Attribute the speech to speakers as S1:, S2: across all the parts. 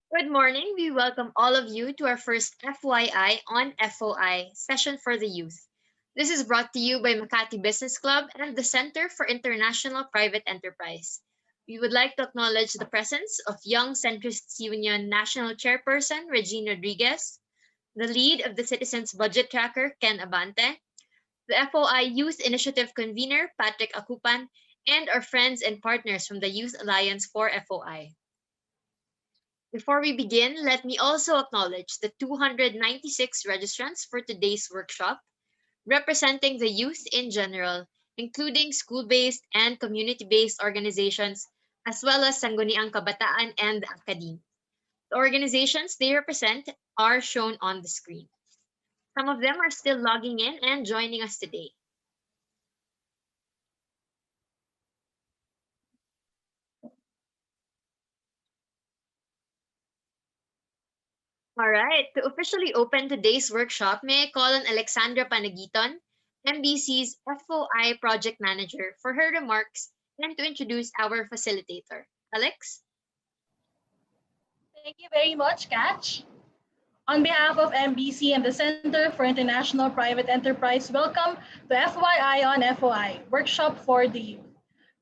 S1: Good morning. We welcome all of you to our first FYI on FOI session for the youth. This is brought to you by Makati Business Club and the Center for International Private Enterprise. We would like to acknowledge the presence of Young Centrists Union National Chairperson Regine Rodriguez, the lead of the Citizens Budget Tracker Ken Abante, the FOI Youth Initiative convener Patrick Akupan, and our friends and partners from the Youth Alliance for FOI. Before we begin, let me also acknowledge the 296 registrants for today's workshop, representing the youth in general, including school-based and community-based organizations, as well as Sangguniang Kabataan and the Academe. The organizations they represent are shown on the screen. Some of them are still logging in and joining us today. All right, to officially open today's workshop, may I call on Alexandra Panagiton, MBC's FOI Project Manager, for her remarks and to introduce our facilitator. Alex?
S2: Thank you very much, Catch. On behalf of MBC and the Center for International Private Enterprise, welcome to FYI on FOI, Workshop for the Youth.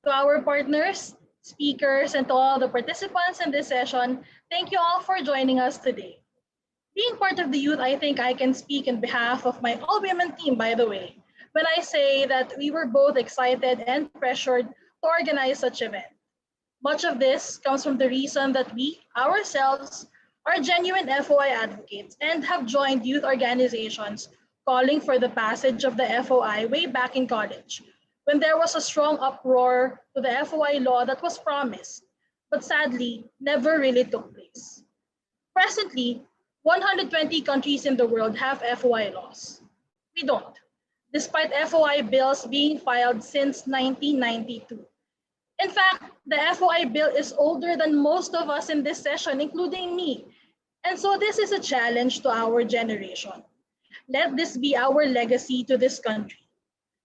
S2: To our partners, speakers, and to all the participants in this session, thank you all for joining us today. Being part of the youth, I think I can speak in behalf of my all-women team, by the way, when I say that we were both excited and pressured to organize such event. Much of this comes from the reason that we, ourselves, are genuine FOI advocates and have joined youth organizations calling for the passage of the FOI way back in college, when there was a strong uproar to the FOI law that was promised, but sadly never really took place. Presently, 120 countries in the world have FOI laws. We don't, despite FOI bills being filed since 1992. In fact, the FOI bill is older than most of us in this session, including me. And so this is a challenge to our generation. Let this be our legacy to this country.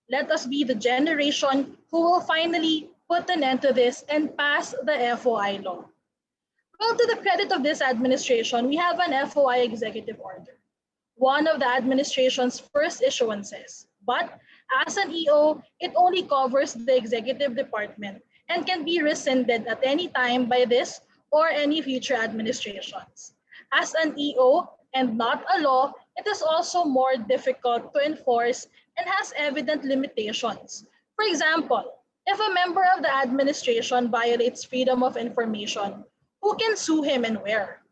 S2: Let us be the generation who will finally put an end to this and pass the FOI law. Well, to the credit of this administration, we have an FOI executive order, one of the administration's first issuances. But as an EO, it only covers the executive department and can be rescinded at any time by this or any future administrations. As an EO and not a law, it is also more difficult to enforce and has evident limitations. For example, if a member of the administration violates freedom of information, who can sue him and where?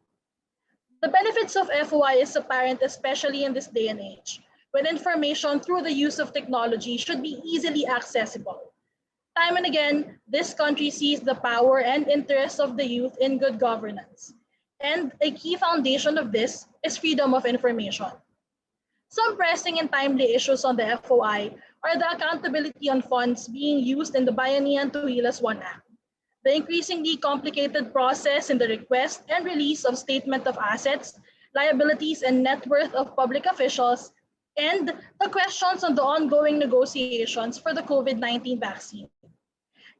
S2: The benefits of FOI is apparent, especially in this day and age, when information through the use of technology should be easily accessible. Time and again, this country sees the power and interests of the youth in good governance. And a key foundation of this is freedom of information. Some pressing and timely issues on the FOI are the accountability on funds being used in the Bayanihan Tuhilas 1 Act, the increasingly complicated process in the request and release of statement of assets, liabilities, and net worth of public officials, and the questions on the ongoing negotiations for the COVID-19 vaccine.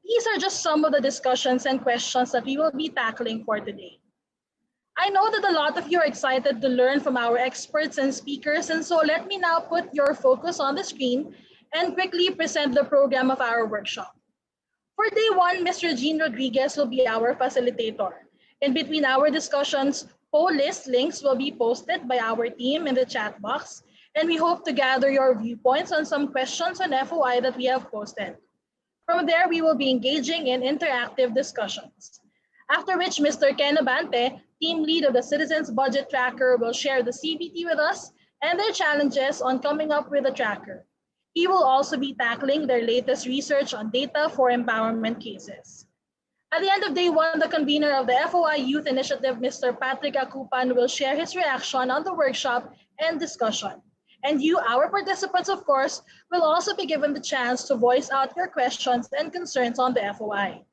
S2: These are just some of the discussions and questions that we will be tackling for today. I know that a lot of you are excited to learn from our experts and speakers, and so let me now put your focus on the screen and quickly present the program of our workshop. For day one, Ms. Regine Rodriguez will be our facilitator. In between our discussions, poll list links will be posted by our team in the chat box, and we hope to gather your viewpoints on some questions on FOI that we have posted. From there, we will be engaging in interactive discussions. After which, Mr. Ken Abante, team lead of the Citizens Budget Tracker, will share the CBT with us and their challenges on coming up with a tracker. He will also be tackling their latest research on data for empowerment cases. At the end of day one, the convener of the FOI Youth Initiative, Mr. Patrick Akupan, will share his reaction on the workshop and discussion. And you, our participants, of course, will also be given the chance to voice out your questions and concerns on the FOI.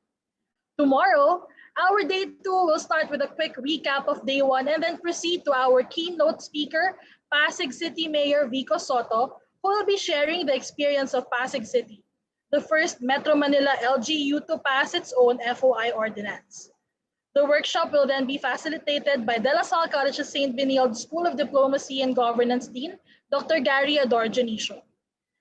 S2: Tomorrow, our day two will start with a quick recap of day one and then proceed to our keynote speaker, Pasig City Mayor Vico Soto, who will be sharing the experience of Pasig City, the first Metro Manila LGU to pass its own FOI ordinance. The workshop will then be facilitated by De La Salle College of St. Benilde School of Diplomacy and Governance Dean, Dr. Gary Ador Janicio.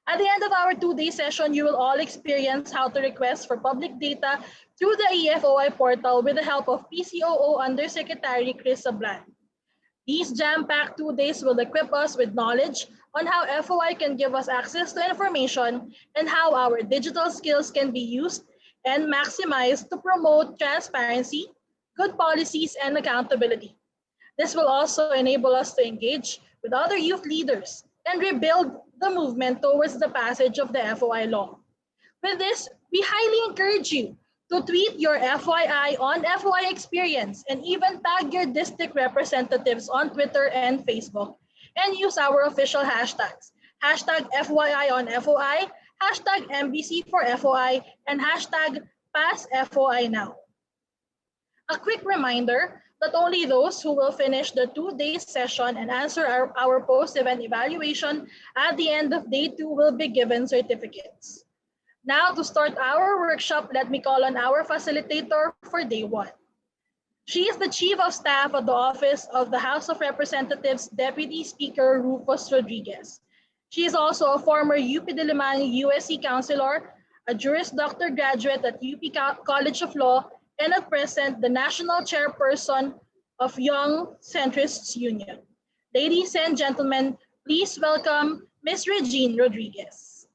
S2: At the end of our two-day session, you will all experience how to request for public data through the EFOI portal with the help of PCOO Undersecretary Chris Sablan. These jam-packed 2 days will equip us with knowledge on how FOI can give us access to information and how our digital skills can be used and maximized to promote transparency, good policies, and accountability. This will also enable us to engage with other youth leaders and rebuild the movement towards the passage of the FOI law. With this, we highly encourage you to tweet your FYI on FOI experience and even tag your district representatives on Twitter and Facebook and use our official hashtags. Hashtag FYI on FOI, hashtag MBC for FOI, and hashtag PassFOI now. A quick reminder that only those who will finish the 2-day session and answer our post-event evaluation at the end of day 2 will be given certificates. Now, to start our workshop, let me call on our facilitator for day 1. She is the Chief of Staff at the Office of the House of Representatives Deputy Speaker Rufus Rodriguez. She is also a former UP Diliman USC Counselor, a Juris Doctor graduate at UP College of Law, and at present, the National Chairperson of Young Centrists Union. Ladies and gentlemen, please welcome Ms. Regine Rodriguez.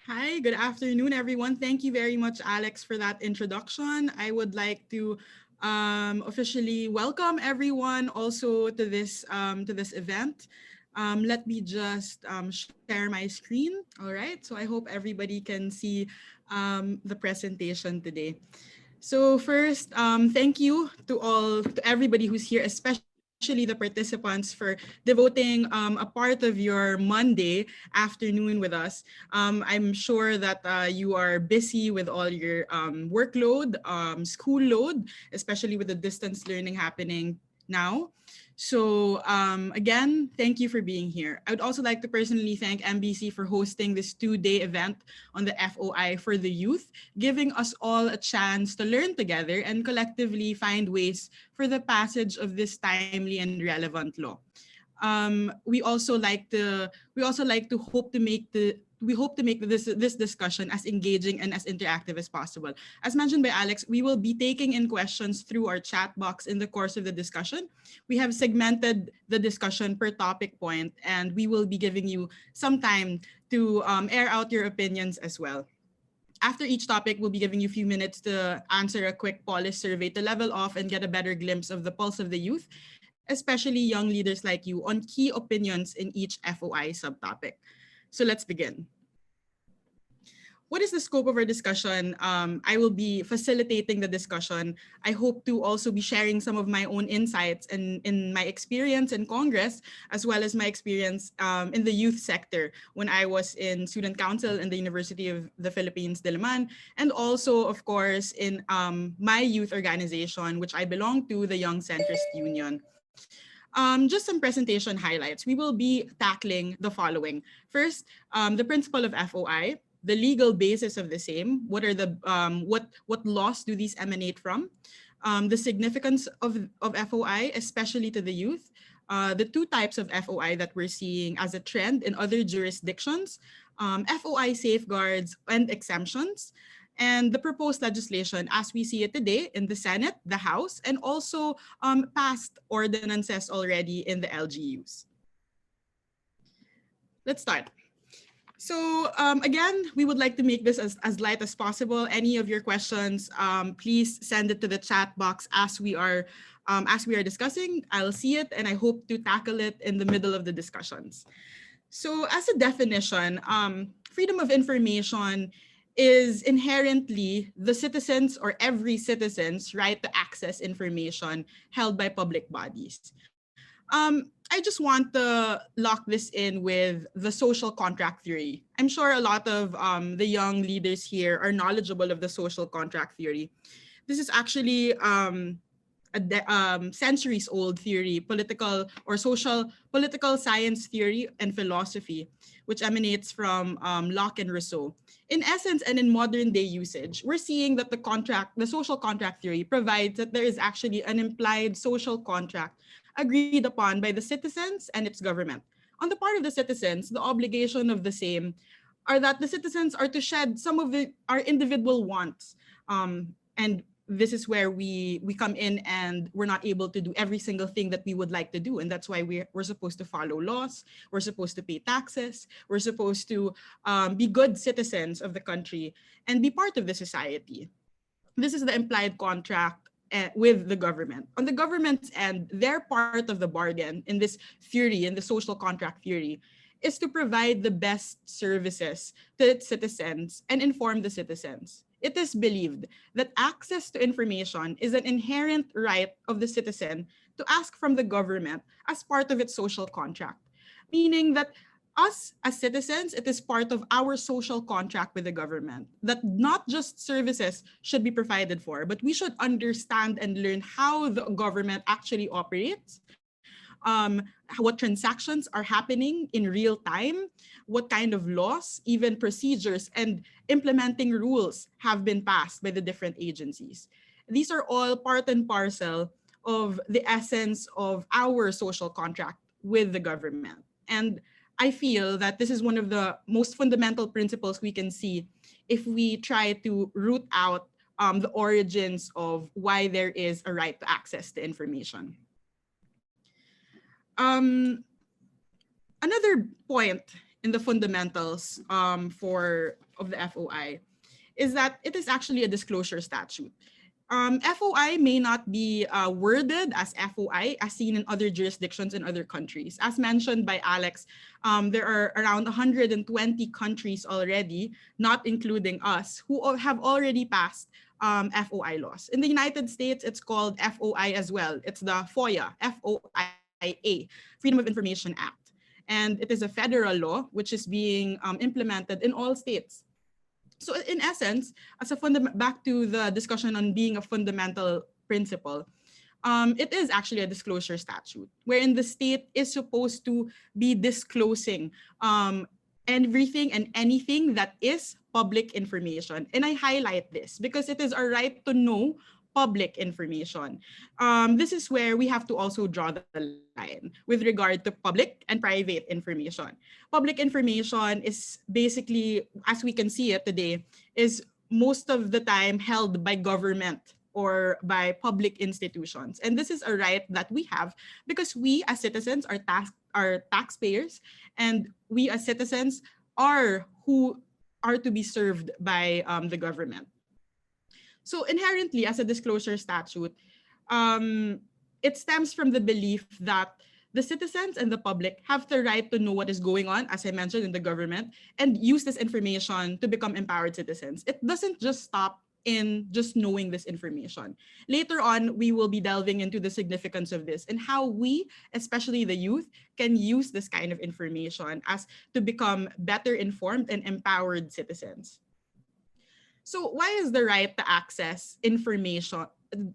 S3: Hi, good afternoon, everyone. Thank you very much, Alex, for that introduction. I would like to officially welcome everyone also to this event. Let me just share my screen. All right, so I hope everybody can see the presentation today. So first, thank you to everybody who's here, especially the participants, for devoting a part of your Monday afternoon with us. I'm sure that you are busy with all your workload, school load, especially with the distance learning happening now. So again, thank you for being here. I would also like to personally thank MBC for hosting this 2-day event on the FOI for the youth, giving us all a chance to learn together and collectively find ways for the passage of this timely and relevant law. We hope to make this discussion as engaging and as interactive as possible. As mentioned by Alex, we will be taking in questions through our chat box in the course of the discussion. We have segmented the discussion per topic point, and we will be giving you some time to air out your opinions as well. After each topic, we'll be giving you a few minutes to answer a quick polis survey to level off and get a better glimpse of the pulse of the youth, especially young leaders like you, on key opinions in each FOI subtopic. So let's begin. What is the scope of our discussion? I will be facilitating the discussion. I hope to also be sharing some of my own insights in my experience in Congress, as well as my experience in the youth sector when I was in student council in the University of the Philippines, Diliman, and also, of course, in my youth organization, which I belong to, the Young Centrist Union. Just some presentation highlights. We will be tackling the following. First, the principle of FOI, the legal basis of the same. What are the what laws do these emanate from? The significance of FOI, especially to the youth. The 2 types of FOI that we're seeing as a trend in other jurisdictions, FOI safeguards and exemptions, and the proposed legislation as we see it today in the Senate, the House, and also past ordinances already in the LGUs. Let's start. So again, we would like to make this as light as possible. Any of your questions, please send it to the chat box as we are discussing. I'll see it and I hope to tackle it in the middle of the discussions. So as a definition, freedom of information is inherently the citizens or every citizen's right to access information held by public bodies. I just want to lock this in with the social contract theory. I'm sure a lot of the young leaders here are knowledgeable of the social contract theory. This is actually centuries-old theory, political or political science theory and philosophy, which emanates from Locke and Rousseau. In essence, and in modern day usage, we're seeing that the social contract theory provides that there is actually an implied social contract agreed upon by the citizens and its government. On the part of the citizens, the obligation of the same are that the citizens are to shed some of our individual wants. And this is where we come in, and we're not able to do every single thing that we would like to do. And that's why we're supposed to follow laws. We're supposed to pay taxes. We're supposed to be good citizens of the country and be part of the society. This is the implied contract with the government. On the government's end, their part of the bargain in this theory, in the social contract theory, is to provide the best services to its citizens and inform the citizens. It is believed that access to information is an inherent right of the citizen to ask from the government as part of its social contract, meaning that us as citizens, it is part of our social contract with the government that not just services should be provided for, but we should understand and learn how the government actually operates, what transactions are happening in real time, what kind of laws, even procedures, and implementing rules have been passed by the different agencies. These are all part and parcel of the essence of our social contract with the government. And I feel that this is one of the most fundamental principles we can see if we try to root out the origins of why there is a right to access to information. Another point in the fundamentals of the FOI is that it is actually a disclosure statute. FOI may not be worded as FOI as seen in other jurisdictions in other countries. As mentioned by Alex, there are around 120 countries already, not including us, who have already passed FOI laws. In the United States, it's called FOI as well. It's the FOIA, FOIA, Freedom of Information Act. And it is a federal law which is being implemented in all states. So in essence, as a back to the discussion on being a fundamental principle, it is actually a disclosure statute wherein the state is supposed to be disclosing everything and anything that is public information. And I highlight this because it is our right to know public information. This is where we have to also draw the line with regard to public and private information. Public information is basically, as we can see it today, is most of the time held by government or by public institutions. And this is a right that we have because we as citizens are taxpayers, and we as citizens are who are to be served by the government. So inherently, as a disclosure statute, it stems from the belief that the citizens and the public have the right to know what is going on, as I mentioned, in the government, and use this information to become empowered citizens. It doesn't just stop in just knowing this information. Later on, we will be delving into the significance of this and how we, especially the youth, can use this kind of information as to become better informed and empowered citizens. So why is the right to access information?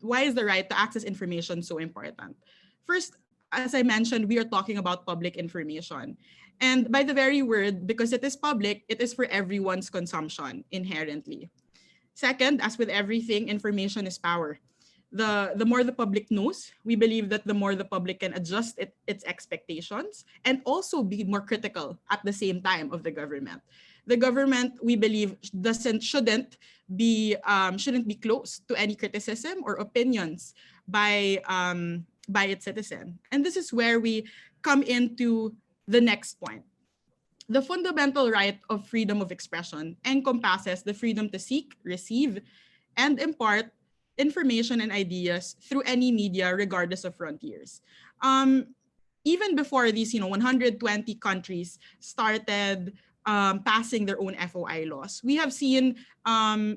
S3: Why is the right to access information so important? First, as I mentioned, we are talking about public information. And by the very word, because it is public, it is for everyone's consumption inherently. Second, as with everything, information is power. The more the public knows, we believe that the more the public can adjust its expectations and also be more critical at the same time of the government. The government, we believe, shouldn't be close to any criticism or opinions by its citizen. And this is where we come into the next point. The fundamental right of freedom of expression encompasses the freedom to seek, receive, and impart information and ideas through any media, regardless of frontiers. Even before these, 120 countries started passing their own FOI laws, we have seen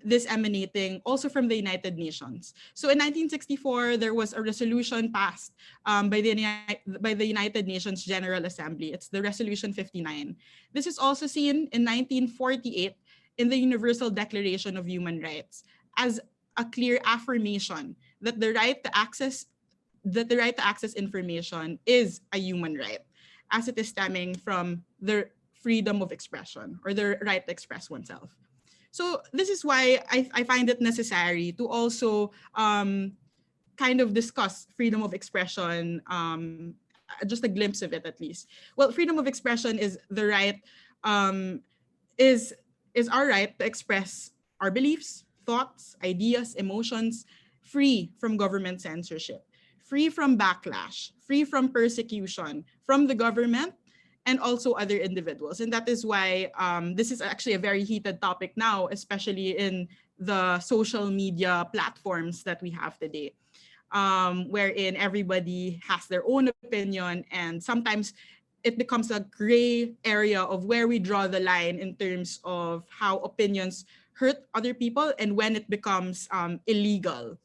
S3: this emanating also from the United Nations. So in 1964, there was a resolution passed by the United Nations General Assembly. It's the Resolution 59. This is also seen in 1948 in the Universal Declaration of Human Rights as a clear affirmation that the right to access that the right to access information is a human right, as it is stemming from the freedom of expression or the right to express oneself. So this is why I find it necessary to also kind of discuss freedom of expression, just a glimpse of it at least. Well, freedom of expression is the right, um, is our right to express our beliefs, thoughts, ideas, emotions, free from government censorship, free from backlash, free from persecution from the government and also other individuals. And that is why this is actually a very heated topic now, especially in the social media platforms that we have today, wherein everybody has their own opinion, and sometimes it becomes a gray area of where we draw the line in terms of how opinions hurt other people and when it becomes illegal.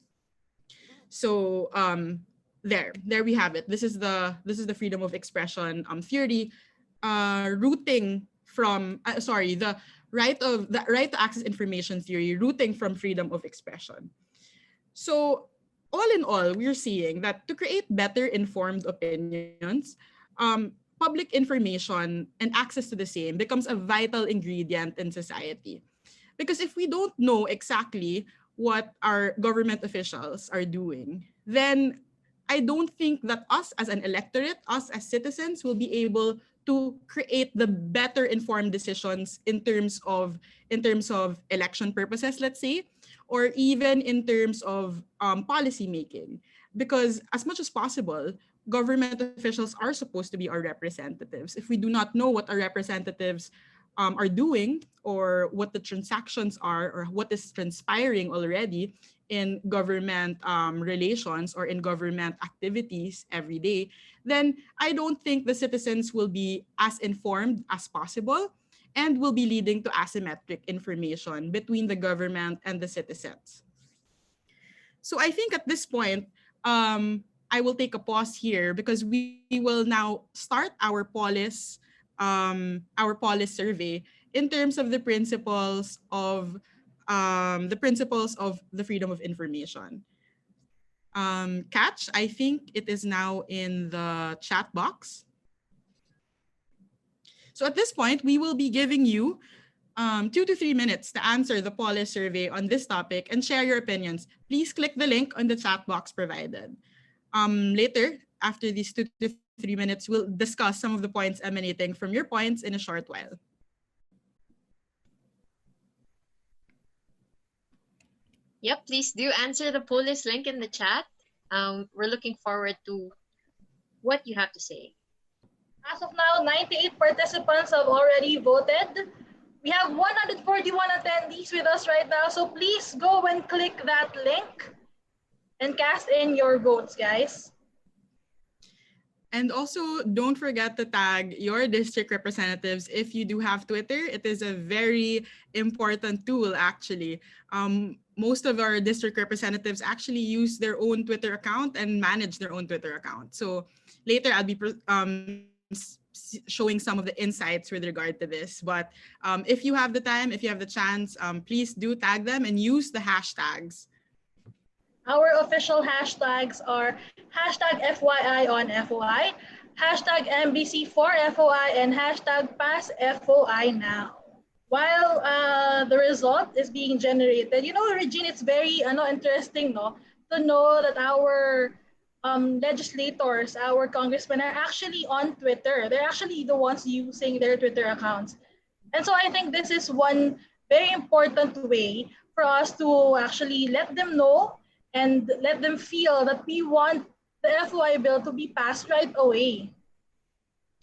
S3: So there we have it. This is the freedom of expression theory, rooting from the right to access information theory, rooting from freedom of expression. So all in all, we're seeing that to create better informed opinions, public information and access to the same becomes a vital ingredient in society. Because if we don't know exactly what our government officials are doing, then I don't think that us as an electorate, us as citizens, will be able to create the better informed decisions in terms of election purposes, let's say, or even in terms of policy making. Because as much as possible, government officials are supposed to be our representatives. If we do not know what our representatives are doing, or what the transactions are, or what is transpiring already in government relations or in government activities every day, then I don't think the citizens will be as informed as possible and will be leading to asymmetric information between the government and the citizens. So I think at this point, I will take a pause here because we will now start our polis survey in terms of the principles of the freedom of information. Catch, I think it is now in the chat box. So at this point, we will be giving you 2 to 3 minutes to answer the polis survey on this topic and share your opinions. Please click the link on the chat box provided. Later, after these 2 to 3 minutes, we'll discuss some of the points emanating from your points in a short while.
S1: Yep, please do answer the polis link in the chat. We're looking forward to what you have to say.
S2: As of now, 98 participants have already voted. We have 141 attendees with us right now, so please go and click that link and cast in your votes, guys.
S3: And also, don't forget to tag your district representatives if you do have Twitter. It is a very important tool, actually. Most of our district representatives actually use their own Twitter account and manage their own Twitter account. So later, I'll be showing some of the insights with regard to this. But if you have the time, if you have the chance, please do tag them and use the hashtags.
S2: Our official hashtags are hashtag FYI on FOI, hashtag MBC for FOI, and hashtag pass FOI now. While the result is being generated, you know, Regine, it's very interesting to know that our legislators, our congressmen are actually on Twitter. They're actually the ones using their Twitter accounts. And so I think this is one very important way for us to actually let them know and let them feel that we want the FOI bill to be passed right away.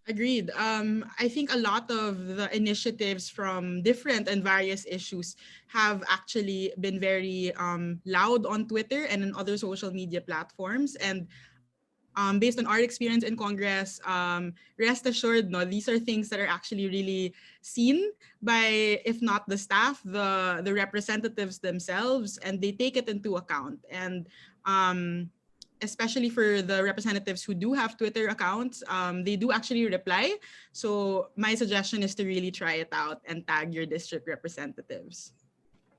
S3: Agreed. I think a lot of the initiatives from different and various issues have actually been very loud on Twitter and in other social media platforms. And based on our experience in Congress, rest assured, these are things that are actually really seen by, if not the staff, the representatives themselves, and they take it into account. And especially for the representatives who do have Twitter accounts, they do actually reply. So my suggestion is to really try it out and tag your district representatives.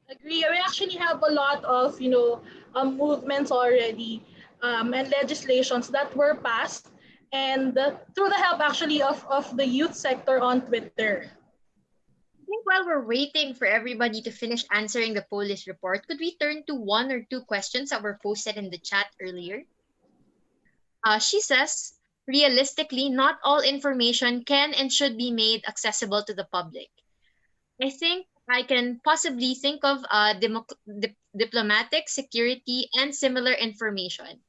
S2: Agree. We actually have a lot of movements already and legislations that were passed, and through the help actually of the youth sector on Twitter.
S1: I think while we're waiting for everybody to finish answering the police report, could we turn to one or two questions that were posted in the chat earlier? She says, realistically, not all information can and should be made accessible to the public. I think I can possibly think of diplomatic, security, and similar information.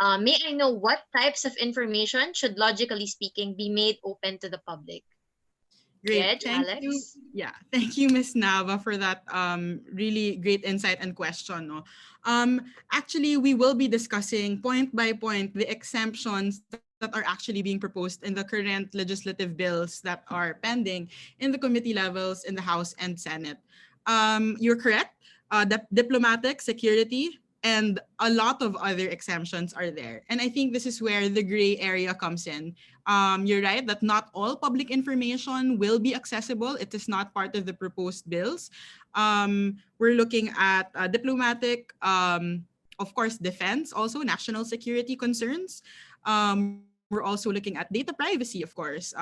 S1: May I know what types of information should, logically speaking, be made open to the public?
S3: Great.
S1: Reg,
S3: Thank
S1: Alex?
S3: you. Yeah, thank you, Ms. Nava, for that really great insight and question. No? Actually, we will be discussing point by point the exemptions that are actually being proposed in the current legislative bills that are pending in the committee levels in the House and Senate. You're correct. The diplomatic, security, and a lot of other exemptions are there. And I think this is where the gray area comes in. You're right that not all public information will be accessible. It is not part of the proposed bills. We're looking at diplomatic, of course, defense, also national security concerns. We're also looking at data privacy, of course.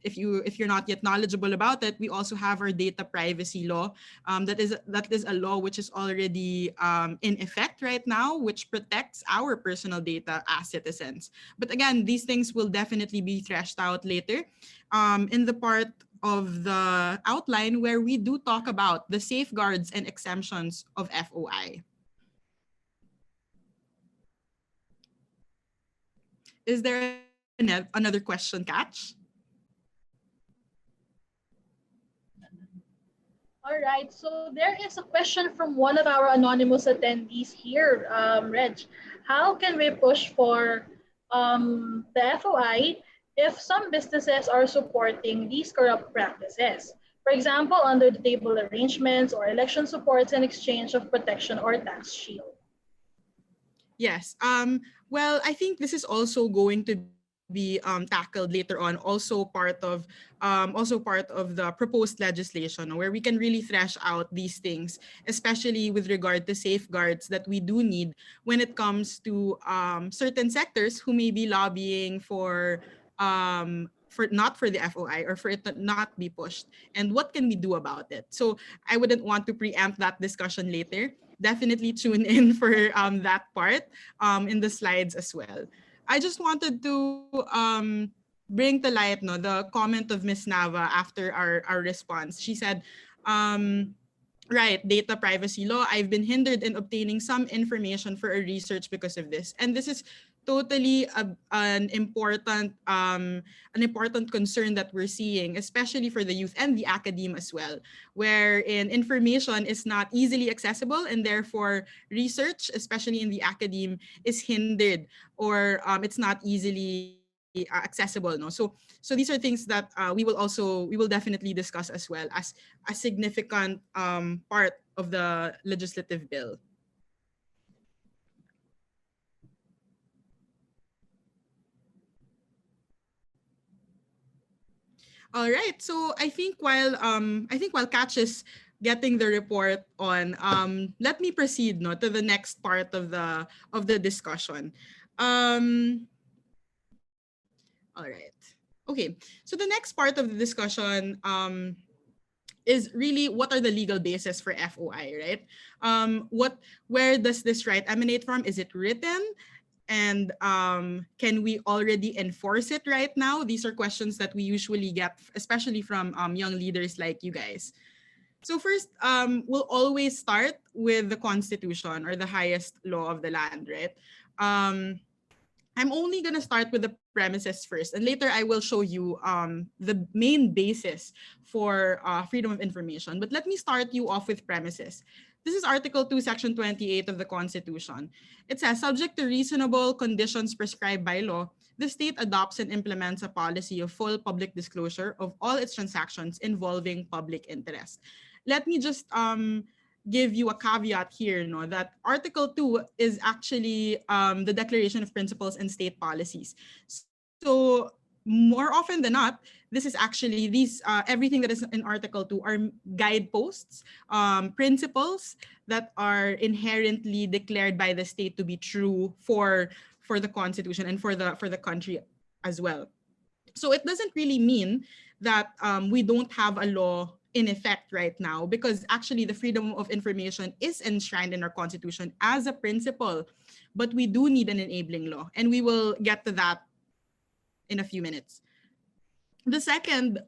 S3: If you're not yet knowledgeable about it, we also have our data privacy law. That is a law which is already in effect right now, which protects our personal data as citizens. But again, these things will definitely be thrashed out later in the part of the outline where we do talk about the safeguards and exemptions of FOI. Is there another question, Catch?
S2: All right, so there is a question from one of our anonymous attendees here, Reg. How can we push for the FOI if some businesses are supporting these corrupt practices? For example, under the table arrangements or election supports in exchange of protection or tax shield.
S3: Yes. Well, I think this is also going to be tackled later on, also part of the proposed legislation, where we can really thrash out these things, especially with regard to safeguards that we do need when it comes to certain sectors who may be lobbying for not for the FOI or for it to not be pushed, and what can we do about it. So I wouldn't want to preempt that discussion later. Definitely tune in for that part in the slides as well. I just wanted to bring to light the comment of Ms. Nava after our response. She said, right, data privacy law, I've been hindered in obtaining some information for a research because of this. And this is totally an important concern that we're seeing, especially for the youth and the academe as well, wherein information is not easily accessible, and therefore research, especially in the academe, is hindered, or it's not easily accessible. No, so these are things that we will definitely discuss as well as a significant part of the legislative bill. All right. So I think while Catch is getting the report on, let me proceed to the next part of the discussion. All right. Okay. So the next part of the discussion is really what are the legal basis for FOI, right? Where does this right emanate from? Is it written? And can we already enforce it right now? These are questions that we usually get, especially from young leaders like you guys. So first, we'll always start with the Constitution, or the highest law of the land, right? I'm only going to start with the premises first, and later I will show you the main basis for freedom of information. But let me start you off with premises. This is Article 2, Section 28 of the Constitution. It says, subject to reasonable conditions prescribed by law, the state adopts and implements a policy of full public disclosure of all its transactions involving public interest. Let me just give you a caveat here, that Article 2 is actually the Declaration of Principles and State Policies. So more often than not, this is actually everything that is in Article 2 are guideposts, principles that are inherently declared by the state to be true for for the Constitution and for the country as well. So it doesn't really mean that we don't have a law in effect right now, because actually the freedom of information is enshrined in our Constitution as a principle, but we do need an enabling law, and we will get to that in a few minutes. The second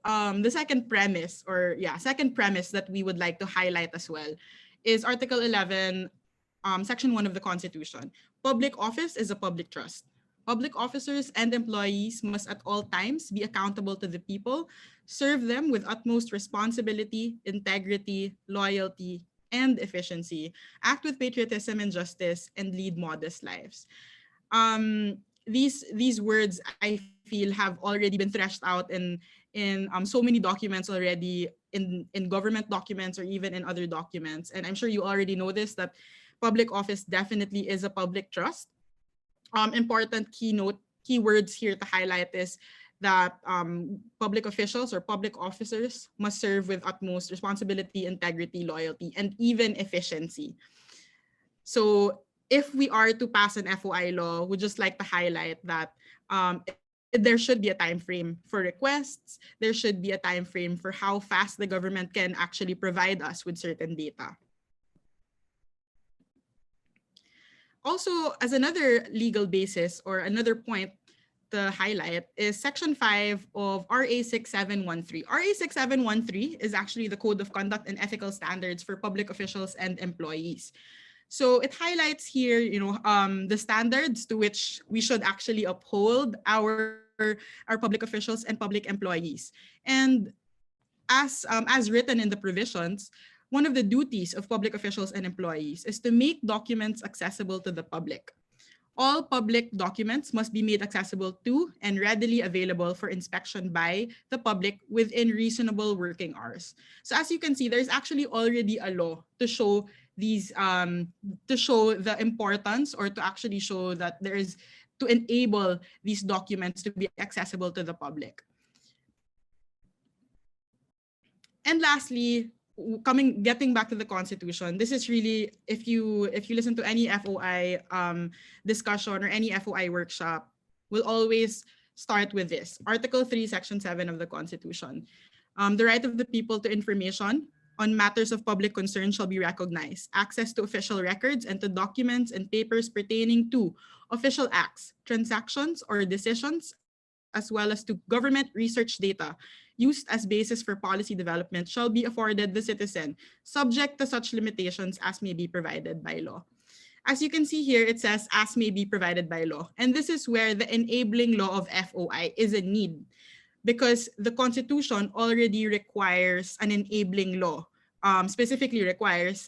S3: premise, second premise that we would like to highlight as well is Article 11, Section 1 of the Constitution. Public office is a public trust. Public officers and employees must at all times be accountable to the people, serve them with utmost responsibility, integrity, loyalty, and efficiency, act with patriotism and justice, and lead modest lives. These words, I feel, have already been threshed out in so many documents already, in government documents or even in other documents. And I'm sure you already know this, that public office definitely is a public trust. Important keywords here to highlight is that public officials or public officers must serve with utmost responsibility, integrity, loyalty, and even efficiency. So if we are to pass an FOI law, we'd just like to highlight that there should be a time frame for requests. There should be a time frame for how fast the government can actually provide us with certain data. Also, as another legal basis or another point to highlight is Section 5 of RA 6713. RA 6713 is actually the Code of Conduct and Ethical Standards for public officials and employees. So it highlights here, the standards to which we should actually uphold our public officials and public employees. And as written in the provisions, one of the duties of public officials and employees is to make documents accessible to the public. All public documents must be made accessible to and readily available for inspection by the public within reasonable working hours. So as you can see, there's actually already a law to show these, to show the importance, or to actually show that there is, to enable these documents to be accessible to the public. And lastly, getting back to the Constitution, this is really, if you listen to any FOI discussion or any FOI workshop, we'll always start with this. Article 3, Section 7 of the Constitution. The right of the people to information on matters of public concern shall be recognized. Access to official records and to documents and papers pertaining to official acts, transactions, or decisions, as well as to government research data used as basis for policy development shall be afforded the citizen, subject to such limitations as may be provided by law. As you can see here, it says, as may be provided by law. And this is where the enabling law of FOI is a need, because the Constitution already requires an enabling law,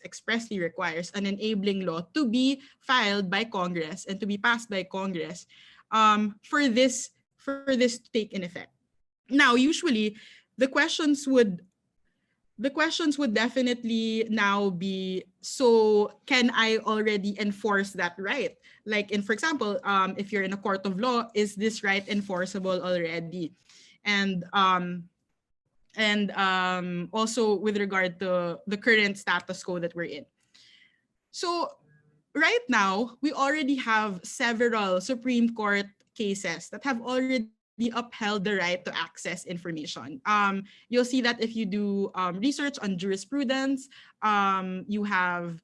S3: expressly requires an enabling law to be filed by Congress and to be passed by Congress for this to take in effect. Now, usually, the questions would definitely now be, so can I already enforce that right? Like, for example, if you're in a court of law, is this right enforceable already? And also with regard to the current status quo that we're in. So right now, we already have several Supreme Court cases that have already upheld the right to access information. You'll see that if you do research on jurisprudence, you have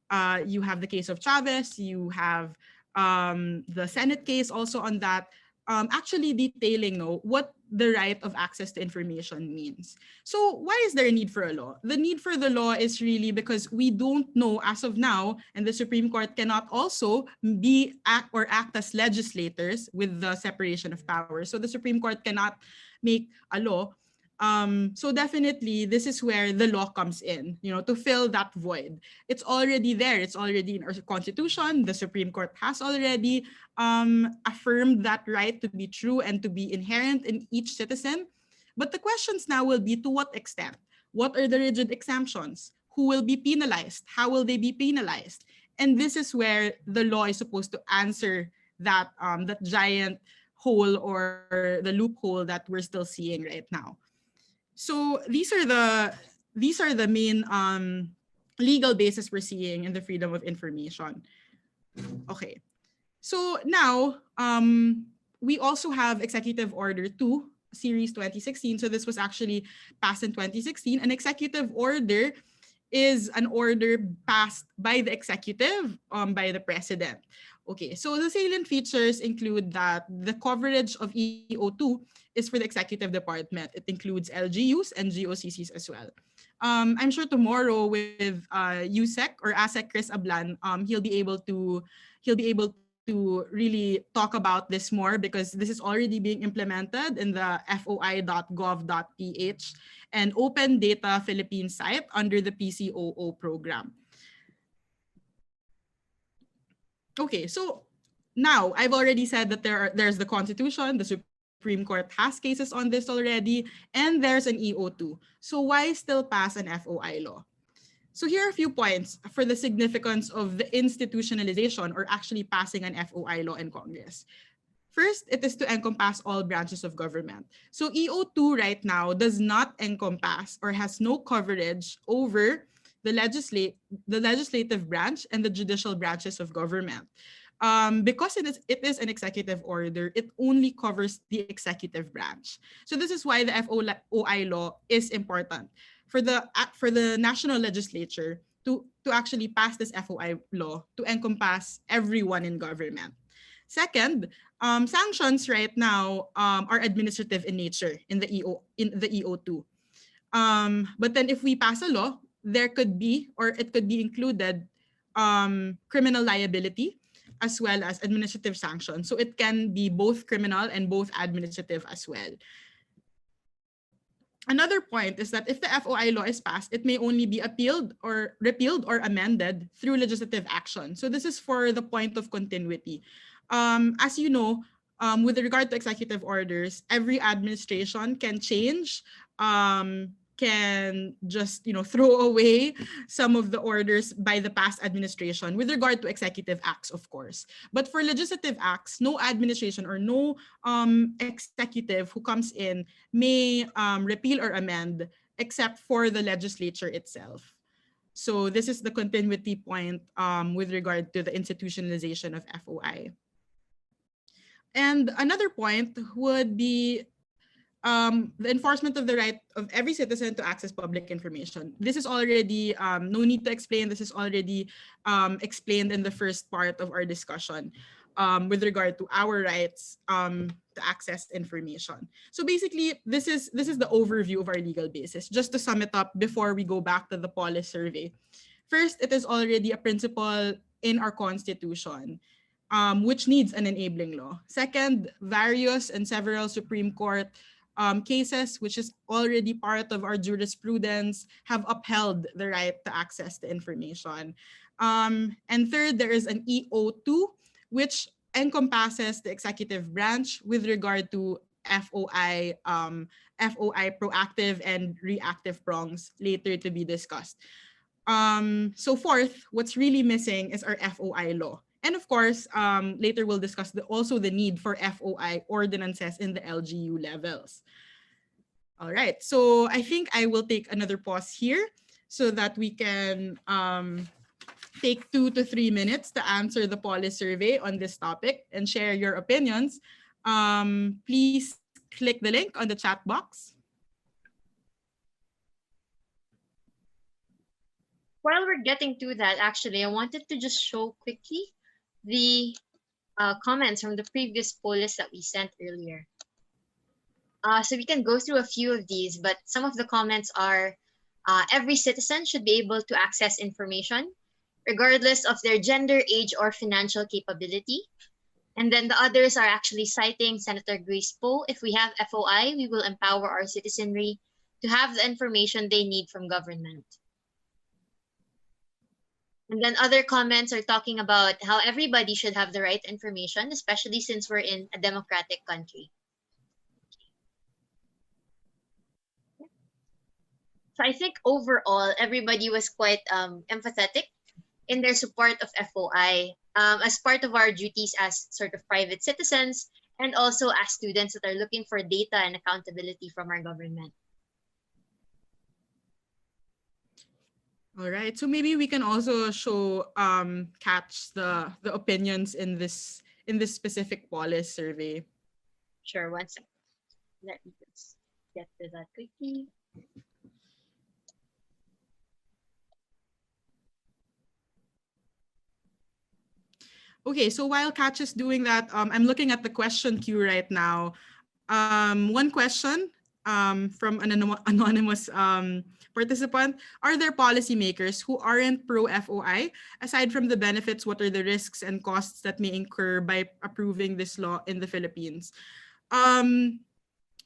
S3: the case of Chavez, you have the Senate case also on that, actually detailing what the right of access to information means. So why is there a need for a law? The need for the law is really because we don't know as of now, and the Supreme Court cannot also act as legislators with the separation of powers. So the Supreme Court cannot make a law. So definitely, this is where the law comes in, to fill that void. It's already there. It's already in our Constitution. The Supreme Court has already affirmed that right to be true and to be inherent in each citizen. But the questions now will be, to what extent? What are the rigid exemptions? Who will be penalized? How will they be penalized? And this is where the law is supposed to answer that giant hole or the loophole that we're still seeing right now. So these are the main legal basis we're seeing in the freedom of information. Okay, So now, we also have Executive Order 2, Series 2016. So this was actually passed in 2016. An executive order is an order passed by the executive, by the president. Okay, so the salient features include that the coverage of EO2 is for the executive department. It includes LGUs and GOCCs as well. I'm sure tomorrow with USEC or ASEC Chris Ablan, he'll be able to really talk about this more, because this is already being implemented in the foi.gov.ph and Open Data Philippines site under the PCOO program. Okay, so now I've already said that there's the Constitution, the Supreme Court has cases on this already, and there's an EO2. So why still pass an FOI law? So here are a few points for the significance of the institutionalization or actually passing an FOI law in Congress. First, it is to encompass all branches of government. So EO2 right now does not encompass or has no coverage over the legislative branch and the judicial branches of government. Because it is an executive order, it only covers the executive branch. So this is why the FOI law is important for the national legislature to actually pass this FOI law to encompass everyone in government. Second, sanctions right now are administrative in nature in the EO2. But then if we pass a law, there could be, or it could be included, criminal liability as well as administrative sanctions. So it can be both criminal and both administrative as well. Another point is that if the FOI law is passed, it may only be appealed or repealed or amended through legislative action. So this is for the point of continuity. As you know, with regard to executive orders, every administration can change, can just throw away some of the orders by the past administration with regard to executive acts, of course. But for legislative acts, no administration or no executive who comes in may repeal or amend except for the legislature itself. So this is the continuity point with regard to the institutionalization of FOI. And another point would be the enforcement of the right of every citizen to access public information. This is already, no need to explain, this is already explained in the first part of our discussion with regard to our rights to access information. So basically, this is the overview of our legal basis. Just to sum it up before we go back to the Polis survey. First, it is already a principle in our Constitution, which needs an enabling law. Second, various and several Supreme Court cases, which is already part of our jurisprudence, have upheld the right to access the information. And third, there is an EO2, which encompasses the executive branch with regard to FOI proactive and reactive prongs, later to be discussed. So fourth, what's really missing is our FOI law. And of course, later we'll discuss also the need for FOI ordinances in the LGU levels. All right, so I think I will take another pause here so that we can take 2 to 3 minutes to answer the Polis survey on this topic and share your opinions. Please click the link on the chat box.
S1: While we're getting to that, actually, I wanted to just show quickly the comments from the previous Polis that we sent earlier. So we can go through a few of these, but some of the comments are, every citizen should be able to access information, regardless of their gender, age, or financial capability. And then the others are actually citing Senator Grace Poe. If we have FOI, we will empower our citizenry to have the information they need from government. And then other comments are talking about how everybody should have the right information, especially since we're in a democratic country. So I think overall, everybody was quite empathetic in their support of FOI as part of our duties as sort of private citizens, and also as students that are looking for data and accountability from our government.
S3: All right, so maybe we can also show catch the opinions in this in this specific policy survey.
S1: Sure, one second. Let me just get to that quickly.
S3: Okay, so while Catch is doing that, I'm looking at the question queue right now. One question from an anonymous participant: are there policymakers who aren't pro FOI? Aside from the benefits, what are the risks and costs that may incur by approving this law in the Philippines?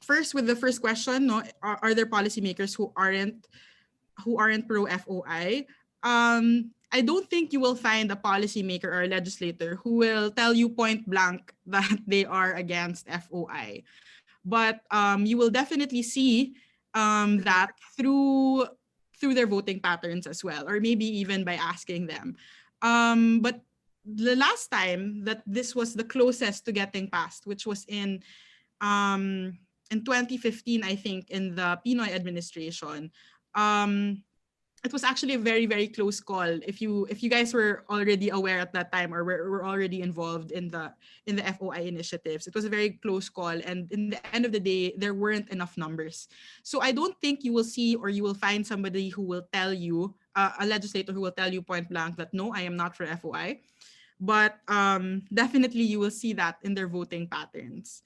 S3: First, with the first question, no, are there policymakers who aren't pro FOI? I don't think you will find a policymaker or a legislator who will tell you point blank that they are against FOI. But you will definitely see that through their voting patterns as well, or maybe even by asking them. But the last time that this was the closest to getting passed, which was in 2015, I think, in the Pinoy administration, it was actually a very, very close call. If you guys were already aware at that time, or were already involved in the FOI initiatives, it was a very close call. And in the end of the day, there weren't enough numbers. So I don't think you will see, or you will find somebody who will tell you, a legislator who will tell you point blank that no, I am not for FOI. But definitely you will see that in their voting patterns.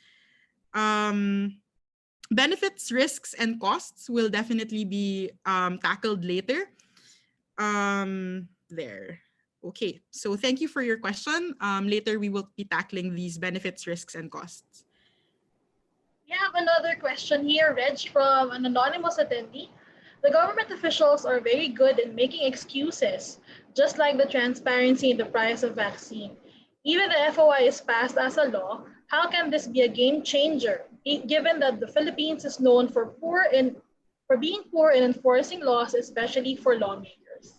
S3: Benefits, risks, and costs will definitely be tackled later. There. Okay, so thank you for your question. Later, we will be tackling these benefits, risks, and costs.
S2: We have another question here, Reg, from an anonymous attendee. The government officials are very good in making excuses, just like the transparency in the price of vaccine. Even the FOI is passed as a law. How can this be a game changer, given that the Philippines is known for being poor in enforcing laws, especially for lawmakers?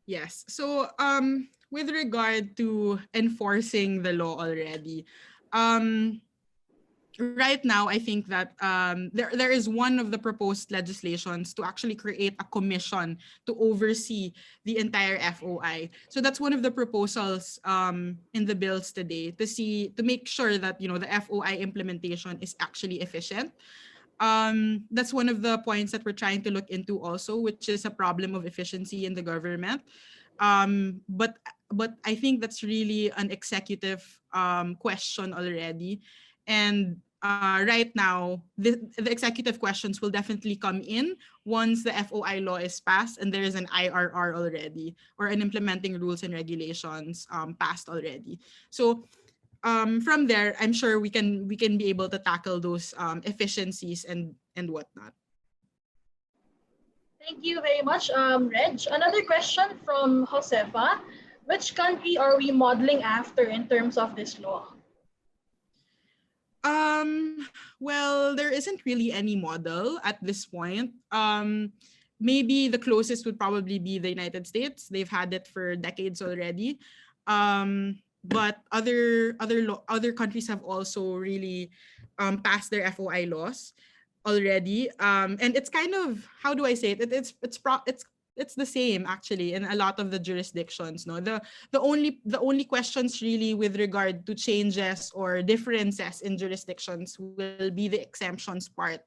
S3: Yes. So with regard to enforcing the law already, right now, I think that there is one of the proposed legislations to actually create a commission to oversee the entire FOI. So that's one of the proposals in the bills today, to make sure that the FOI implementation is actually efficient. That's one of the points that we're trying to look into also, which is a problem of efficiency in the government. But I think that's really an executive question already. And right now, the executive questions will definitely come in once the FOI law is passed and there is an IRR already, or an implementing rules and regulations passed already. So from there, I'm sure we can be able to tackle those efficiencies and whatnot.
S2: Thank you very much, Reg. Another question from Josefa. Which country are we modeling after in terms of this law?
S3: Well, there isn't really any model at this point. Maybe the closest would probably be the United States. They've had it for decades already. But other countries have also really passed their FOI laws already. And it's kind of, how do I say it? It's the same actually in a lot of the jurisdictions. No, the only questions really with regard to changes or differences in jurisdictions will be the exemptions part.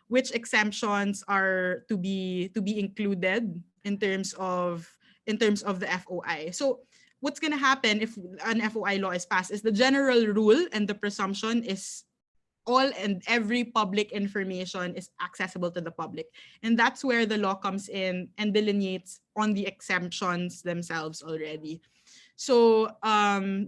S3: Which exemptions are to be included in terms of the FOI. So what's going to happen if an FOI law is passed is the general rule and the presumption is all and every public information is accessible to the public. And that's where the law comes in and delineates on the exemptions themselves already. So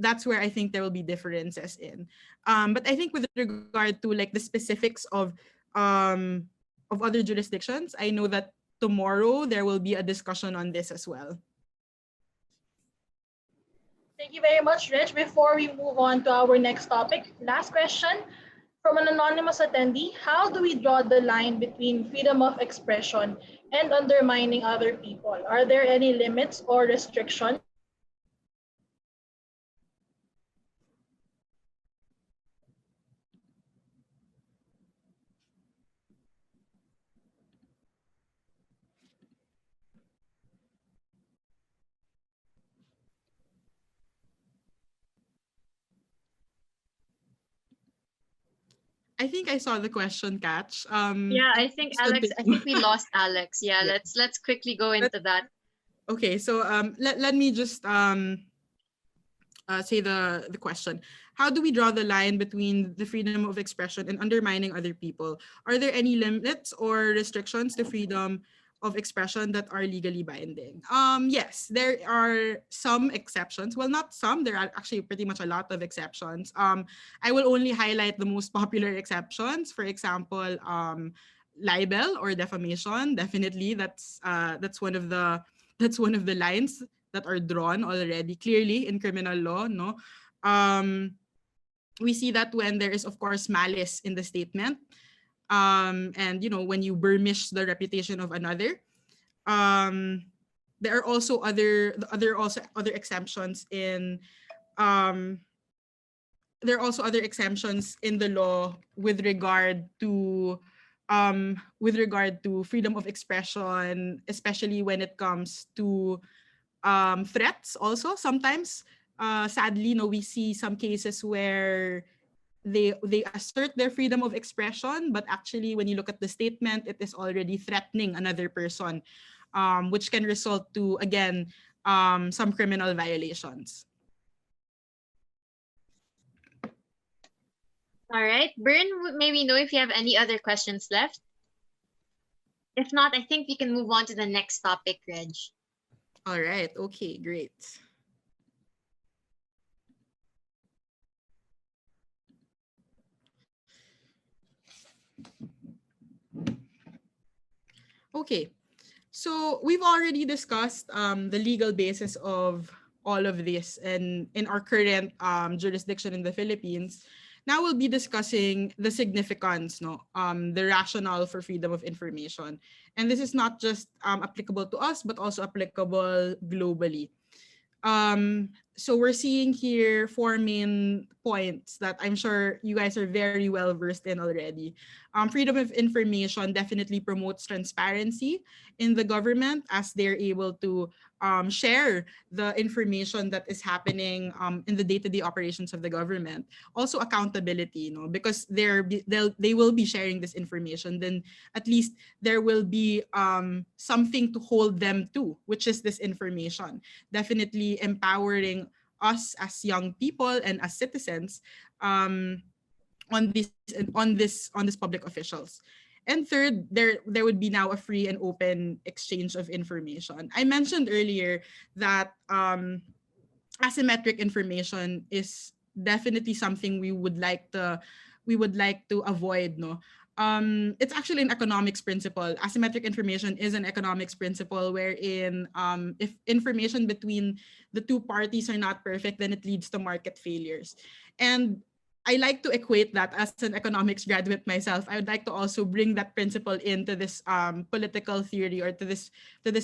S3: that's where I think there will be differences in. But I think with regard to like the specifics of other jurisdictions, I know that tomorrow there will be a discussion on this as well.
S2: Thank you very much, Rich. Before we move on to our next topic, last question from an anonymous attendee. How do we draw the line between freedom of expression and undermining other people? Are there any limits or restrictions?
S3: I think I saw the question catch.
S1: Yeah,
S3: Can
S1: I
S3: you
S1: think
S3: please
S1: Alex, I
S3: continue?
S1: think we lost Alex. Yeah,
S3: Yeah.
S1: let's quickly go
S3: Let-
S1: into that.
S3: Okay, so let me just say the question. How do we draw the line between the freedom of expression and undermining other people? Are there any limits or restrictions to freedom of expression that are legally binding? Yes, there are some exceptions. Well, not some. There are actually pretty much a lot of exceptions. I will only highlight the most popular exceptions. For example, libel or defamation. Definitely, that's one of the lines that are drawn already clearly in criminal law, no? Um, we see that when there is, of course, malice in the statement, and when you burnish the reputation of another. Um, there are also other exemptions in um, there are also other exemptions in the law with regard to freedom of expression, especially when it comes to threats also sometimes. Sadly, no, we see some cases where they assert their freedom of expression, but actually when you look at the statement, it is already threatening another person, which can result to, again, some criminal violations.
S1: All right, Bern, may we know if you have any other questions left? If not, I think we can move on to the next topic, Reg.
S3: All right, okay, great. Okay, so we've already discussed the legal basis of all of this and in our current jurisdiction in the Philippines. Now we'll be discussing the significance, no, the rationale for freedom of information, and this is not just applicable to us but also applicable globally. So we're seeing here four main points that I'm sure you guys are very well versed in already. Freedom of information definitely promotes transparency in the government as they're able to share the information that is happening in the day-to-day operations of the government. Also accountability, because they will be sharing this information. Then at least there will be something to hold them to, which is this information. Definitely empowering us as young people and as citizens um, on this public officials. And third, there would be now a free and open exchange of information. I mentioned earlier that asymmetric information is definitely something we would like to avoid, no. It's actually an economics principle. Asymmetric information is an economics principle wherein if information between the two parties are not perfect, then it leads to market failures. And I like to equate that as an economics graduate myself. I would like to also bring that principle into this political theory or to this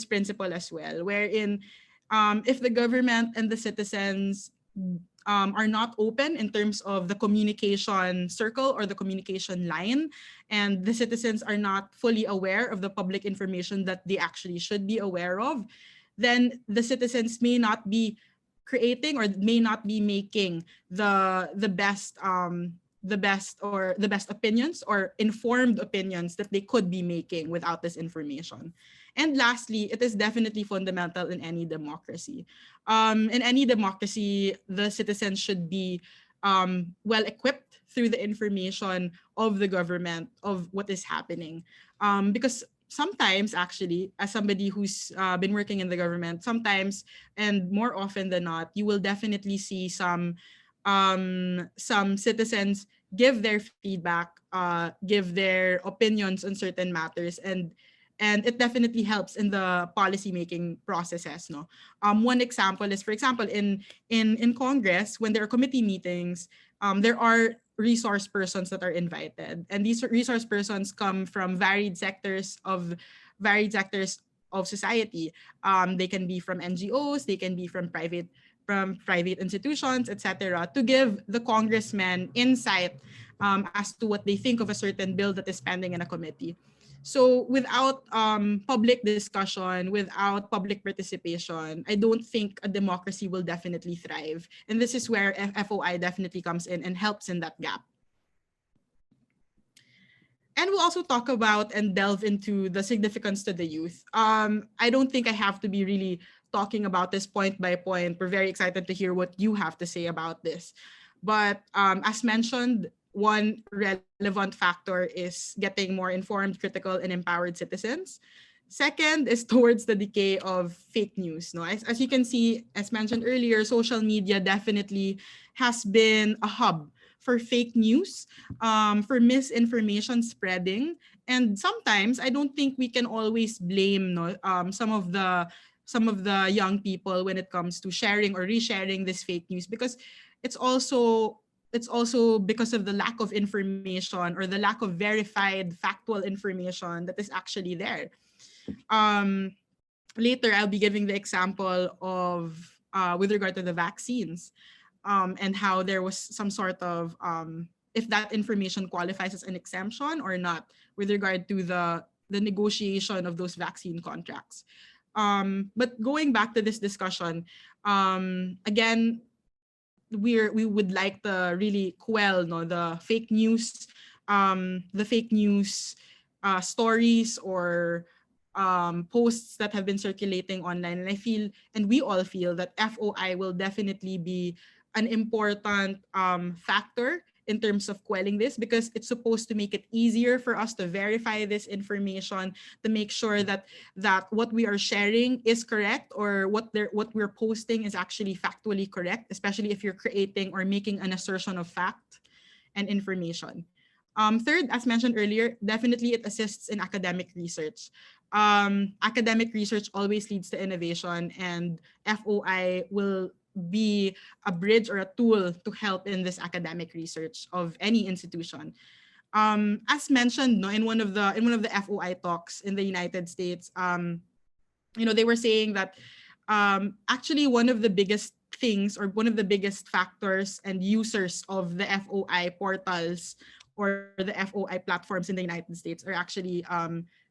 S3: principle as well, wherein if the government and the citizens are not open in terms of the communication circle or the communication line, and the citizens are not fully aware of the public information that they actually should be aware of, then the citizens may not be creating or may not be making the best opinions or informed opinions that they could be making without this information. And lastly, it is definitely fundamental in any democracy. In any democracy, the citizens should be well equipped through the information of the government of what is happening. Because sometimes, actually, as somebody who's been working in the government, sometimes and more often than not, you will definitely see some citizens give their feedback, give their opinions on certain matters, and it definitely helps in the policy making processes, no. One example is, for example, in Congress, when there are committee meetings, there are resource persons that are invited, and these resource persons come from varied sectors of society. They can be from NGOs, they can be from private institutions, etc., to give the congressman insight as to what they think of a certain bill that is pending in a committee. So without public discussion, without public participation, I don't think a democracy will definitely thrive. And this is where FOI definitely comes in and helps in that gap. And we'll also talk about and delve into the significance to the youth. I don't think I have to be really talking about this point by point. We're very excited to hear what you have to say about this. But as mentioned, one relevant factor is getting more informed, critical, and empowered citizens. Second is towards the decay of fake news. No, as you can see, as mentioned earlier, social media definitely has been a hub for fake news, for misinformation spreading, and sometimes I don't think we can always blame some of the young people when it comes to sharing or resharing this fake news, because it's also it's also because of the lack of information or the lack of verified factual information that is actually there. Um, Later, I'll be giving the example of with regard to the vaccines, and how there was some sort of if that information qualifies as an exemption or not with regard to the negotiation of those vaccine contracts. But going back to this discussion, again, we would like to really quell the fake news stories or posts that have been circulating online. And I feel, and we all feel, that FOI will definitely be an important factor in terms of quelling this, because it's supposed to make it easier for us to verify this information, to make sure that what we are sharing is correct, or what we're posting is actually factually correct, especially if you're creating or making an assertion of fact and information. Third, as mentioned earlier, definitely it assists in academic research. Academic research always leads to innovation, and FOI will be a bridge or a tool to help in this academic research of any institution. As mentioned, no, in one of the FOI talks in the United States, they were saying that actually one of the biggest things, or one of the biggest factors and users of the FOI portals or the FOI platforms in the United States are actually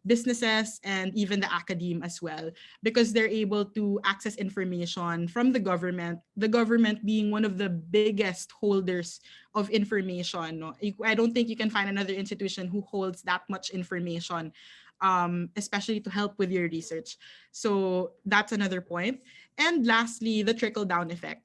S3: businesses and even the academe as well, because they're able to access information from the government being one of the biggest holders of information. No? I don't think you can find another institution who holds that much information, especially to help with your research. So that's another point. And lastly, the trickle-down effect.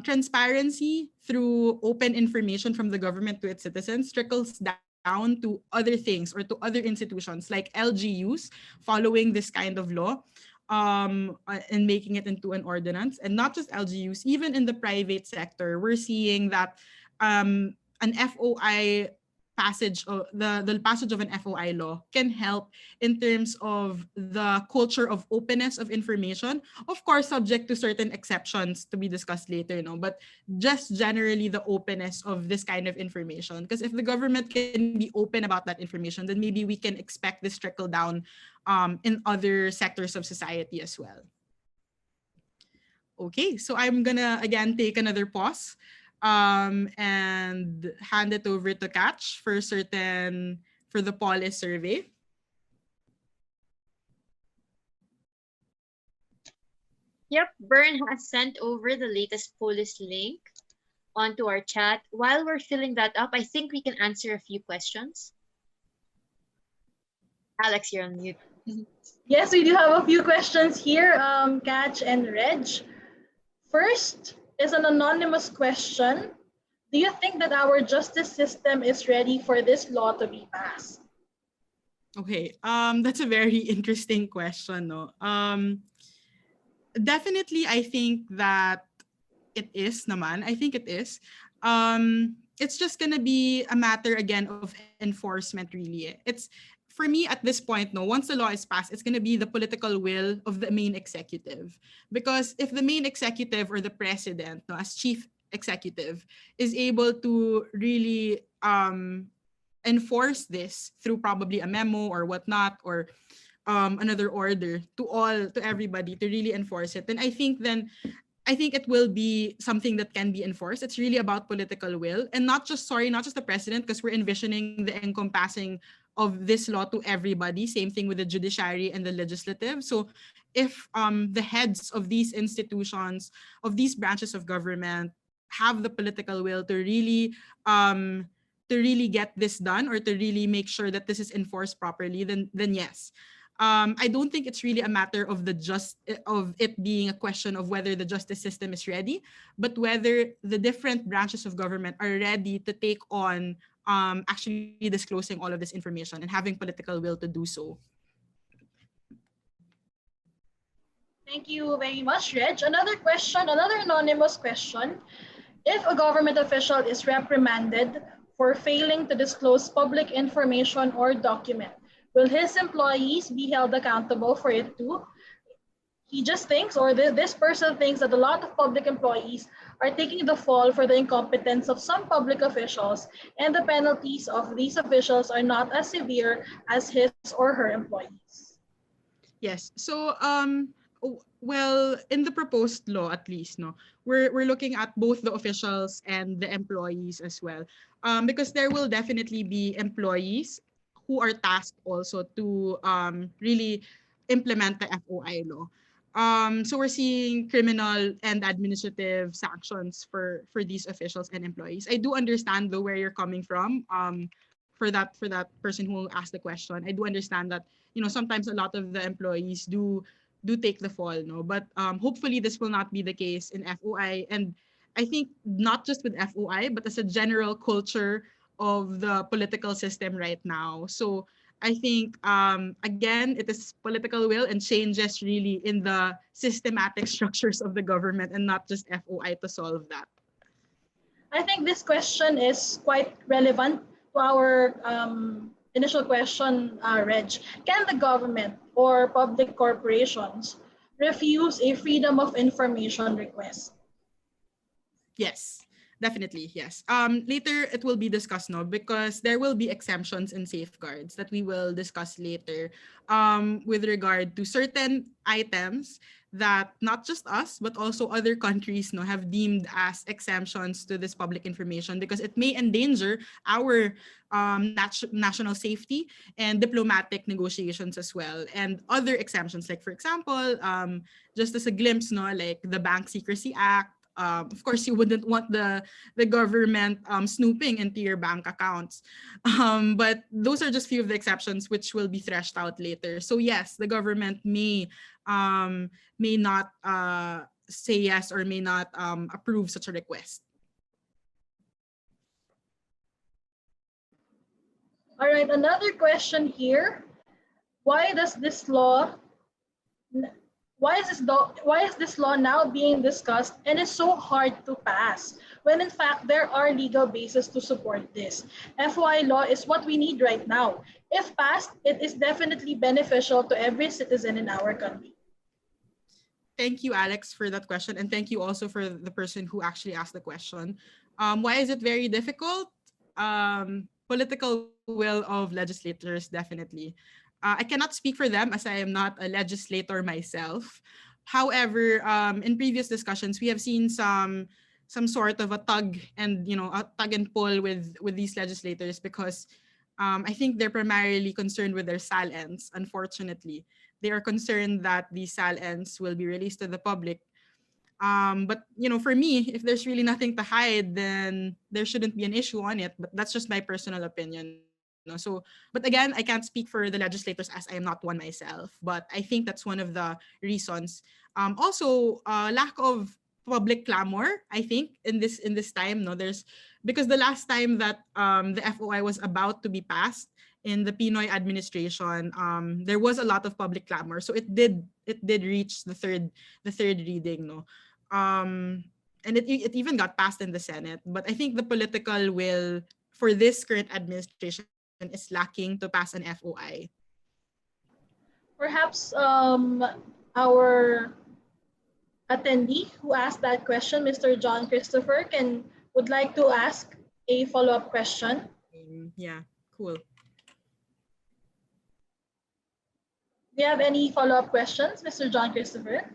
S3: Transparency through open information from the government to its citizens trickles down to other things or to other institutions like LGUs following this kind of law, and making it into an ordinance. And not just LGUs, even in the private sector, we're seeing that an FOI passage, or the passage of an FOI law can help in terms of the culture of openness of information. Of course, subject to certain exceptions to be discussed later, no? But just generally the openness of this kind of information. Because if the government can be open about that information, then maybe we can expect this trickle down in other sectors of society as well. Okay, so I'm gonna again take another pause and hand it over to Catch for the Polis survey.
S1: Yep, Bern has sent over the latest Polis link onto our chat. While we're filling that up, I think we can answer a few questions. Alex, you're on mute.
S2: Yes, we do have a few questions here, Catch and Reg. First is an anonymous question. Do you think that our justice system is ready for this law to be passed?
S3: Okay, that's a very interesting question, no? Definitely, I think that it is naman. I think it is. It's just gonna be a matter again of enforcement, really. It's, for me at this point, no, once the law is passed, it's gonna be the political will of the main executive. Because if the main executive or the president, no, as chief executive, is able to really enforce this through probably a memo or whatnot, or another order to everybody to really enforce it, then I think it will be something that can be enforced. It's really about political will, and not just the president, because we're envisioning the encompassing of this law to everybody. Same thing with the judiciary and the legislative. So if the heads of these institutions, of these branches of government, have the political will to really really get this done or to really make sure that this is enforced properly, then yes. I don't think it's really a matter of of it being a question of whether the justice system is ready, but whether the different branches of government are ready to take on actually disclosing all of this information and having political will to do so.
S2: Thank you very much, Reg. Another question, another anonymous question. If a government official is reprimanded for failing to disclose public information or document, will his employees be held accountable for it too? He just thinks, or this person thinks, that a lot of public employees are taking the fall for the incompetence of some public officials, and the penalties of these officials are not as severe as his or her employees.
S3: Yes. So well, in the proposed law, at least, no, we're looking at both the officials and the employees as well, because there will definitely be employees who are tasked also to really implement the FOI law. So we're seeing criminal and administrative sanctions for these officials and employees. I do understand though where you're coming from. For that person who asked the question, I do understand that sometimes a lot of the employees do take the fall, no. But hopefully this will not be the case in FOI, and I think not just with FOI, but as a general culture of the political system right now. So I think again, it is political will and changes really in the systematic structures of the government, and not just FOI to solve that.
S2: I think this question is quite relevant to our initial question, Reg. Can the government or public corporations refuse a freedom of information request?
S3: Yes, definitely, yes. Later it will be discussed, no, because there will be exemptions and safeguards that we will discuss later with regard to certain items that not just us but also other countries, no, have deemed as exemptions to this public information because it may endanger our national safety and diplomatic negotiations as well, and other exemptions, like for example, just as a glimpse, no, like the Bank Secrecy Act. Of course, you wouldn't want the government snooping into your bank accounts, but those are just few of the exceptions which will be threshed out later. So yes, the government may not say yes or may not approve such a request.
S2: All right, another question here. Why is this law now being discussed and is so hard to pass, when in fact there are legal bases to support this? FOI law is what we need right now. If passed, it is definitely beneficial to every citizen in our country.
S3: Thank you, Alex, for that question, and thank you also for the person who actually asked the question. Why is it very difficult? Political will of legislators, definitely. I cannot speak for them as I am not a legislator myself. However, in previous discussions, we have seen some sort of a tug and pull with these legislators because I think they're primarily concerned with their SAL-ends. Unfortunately, they are concerned that these SAL-ends will be released to the public. But for me, if there's really nothing to hide, then there shouldn't be an issue on it. But that's just my personal opinion. So, but again, I can't speak for the legislators as I am not one myself. But I think that's one of the reasons. Also, lack of public clamor. I think in this time, because the last time that the FOI was about to be passed in the Pinoy administration, there was a lot of public clamor. So it did reach the third reading, no. And it even got passed in the Senate. But I think the political will for this current administration is lacking to pass an FOI.
S2: Perhaps our attendee who asked that question, Mr. John Christopher, would like to ask a follow-up question.
S3: Yeah, cool.
S2: Do you have any follow-up questions, Mr. John Christopher?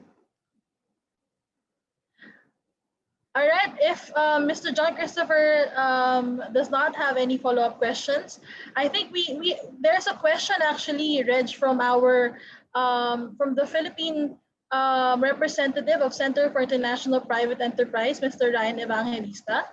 S2: All right, if Mr. John Christopher does not have any follow-up questions, I think there's a question actually, Reg, from our from the Philippine representative of Center for International Private Enterprise, Mr. Ryan Evangelista.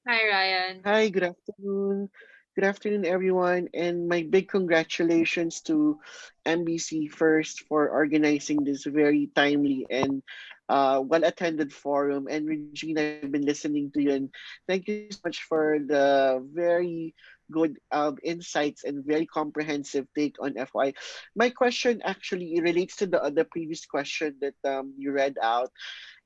S1: Hi, Ryan.
S4: Hi, good afternoon. Good afternoon, everyone. And my big congratulations to MBC first for organizing this very timely and well-attended forum. And Regina, I've been listening to you, and thank you so much for the very good insights and very comprehensive take on FY. My question actually relates to the previous question that you read out.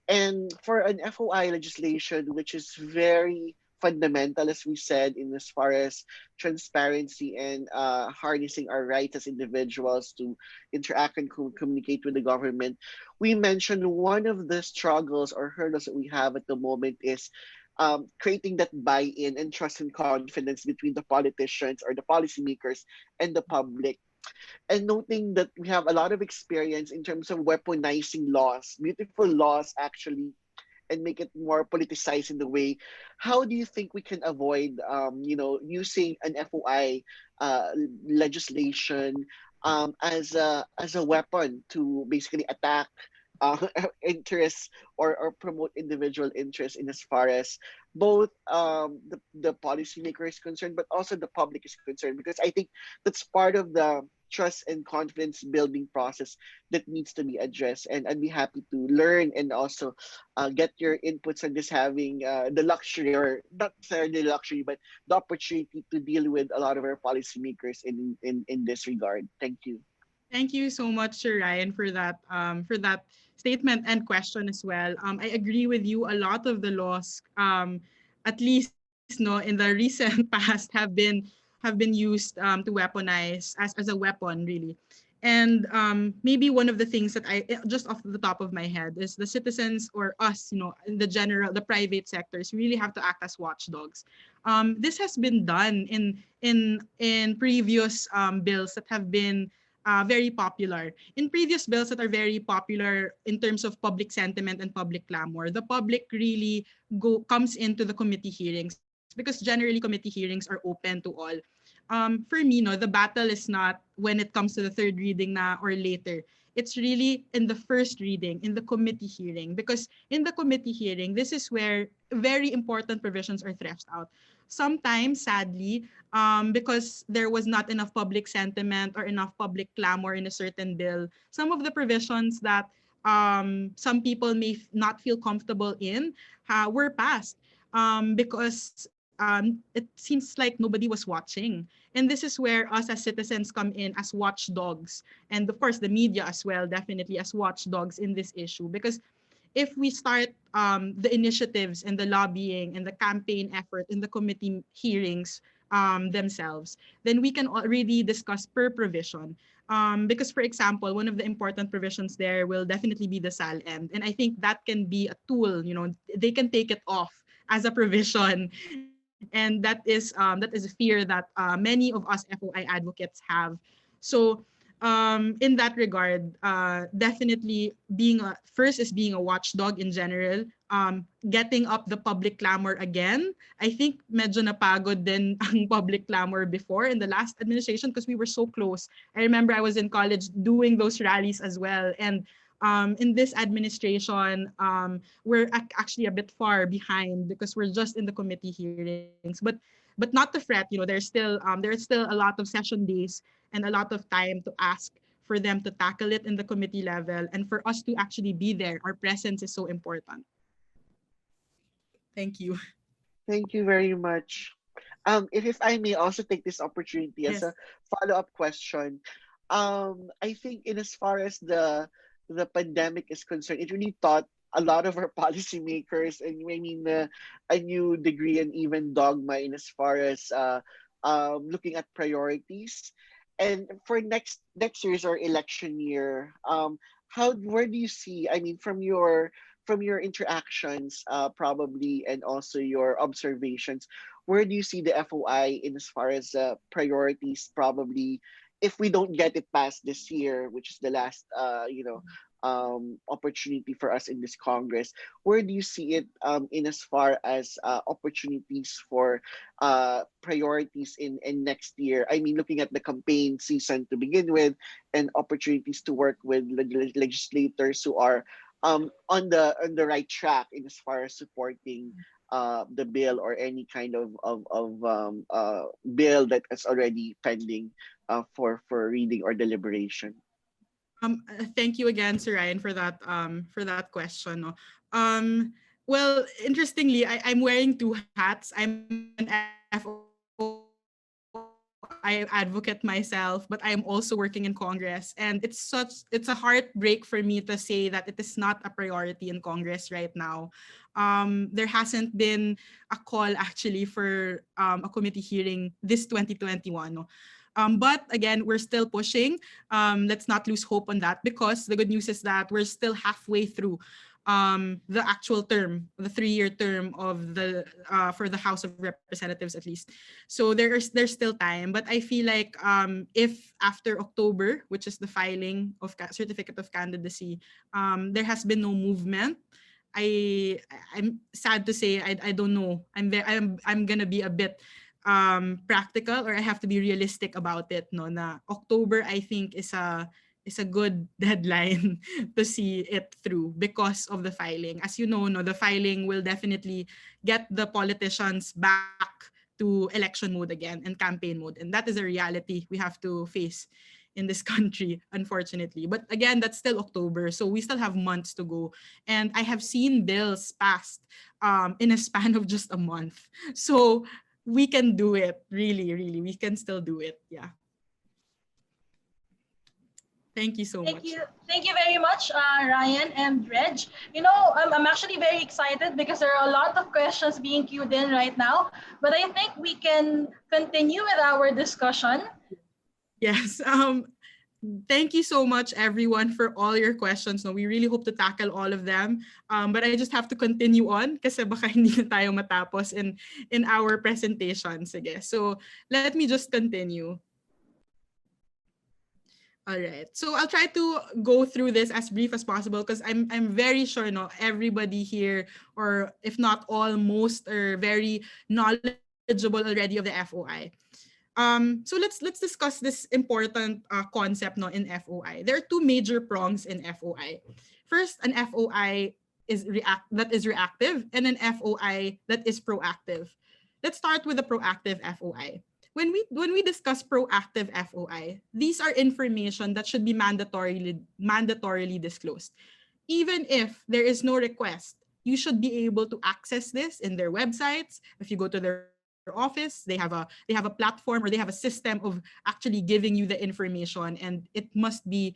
S4: And for an FOI legislation, which is very fundamental, as we said, in as far as transparency and harnessing our rights as individuals to interact and communicate with the government, we mentioned one of the struggles or hurdles that we have at the moment is creating that buy-in and trust and confidence between the politicians or the policymakers and the public, and noting that we have a lot of experience in terms of weaponizing laws, beautiful laws actually, and make it more politicized in the way. How do you think we can avoid, using an FOI uh, legislation as a weapon to basically attack uh, interests, or promote individual interests in as far as both the policymaker is concerned, but also the public is concerned? Because I think that's part of the trust and confidence building process that needs to be addressed. And I'd be happy to learn and also get your inputs on this, having the luxury, or not necessarily the luxury, but the opportunity to deal with a lot of our policymakers in this regard. Thank you.
S3: Thank you so much, Sir Ryan, for that statement and question as well. I agree with you. A lot of the laws, at least no, in the recent past, have been used to weaponize as a weapon, really. And maybe one of the things that just off the top of my head is the citizens, or us, in the general, the private sectors, really have to act as watchdogs. This has been done in previous bills that have been very popular. In previous bills that are very popular in terms of public sentiment and public clamor, the public really comes into the committee hearings, because generally committee hearings are open to all. For me, no, the battle is not when it comes to the third reading na or later. It's really in the first reading, in the committee hearing, because in the committee hearing, this is where very important provisions are threshed out. Sometimes, sadly, because there was not enough public sentiment or enough public clamor in a certain bill, some of the provisions that some people may not feel comfortable in were passed, because it seems like nobody was watching. And this is where us as citizens come in as watchdogs. And of course, the media as well, definitely as watchdogs in this issue. Because if we start the initiatives and the lobbying and the campaign effort in the committee hearings themselves, then we can really discuss per provision. Because, for example, one of the important provisions there will definitely be the SALM. And I think that can be a tool, they can take it off as a provision. And that is a fear that many of us FOI advocates have. So in that regard, definitely first is being a watchdog in general, getting up the public clamor again. I think medyo napagod din ang public clamor before in the last administration, because we were so close. I remember I was in college doing those rallies as well. And in this administration, we're actually a bit far behind because we're just in the committee hearings. But not to fret, there's still a lot of session days and a lot of time to ask for them to tackle it in the committee level, and for us to actually be there. Our presence is so important. Thank you.
S4: Thank you very much. If I may also take this opportunity as
S3: Yes.
S4: a follow-up question, I think in as far as the pandemic is concerned, it really taught a lot of our policymakers, and I mean a new degree and even dogma in as far as looking at priorities. And for next year's or election year, how where do you see? I mean, from your interactions, probably, and also your observations, where do you see the FOI in as far as priorities? Probably, if we don't get it past this year, which is the last, opportunity for us in this Congress, where do you see it in as far as opportunities for priorities in next year? I mean, looking at the campaign season to begin with, and opportunities to work with legislators who are on the right track in as far as supporting the bill or any kind of bill that is already pending for reading or deliberation.
S3: Thank you again, Sir Ryan, for that question. No? Well, interestingly, I'm wearing two hats. I'm an FOI advocate myself, but I am also working in Congress, and it's a heartbreak for me to say that it is not a priority in Congress right now. There hasn't been a call actually for a committee hearing this 2021. No? But again, we're still pushing. Let's not lose hope on that, because the good news is that we're still halfway through the actual term, the 3-year term of the for the House of Representatives at least. So there's still time, but I feel like if after October, which is the filing of certificate of candidacy, there has been no movement, I'm sad to say I don't know. I'm gonna be a bit practical, or I have to be realistic about it. No, na October I think is a good deadline to see it through because of the filing. As you know, no, the filing will definitely get the politicians back to election mode again and campaign mode, and that is a reality we have to face in this country, unfortunately. But again, that's still October, so we still have months to go. And I have seen bills passed in a span of just a month. So we can do it. Really, really, we can still do it. Yeah. Thank you so much.
S2: Thank you very much, Ryan and Reg. You know, I'm actually very excited because there are a lot of questions being queued in right now. But I think we can continue with our discussion.
S3: Yes. Thank you so much, everyone, for all your questions. No, we really hope to tackle all of them. But I just have to continue on kasi baka hindi na tayo matapos in our presentation. Sige. So let me just continue. All right. So I'll try to go through this as brief as possible because I'm very sure no everybody here, or if not all, most are very knowledgeable already of the FOI. So let's discuss this important concept no in FOI. There are two major prongs in FOI. First, an FOI is reactive, and an FOI that is proactive. Let's start with the proactive FOI. When we discuss proactive FOI, these are information that should be mandatorily disclosed. Even if there is no request, you should be able to access this in their websites. If you go to their office, they have a platform, or they have a system of actually giving you the information, and it must be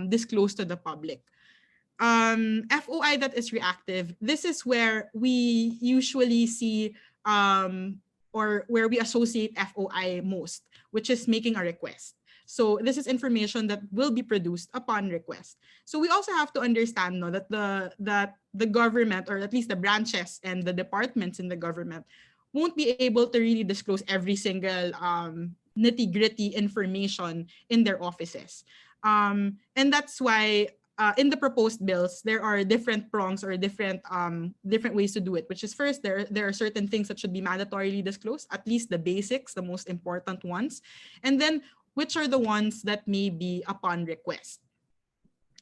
S3: disclosed to the public. FOI that is reactive, this is where we usually see or where we associate FOI most, which is making a request. So this is information that will be produced upon request. So we also have to understand no, that the government, or at least the branches and the departments in the government, won't be able to really disclose every single nitty-gritty information in their offices. And that's why in the proposed bills, there are different prongs or different ways to do it, which is first, there are certain things that should be mandatorily disclosed, at least the basics, the most important ones. And then which are the ones that may be upon request.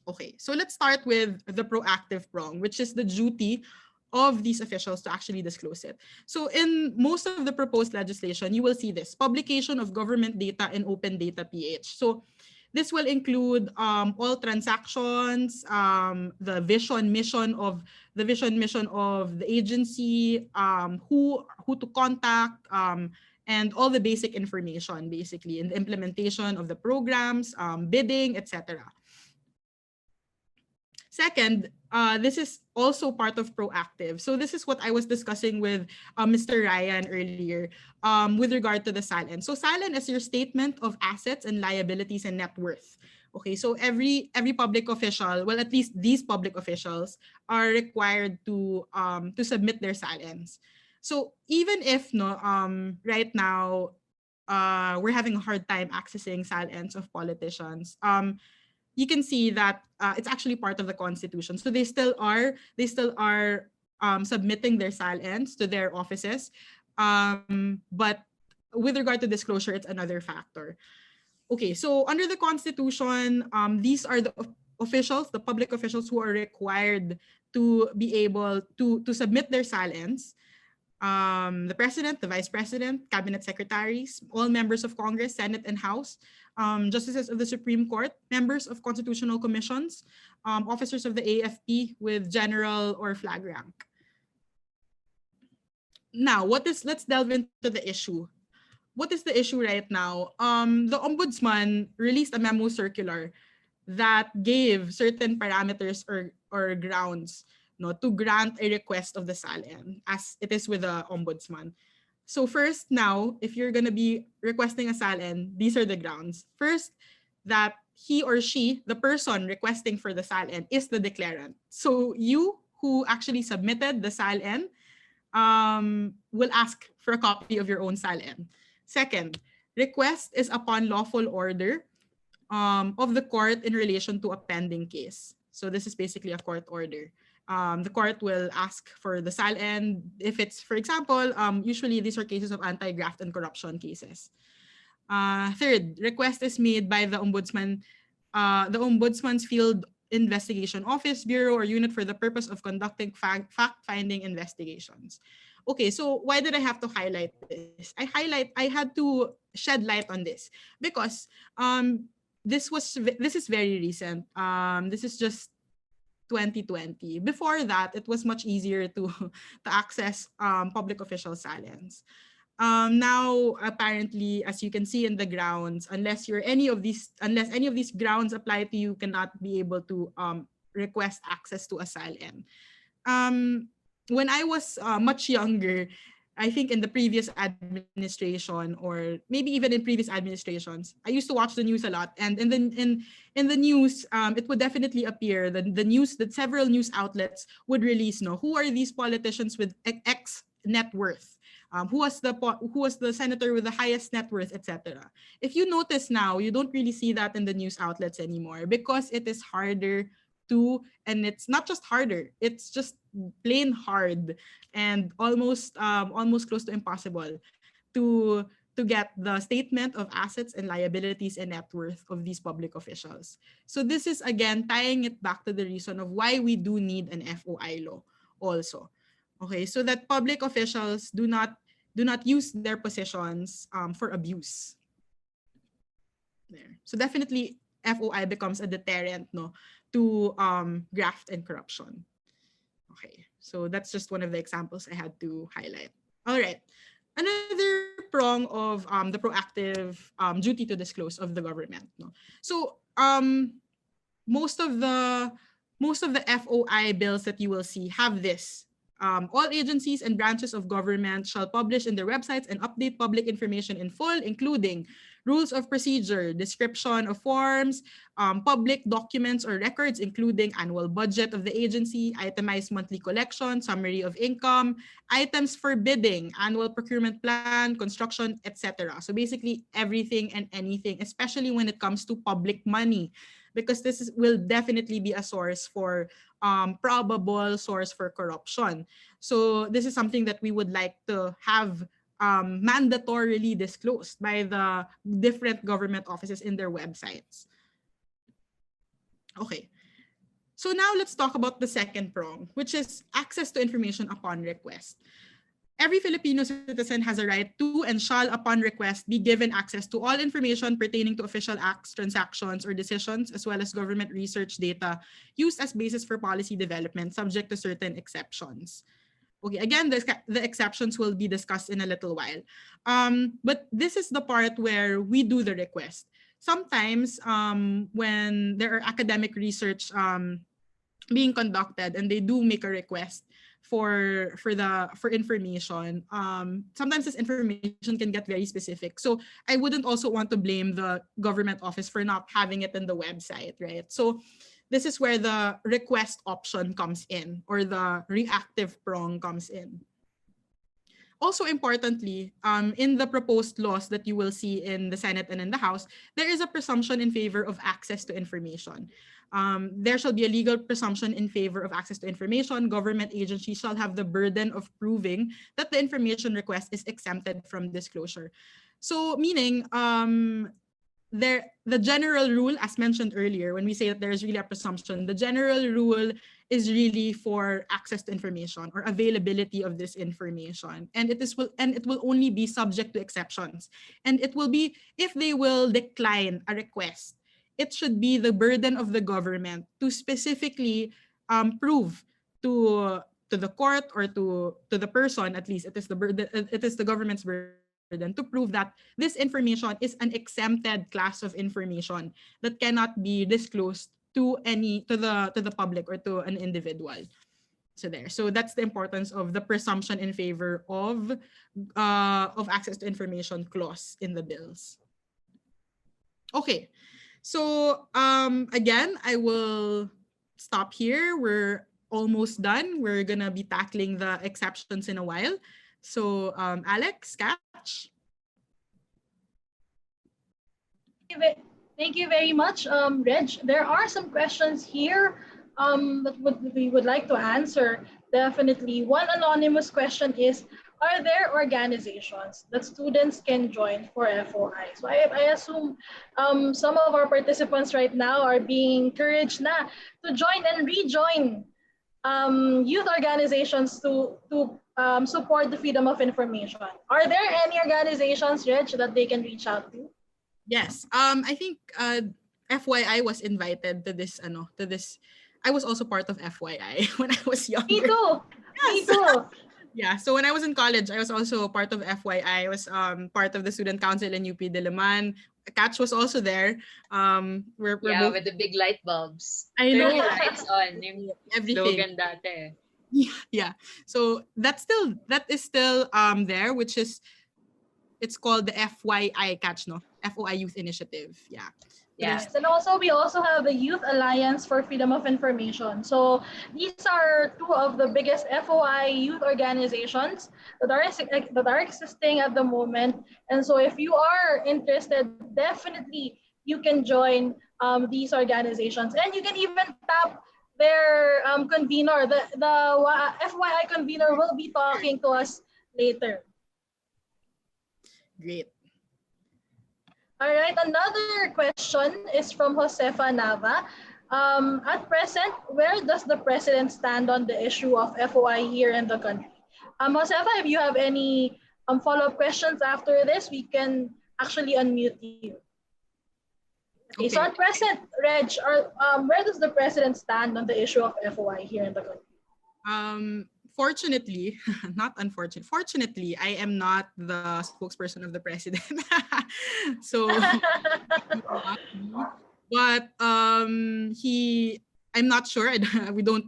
S3: Okay, so let's start with the proactive prong, which is the duty of these officials to actually disclose it. So in most of the proposed legislation, you will see this, publication of government data in open data PH. So this will include all transactions, the vision mission of the agency, who to contact, and all the basic information, basically, in the implementation of the programs, bidding, etc. Second, this is also part of proactive. So this is what I was discussing with Mr. Ryan earlier with regard to the SALN. So SALN is your statement of assets and liabilities and net worth. Okay, so every public official, well, at least these public officials are required to submit their SALNs. So even if no, right now we're having a hard time accessing SALNs of politicians, you can see that it's actually part of the Constitution. So they still are submitting their SALNs to their offices. But with regard to disclosure, it's another factor. Okay, so under the Constitution, these are the officials, the public officials who are required to be able to submit their SALNs. the president, the vice president, cabinet secretaries, all members of Congress, Senate, and House, justices of the Supreme Court, members of constitutional commissions, officers of the AFP with general or flag rank. Now, let's delve into the issue. What is the issue right now? The Ombudsman released a memo circular that gave certain parameters or grounds to grant a request of the SALN, as it is with the Ombudsman. So first, now, if you're going to be requesting a SALN, these are the grounds. First, that he or she, the person requesting for the SALN, is the declarant. So you who actually submitted the SALN will ask for a copy of your own SALN. Second, request is upon lawful order of the court in relation to a pending case. So this is basically a court order. The court will ask for the SALN if it's, for example, usually these are cases of anti-graft and corruption cases. Third, request is made by the Ombudsman's Field Investigation Office, Bureau, or unit for the purpose of conducting fact-finding investigations. Okay, so why did I have to highlight this? I had to shed light on this because this is very recent. This is just 2020. Before that, it was much easier to access public official SALNs. Now, apparently, as you can see in the grounds, unless any of these grounds apply to you, cannot be able to request access to a SALN. When I was much younger, I think in the previous administration, or maybe even in previous administrations, I used to watch the news a lot, and in the news, it would definitely appear that the news, that several news outlets would release, who are these politicians with X net worth, who was the senator with the highest net worth, etc. If you notice now, you don't really see that in the news outlets anymore because it is harder to, and it's not just harder, it's just plain hard and almost close to impossible to get the statement of assets and liabilities and net worth of these public officials. So this is again tying it back to the reason of why we do need an FOI law also. Okay, so that public officials do not use their positions for abuse. There. So definitely FOI becomes a deterrent to graft and corruption. Okay, so that's just one of the examples I had to highlight. All right, another prong of the proactive duty to disclose of the government. So most of the FOI bills that you will see have this. All agencies and branches of government shall publish in their websites and update public information in full, including rules of procedure, description of forms, public documents or records, including annual budget of the agency, itemized monthly collection, summary of income, items for bidding, annual procurement plan, construction, etc. So basically everything and anything, especially when it comes to public money, because this will definitely be a source for probable source for corruption. So this is something that we would like to have mandatorily disclosed by the different government offices in their websites. Okay, so now let's talk about the second prong, which is access to information upon request. Every Filipino citizen has a right to and shall, upon request, be given access to all information pertaining to official acts, transactions, or decisions, as well as government research data used as basis for policy development, subject to certain exceptions. Okay, again, the exceptions will be discussed in a little while. But this is the part where we do the request. Sometimes when there are academic research being conducted and they do make a request for information, sometimes this information can get very specific. So I wouldn't also want to blame the government office for not having it in the website, right? So this is where the request option comes in, or the reactive prong comes in. Also importantly, in the proposed laws that you will see in the Senate and in the House, there is a presumption in favor of access to information. There shall be a legal presumption in favor of access to information. Government agencies shall have the burden of proving that the information request is exempted from disclosure. So meaning, the general rule, as mentioned earlier, when we say that there's really a presumption, the general rule is really for access to information or availability of this information, and it will only be subject to exceptions, and it will be if they will decline a request. It should be the burden of the government to specifically prove to the court or to the person, at least it is the government's burden to prove that this information is an exempted class of information that cannot be disclosed to the public or to an individual. So that's the importance of the presumption in favor of access to information clause in the bills. Okay, so again, I will stop here. We're almost done. We're gonna be tackling the exceptions in a while. So Alex, Catch.
S2: Thank you very much, Reg. There are some questions here that we would like to answer. Definitely. One anonymous question is, are there organizations that students can join for FOI? So I assume some of our participants right now are being encouraged to join and rejoin youth organizations to support the freedom of information. Are there any organizations, Reg, that they can reach out to?
S3: Yes. I think FYI was invited to this I was also part of FYI when I was younger.
S2: Me too.
S3: Yes.
S2: Me too.
S3: Yeah, so when I was in college, I was also part of FYI. I was part of the student council in UP Diliman. Catch was also there. We're both...
S1: with the big light bulbs.
S3: I know.
S1: Turn your lights on. Yung
S3: Everything.
S1: slogan dati.
S3: Yeah. So that is still there, which is, it's called the FYI Catch, no? FOI Youth Initiative. Yeah.
S2: Yes, and also we also have the Youth Alliance for Freedom of Information. So these are two of the biggest FOI youth organizations that are existing at the moment. And so if you are interested, definitely you can join these organizations, and you can even tap their convener. The FYI convener will be talking to us later.
S3: Great.
S2: All right, another question is from Josefa Nava. At present, where does the president stand on the issue of FOI here in the country? Josefa, if you have any follow-up questions after this, we can actually unmute you. Okay. So at present, Reg, where does the president stand on the issue of FOI here in the country?
S3: Fortunately, not unfortunately, fortunately, I am not the spokesperson of the president. So, but I'm not sure. I have no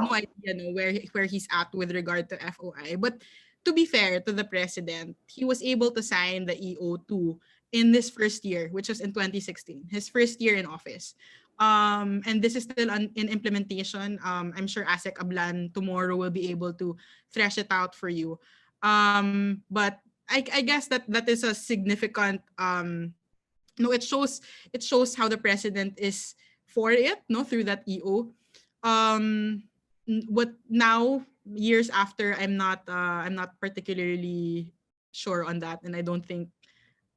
S3: idea where he's at with regard to FOI. But to be fair to the president, he was able to sign the EO2 in this first year, which was in 2016, his first year in office. And this is still in implementation. I'm sure ASEC Ablan tomorrow will be able to thresh it out for you. But I guess that is a significant. It shows how the president is for it. Through that EO. But now, years after, I'm not particularly sure on that, and I don't think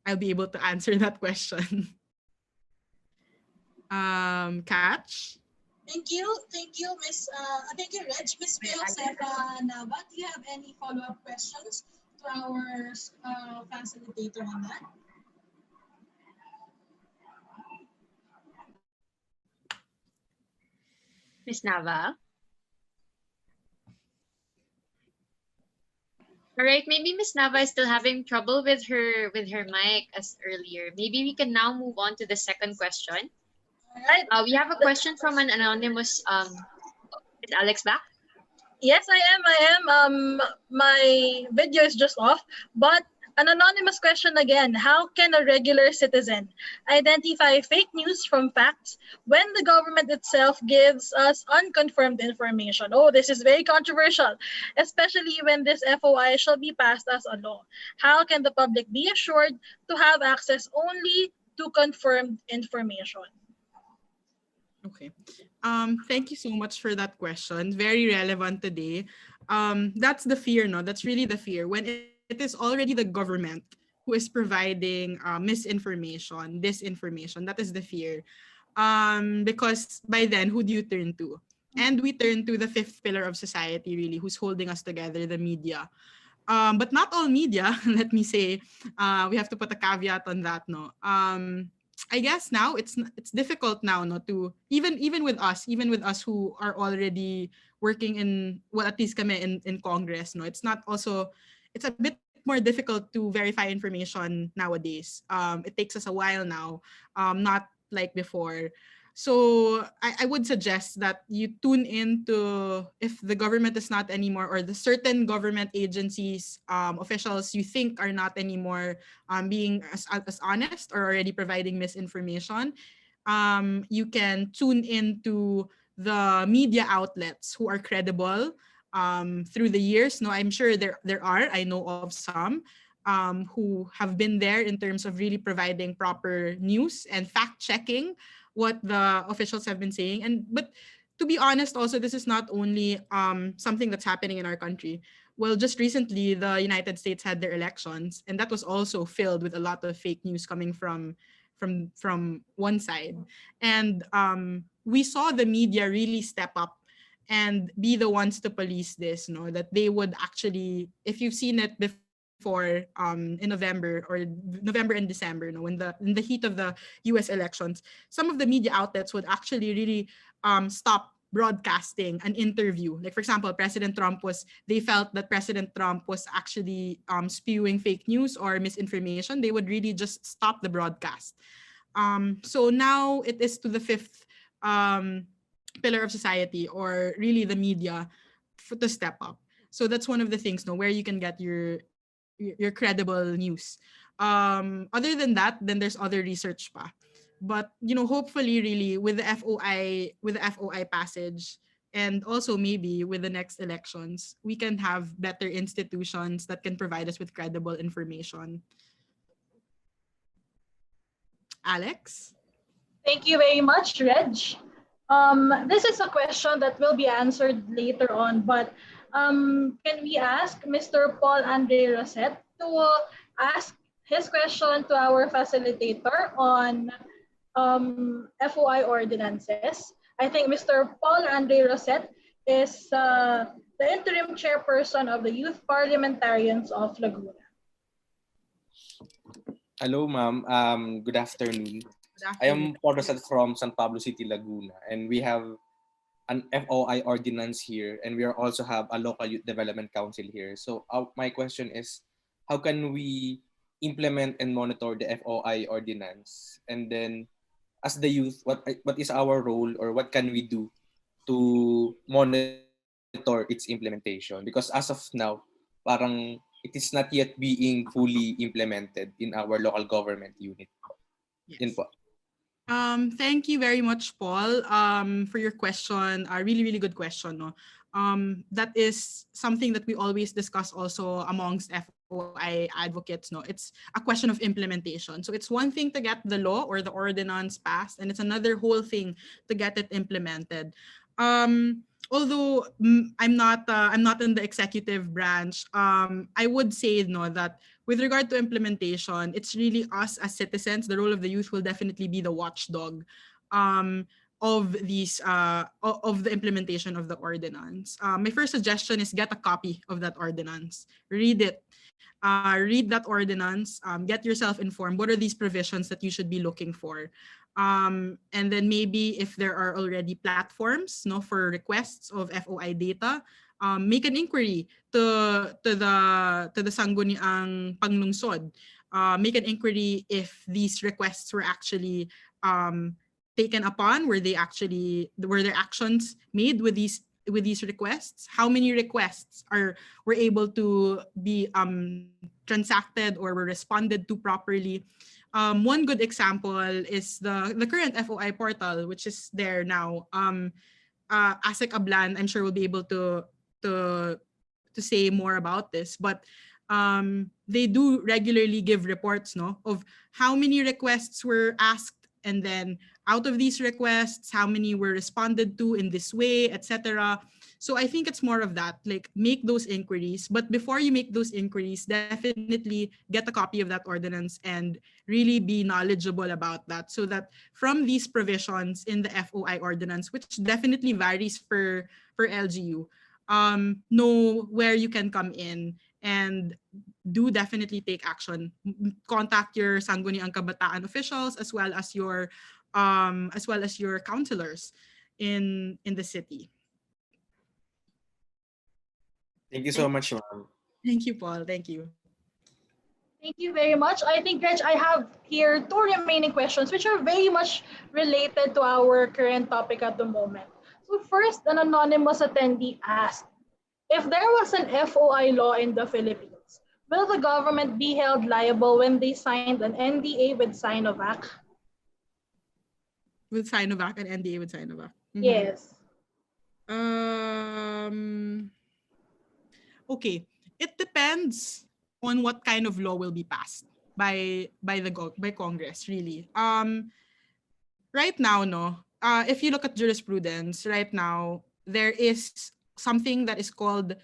S3: I'll be able to answer that question. Catch.
S5: Thank you, Miss. Thank you, Reg. Miss Josefa Nava, do you have any follow-up questions to our facilitator on that?
S1: Miss Nava. All right, maybe Miss Nava is still having trouble with her mic as earlier. Maybe we can now move on to the second question.
S2: Right.
S1: We have a question from an anonymous. Is Alex back?
S2: Yes, I am. My video is just off, but an anonymous question again. How can a regular citizen identify fake news from facts when the government itself gives us unconfirmed information? Oh, this is very controversial, especially when this FOI shall be passed as a law. How can the public be assured to have access only to confirmed information?
S3: Okay. Thank you so much for that question. Very relevant today. That's the fear, no? That's really the fear. When it is already the government who is providing misinformation, disinformation. That is the fear. Because by then, who do you turn to? And we turn to the fifth pillar of society, really, who's holding us together, the media. But not all media, let me say, we have to put a caveat on that, no. I guess now it's difficult now, no, to even with us who are already working in, well, at least kami in Congress, no, it's not also, it's a bit more difficult to verify information nowadays. It takes us a while now, not like before. So I would suggest that you tune into, if the government is not anymore, or the certain government agencies, officials you think are not anymore being as honest or already providing misinformation, you can tune into the media outlets who are credible through the years. No, I'm sure there are. I know of some who have been there in terms of really providing proper news and fact checking what the officials have been saying. But to be honest, also, this is not only something that's happening in our country. Well, just recently, the United States had their elections, and that was also filled with a lot of fake news coming from one side. And we saw the media really step up and be the ones to police this, no, that they would actually, if you've seen it before, in November and December, no, when in the heat of the US elections, some of the media outlets would actually really stop broadcasting an interview. Like, for example, they felt that President Trump was actually spewing fake news or misinformation. They would really just stop the broadcast. So now it is to the fifth pillar of society, or really the media, to step up. So that's one of the things, no, where you can get your credible news. Other than that, then there's other research pa. But hopefully, really, with the FOI passage, and also maybe with the next elections, we can have better institutions that can provide us with credible information. Alex?
S2: Thank you very much, Reg. This is a question that will be answered later on, but can we ask Mr. Paul Andre Rosette to ask his question to our facilitator on FOI ordinances? I think Mr. Paul Andre Rosette is the interim chairperson of the Youth Parliamentarians of Laguna.
S6: Hello, ma'am. Good afternoon. I am Paul Rosette from San Pablo City, Laguna, and we have an FOI ordinance here, and we also have a local youth development council here. So my question is, how can we implement and monitor the FOI ordinance? And then, as the youth, what is our role, or what can we do to monitor its implementation? Because as of now, parang it is not yet being fully implemented in our local government unit.
S3: Yes.
S6: Yun po.
S3: Thank you very much, Paul, for your question. A really, really good question. No? That is something that we always discuss also amongst FOI advocates. No? It's a question of implementation. So it's one thing to get the law or the ordinance passed, and it's another whole thing to get it implemented. Although I'm not in the executive branch, I would say that with regard to implementation, it's really us as citizens. The role of the youth will definitely be the watchdog of these of the implementation of the ordinance. My first suggestion is get a copy of that ordinance, read it. Read that ordinance, get yourself informed. What are these provisions that you should be looking for? And then maybe if there are already platforms for requests of FOI data, make an inquiry to the sangguniang panglungsod. Make an inquiry if these requests were actually taken upon. Were there actions made with these requests? How many requests were able to be transacted or were responded to properly? One good example is the current FOI portal, which is there now. Asek Ablan, I'm sure, will be able to say more about this, but they do regularly give reports of how many requests were asked, and then out of these requests, how many were responded to in this way, etc. So I think it's more of that, like make those inquiries. But before you make those inquiries, definitely get a copy of that ordinance and really be knowledgeable about that, so that from these provisions in the FOI ordinance, which definitely varies per LGU, know where you can come in and do definitely take action. Contact your Sangguniang Kabataan officials as well as your counselors in the city.
S6: Thank you so much, ma'am.
S3: Thank you, Paul. Thank you.
S2: Thank you very much. I think, Reg, I have here two remaining questions which are very much related to our current topic at the moment. So first, an anonymous attendee asked, if there was an FOI law in the Philippines, will the government be held liable when they signed an NDA with Sinovac?
S3: With Sinovac, an NDA with Sinovac. Mm-hmm.
S2: Yes.
S3: Okay. It depends on what kind of law will be passed by Congress, really. Right now, if you look at jurisprudence, right now, there is something that is called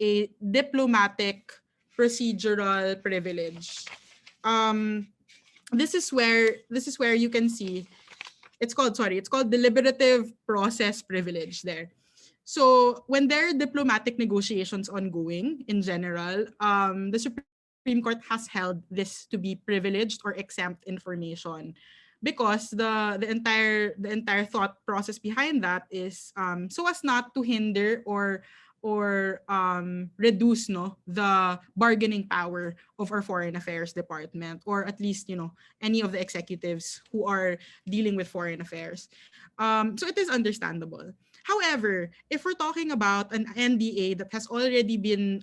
S3: a diplomatic procedural privilege. This is where you can see it's called deliberative process privilege there. So when there are diplomatic negotiations ongoing in general, the Supreme Court has held this to be privileged or exempt information, because the entire thought process behind that is so as not to hinder or reduce the bargaining power of our Foreign Affairs Department, or at least any of the executives who are dealing with foreign affairs. So it is understandable. However, if we're talking about an NDA that has already been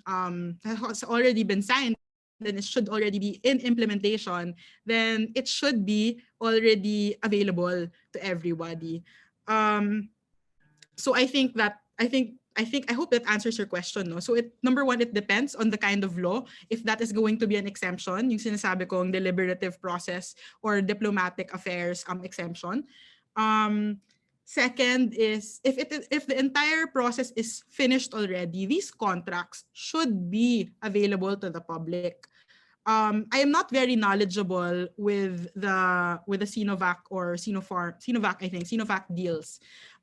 S3: signed, then it should already be in implementation, then it should be already available to everybody. So I hope that answers your question, no? So number one, it depends on the kind of law. If that is going to be an exemption, yung sinasabi kong deliberative process or diplomatic affairs exemption. Second is if the entire process is finished already, these contracts should be available to the public. I am not very knowledgeable with the Sinovac or Sinovac deals.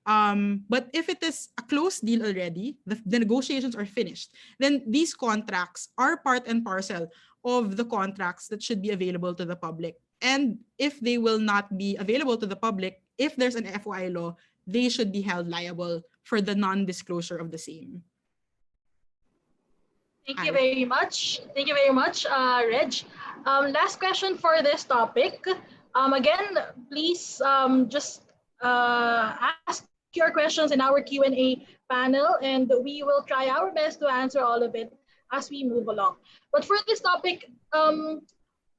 S3: But if it is a closed deal already, the negotiations are finished, then these contracts are part and parcel of the contracts that should be available to the public. And if they will not be available to the public, if there's an FOI law, they should be held liable for the non-disclosure of the same.
S2: Thank you very much. Thank you very much, Reg. Last question for this topic. Again, please just ask your questions in our Q&A panel, and we will try our best to answer all of it as we move along. But for this topic,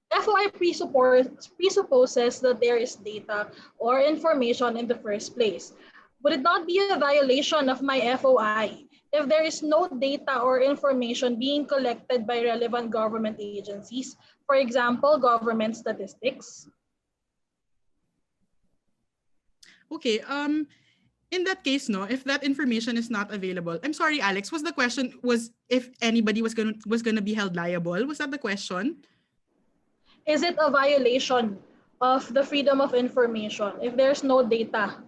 S2: FOI presupposes that there is data or information in the first place. Would it not be a violation of my FOI if there is no data or information being collected by relevant government agencies, for example, government statistics?
S3: Okay, in that case, if that information is not available, I'm sorry, Alex, was the question if anybody was gonna be held liable? Was that the question?
S2: Is it a violation of the freedom of information if there's no data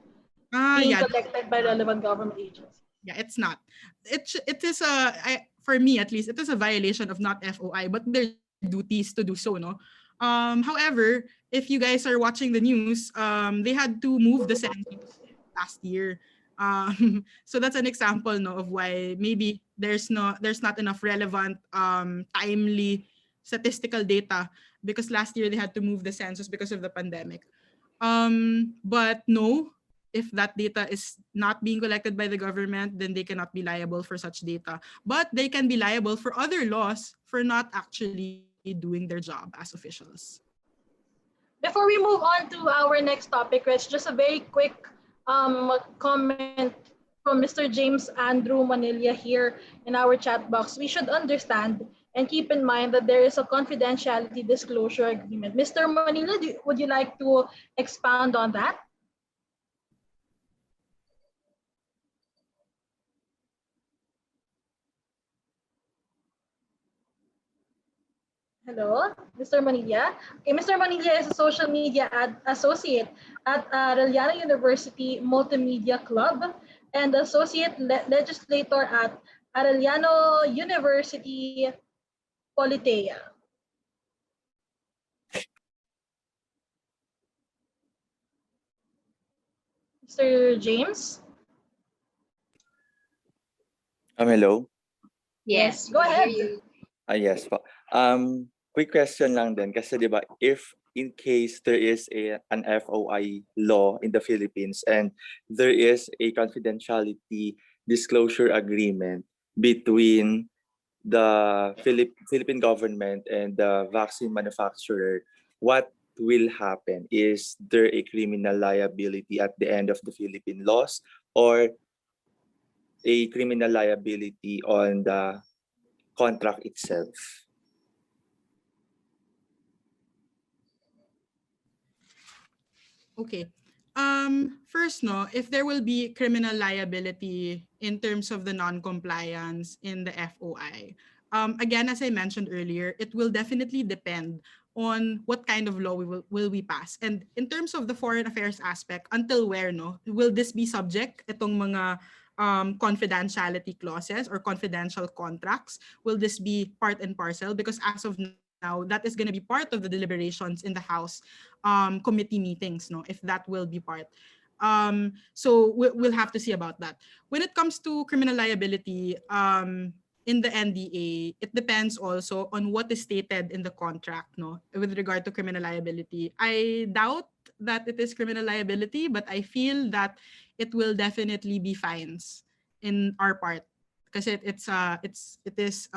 S2: being collected by relevant government agencies?
S3: Yeah, it's not. It is for me at least, it is a violation of not FOI, but their duties to do so, no? However, if you guys are watching the news, they had to move the census last year. So that's an example, of why maybe there's not enough relevant, timely statistical data, because last year they had to move the census because of the pandemic. But no, if that data is not being collected by the government, then they cannot be liable for such data. But they can be liable for other laws for not actually doing their job as officials.
S2: Before we move on to our next topic, Rich, just a very quick comment from Mr. James Andrew Manila here in our chat box. We should understand and keep in mind that there is a confidentiality disclosure agreement. Mr. Manila, would you like to expound on that? Hello, Mr. Manilla. Okay, Mr. Manilla is a social media associate at Arellano University Multimedia Club and associate legislator at Arellano University Politea. Mr. James?
S7: Hello?
S2: Yes, go
S1: we hear
S2: ahead.
S1: you.
S7: Yes po. Quick question lang din kasi 'di ba if in case there is an FOI law in the Philippines and there is a confidentiality disclosure agreement between the Philippine government and the vaccine manufacturer, what will happen? Is there a criminal liability at the end of the Philippine laws or a criminal liability on the contract itself?
S3: Okay. First, no, if there will be criminal liability in terms of the non-compliance in the FOI, again, as I mentioned earlier, it will definitely depend on what kind of law will we pass. And in terms of the foreign affairs aspect, until where, no, will this be subject itong mga confidentiality clauses or confidential contracts? Will this be part and parcel? Because as of now, that is going to be part of the deliberations in the House committee meetings, no, if that will be part. So we'll have to see about that. When it comes to criminal liability, in the NDA, it depends also on what is stated in the contract, no, with regard to criminal liability. I doubt that it is criminal liability, but I feel that it will definitely be fines in our part because it is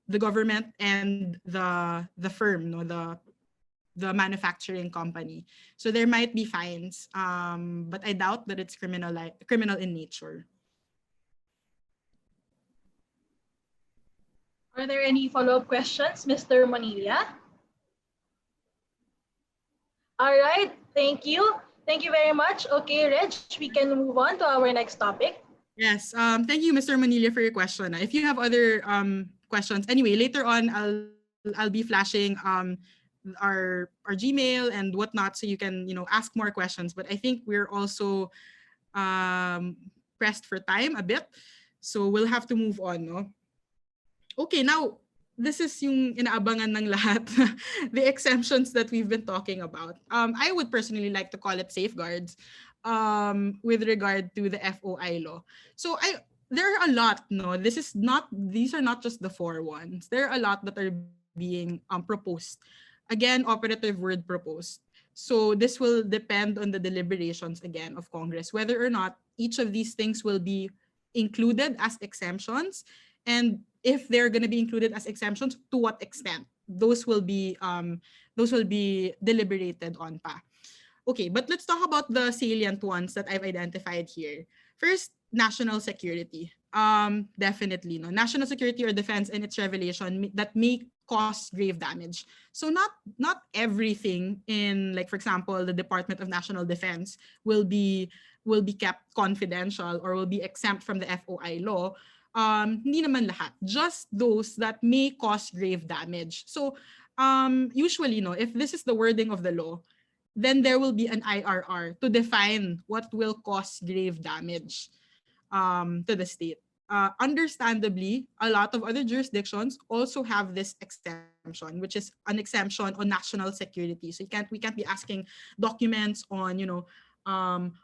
S3: the government and the firm, no, the manufacturing company. So there might be fines, but I doubt that it's criminal in nature.
S2: Are there any follow-up questions, Mr. Manilla? All right, thank you. Thank you very much. Okay, Reg, we can move on to our next topic.
S3: Yes, thank you, Mr. Manila, for your question. If you have other questions, anyway, later on, I'll be flashing our Gmail and whatnot, so you can ask more questions. But I think we're also pressed for time a bit, so we'll have to move on, no? Okay, now this is yung inaabangan ng lahat, the exemptions that we've been talking about. I would personally like to call it safeguards with regard to the FOI law. So there are a lot, no? These are not just the 4 ones. There are a lot that are being proposed. Again, operative word proposed. So this will depend on the deliberations again of Congress, whether or not each of these things will be included as exemptions, and if they're going to be included as exemptions, to what extent. Those will be deliberated on pa. Okay, but let's talk about the salient ones that I've identified here. First, national security. Definitely, no, national security or defense and its revelation that may cause grave damage. So not everything in, like, for example, the Department of National Defense will be kept confidential or will be exempt from the FOI law. Hindi naman lahat, just those that may cause grave damage. So usually, no, if this is the wording of the law, then there will be an IRR to define what will cause grave damage to the state. Understandably, a lot of other jurisdictions also have this exemption, which is an exemption on national security. So we can't be asking documents on,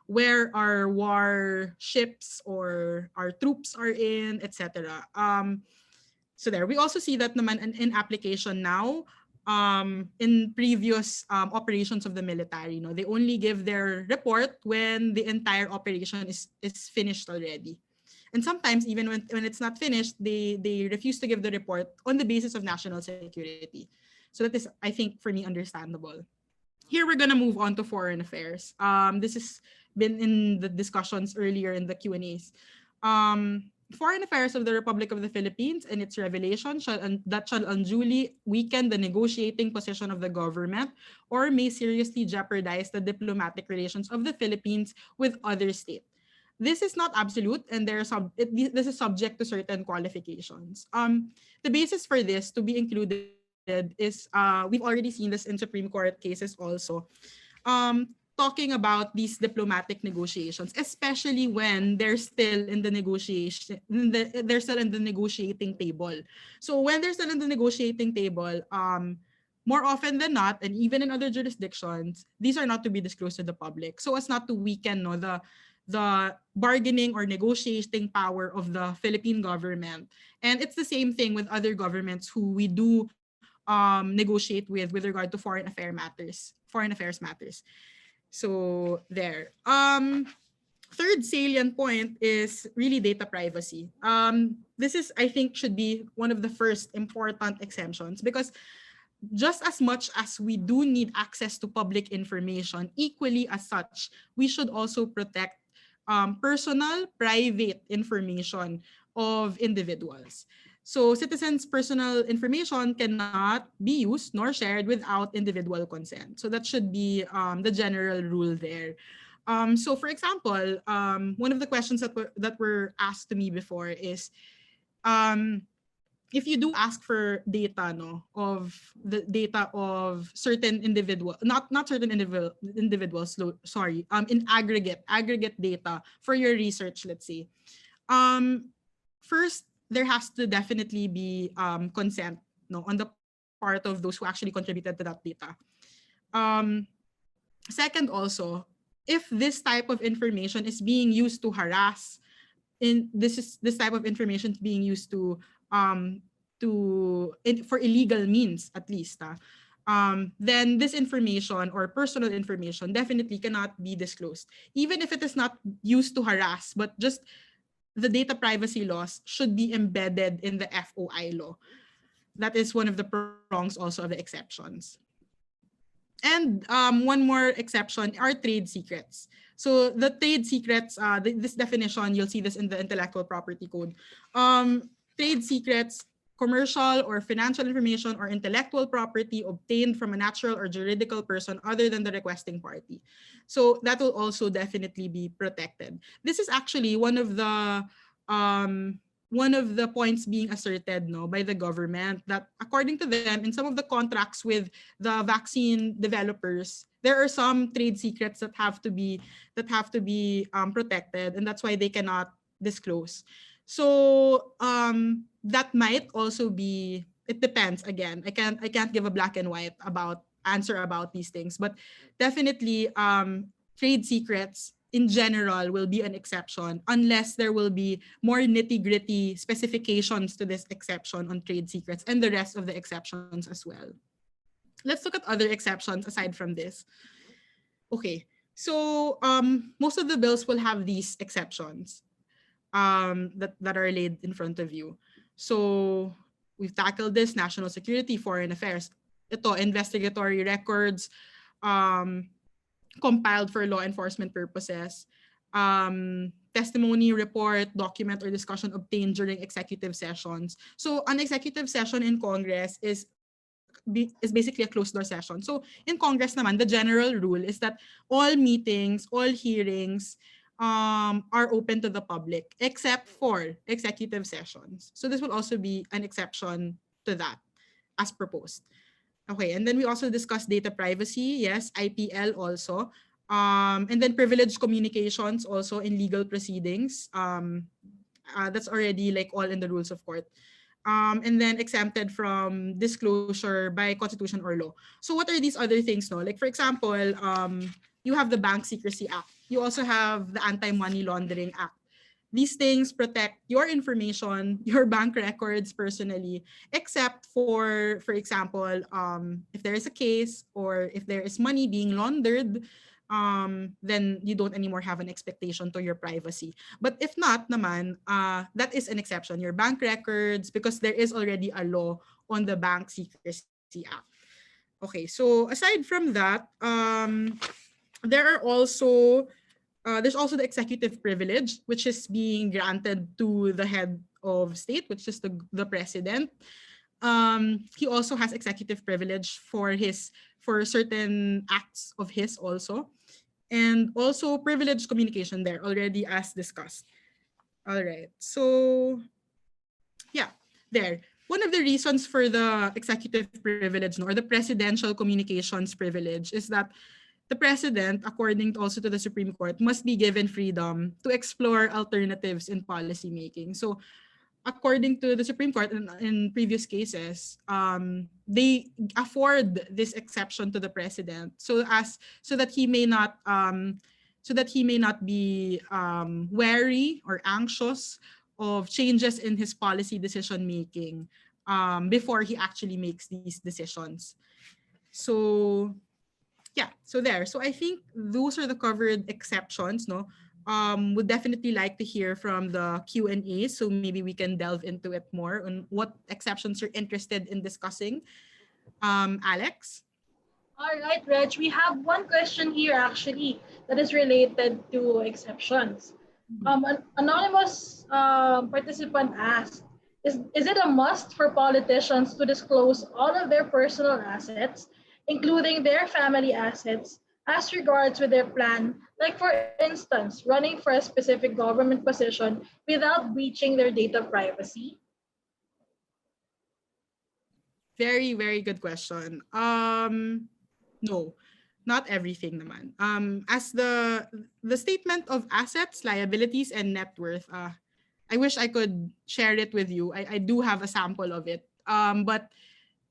S3: where our war ships or our troops are in, etc. So there, we also see that naman in application now. In previous operations of the military, they only give their report when the entire operation is finished already. And sometimes even when it's not finished, they refuse to give the report on the basis of national security. So that is, I think, for me, understandable. Here we're gonna move on to foreign affairs. This has been in the discussions earlier in the Q&As. Foreign affairs of the Republic of the Philippines and its revelation shall unduly weaken the negotiating position of the government or may seriously jeopardize the diplomatic relations of the Philippines with other states. This is not absolute, and this is subject to certain qualifications. The basis for this to be included is we've already seen this in Supreme Court cases also. Talking about these diplomatic negotiations, especially when they're still in the negotiation, they're still in the negotiating table. So when they're still in the negotiating table, more often than not, and even in other jurisdictions, these are not to be disclosed to the public, so as not to weaken the bargaining or negotiating power of the Philippine government. And it's the same thing with other governments who we do negotiate with regard to foreign affairs matters. So there. Third salient point is really data privacy. This is, I think, should be one of the first important exemptions, because just as much as we do need access to public information, equally as such, we should also protect personal, private information of individuals. So citizens' personal information cannot be used nor shared without individual consent. So that should be the general rule there. So for example, one of the questions that were asked to me before is, if you do ask for data, of the data of certain not certain individuals, sorry, in aggregate data for your research, let's say, first, there has to definitely be consent, on the part of those who actually contributed to that data. Second, also, if this type of information is being used to harass, this type of information is being used for illegal means, at least, then this information or personal information definitely cannot be disclosed, even if it is not used to harass, but just the data privacy laws should be embedded in the FOI law. That is one of the prongs also of the exceptions. And one more exception are trade secrets. So the trade secrets, this definition, you'll see this in the Intellectual Property Code. Trade secrets, commercial or financial information or intellectual property obtained from a natural or juridical person other than the requesting party. So that will also definitely be protected. This is actually one of the points being asserted, by the government, that according to them, in some of the contracts with the vaccine developers, there are some trade secrets that have to be protected, and that's why they cannot disclose. So that might also be, it depends. Again, I can't give a black and white answer about these things, but definitely trade secrets in general will be an exception unless there will be more nitty-gritty specifications to this exception on trade secrets and the rest of the exceptions as well. Let's look at other exceptions aside from this. Okay, so most of the bills will have these exceptions that are laid in front of you. So we've tackled this: national security, foreign affairs. Ito, investigatory records compiled for law enforcement purposes. Testimony, report, document, or discussion obtained during executive sessions. So an executive session in Congress is basically a closed-door session. So in Congress naman, the general rule is that all meetings, all hearings are open to the public except for executive sessions. So this will also be an exception to that as proposed. Okay, and then we also discussed data privacy, yes, IPL also. And then privileged communications also in legal proceedings. That's already like all in the rules of court. And then exempted from disclosure by constitution or law. So what are these other things, no? Like for example, you have the Bank Secrecy Act. You also have the Anti-Money Laundering Act. These things protect your information, your bank records personally, except for example, if there is a case or if there is money being laundered, then you don't anymore have an expectation to your privacy. But if not naman, that is an exception. Your bank records, because there is already a law on the Bank Secrecy Act. Okay, so aside from that, there's also the executive privilege, which is being granted to the head of state, which is the president. He also has executive privilege for certain acts of his also. And also privileged communication there already as discussed. All right, so yeah, there. one of the reasons for the executive privilege, no, or the presidential communications privilege, is that the president, according also to the Supreme Court, must be given freedom to explore alternatives in policymaking. So, according to the Supreme Court in previous cases, they afford this exception to the president so that he may not be wary or anxious of changes in his policy decision making before he actually makes these decisions. So yeah, so there. So I think those are the covered exceptions, no? Would definitely like to hear from the Q&A, so maybe we can delve into it more on what exceptions you're interested in discussing. Alex?
S2: All right, Reg, we have one question here actually that is related to exceptions. An anonymous participant asked, is it a must for politicians to disclose all of their personal assets, including their family assets, as regards with their plan, like for instance, running for a specific government position without breaching their data privacy?
S3: Very, very good question. No, not everything naman. As the statement of assets, liabilities, and net worth, I wish I could share it with you. I do have a sample of it. But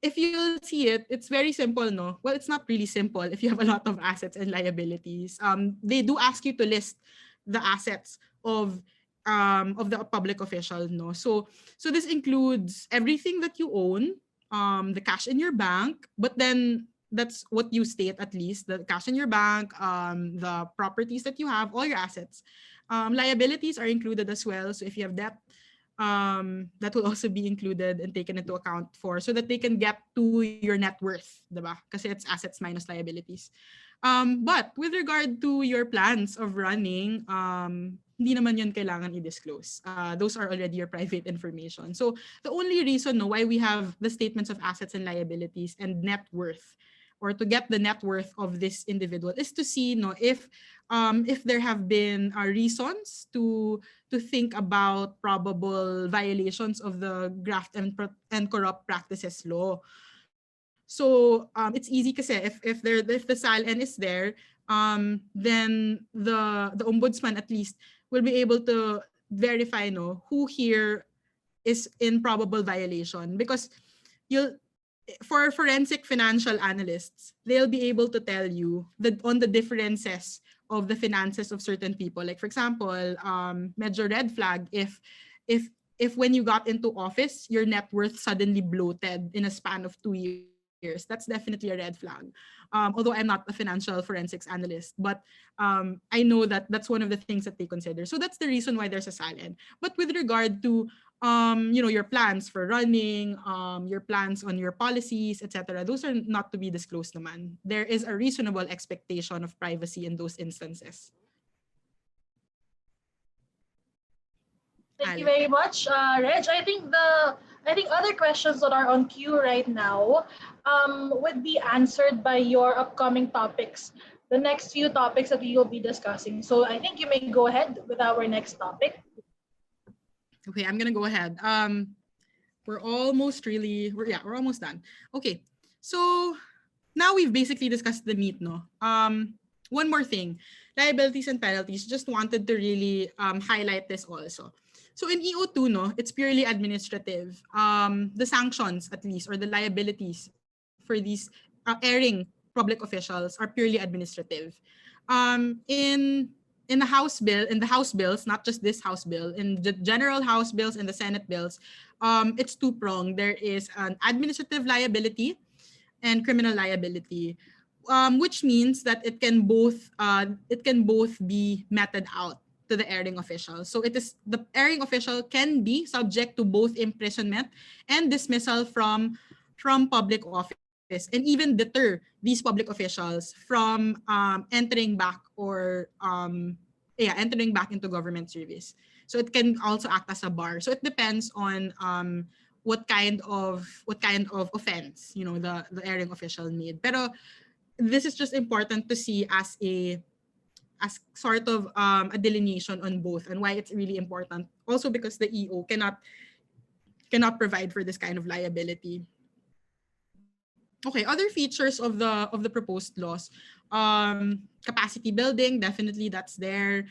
S3: if you'll see it, it's very simple, no? Well, it's not really simple if you have a lot of assets and liabilities. They do ask you to list the assets of the public official, no? So this includes everything that you own, the cash in your bank, but then that's what you state, at least the cash in your bank, the properties that you have, all your assets. Liabilities are included as well. So if you have debt, that will also be included and taken into account for, so that they can get to your net worth, diba? Kasi it's assets minus liabilities. But with regard to your plans of running, hindi naman yun kailangan i-disclose. Those are already your private information. So the only reason why we have the statements of assets and liabilities and net worth, or to get the net worth of this individual, is to see if there have been reasons to think about probable violations of the graft and corrupt practices law. So it's easy kasi if the SALN is there, then the ombudsman at least will be able to verify who here is in probable violation, because for forensic financial analysts, they'll be able to tell you on the differences of the finances of certain people. Like for example, medyo red flag if when you got into office, your net worth suddenly bloated in a span of 2 years. That's definitely a red flag. Although I'm not a financial forensics analyst, but I know that that's one of the things that they consider. So that's the reason why there's a SALN. But with regard to your plans for running, your plans on your policies, etc., those are not to be disclosed naman. There is a reasonable expectation of privacy in those instances.
S2: Thank you very much, Reg. I think other questions that are on queue right now would be answered by your upcoming topics, the next few topics that we will be discussing. So I think you may go ahead with our next topic.
S3: Okay, I'm gonna go ahead. We're almost done. Okay, so now we've basically discussed the meat, no? One more thing, liabilities and penalties. Just wanted to really highlight this also. So in EO2, no, it's purely administrative. The sanctions, at least, or the liabilities for these airing public officials are purely administrative. In the House bills, not just this House bill, in the general House bills and the Senate bills, it's two-pronged. There is an administrative liability and criminal liability, which means that it can both be meted out to the airing official. So the airing official can be subject to both imprisonment and dismissal from public office, and even deter these public officials from entering back into government service. So it can also act as a bar. So it depends on what kind of offense the airing official made. Pero this is just important to see as sort of a delineation on both, and why it's really important. Also because the EO cannot cannot provide for this kind of liability. Okay, other features of the proposed laws, capacity building, definitely that's there.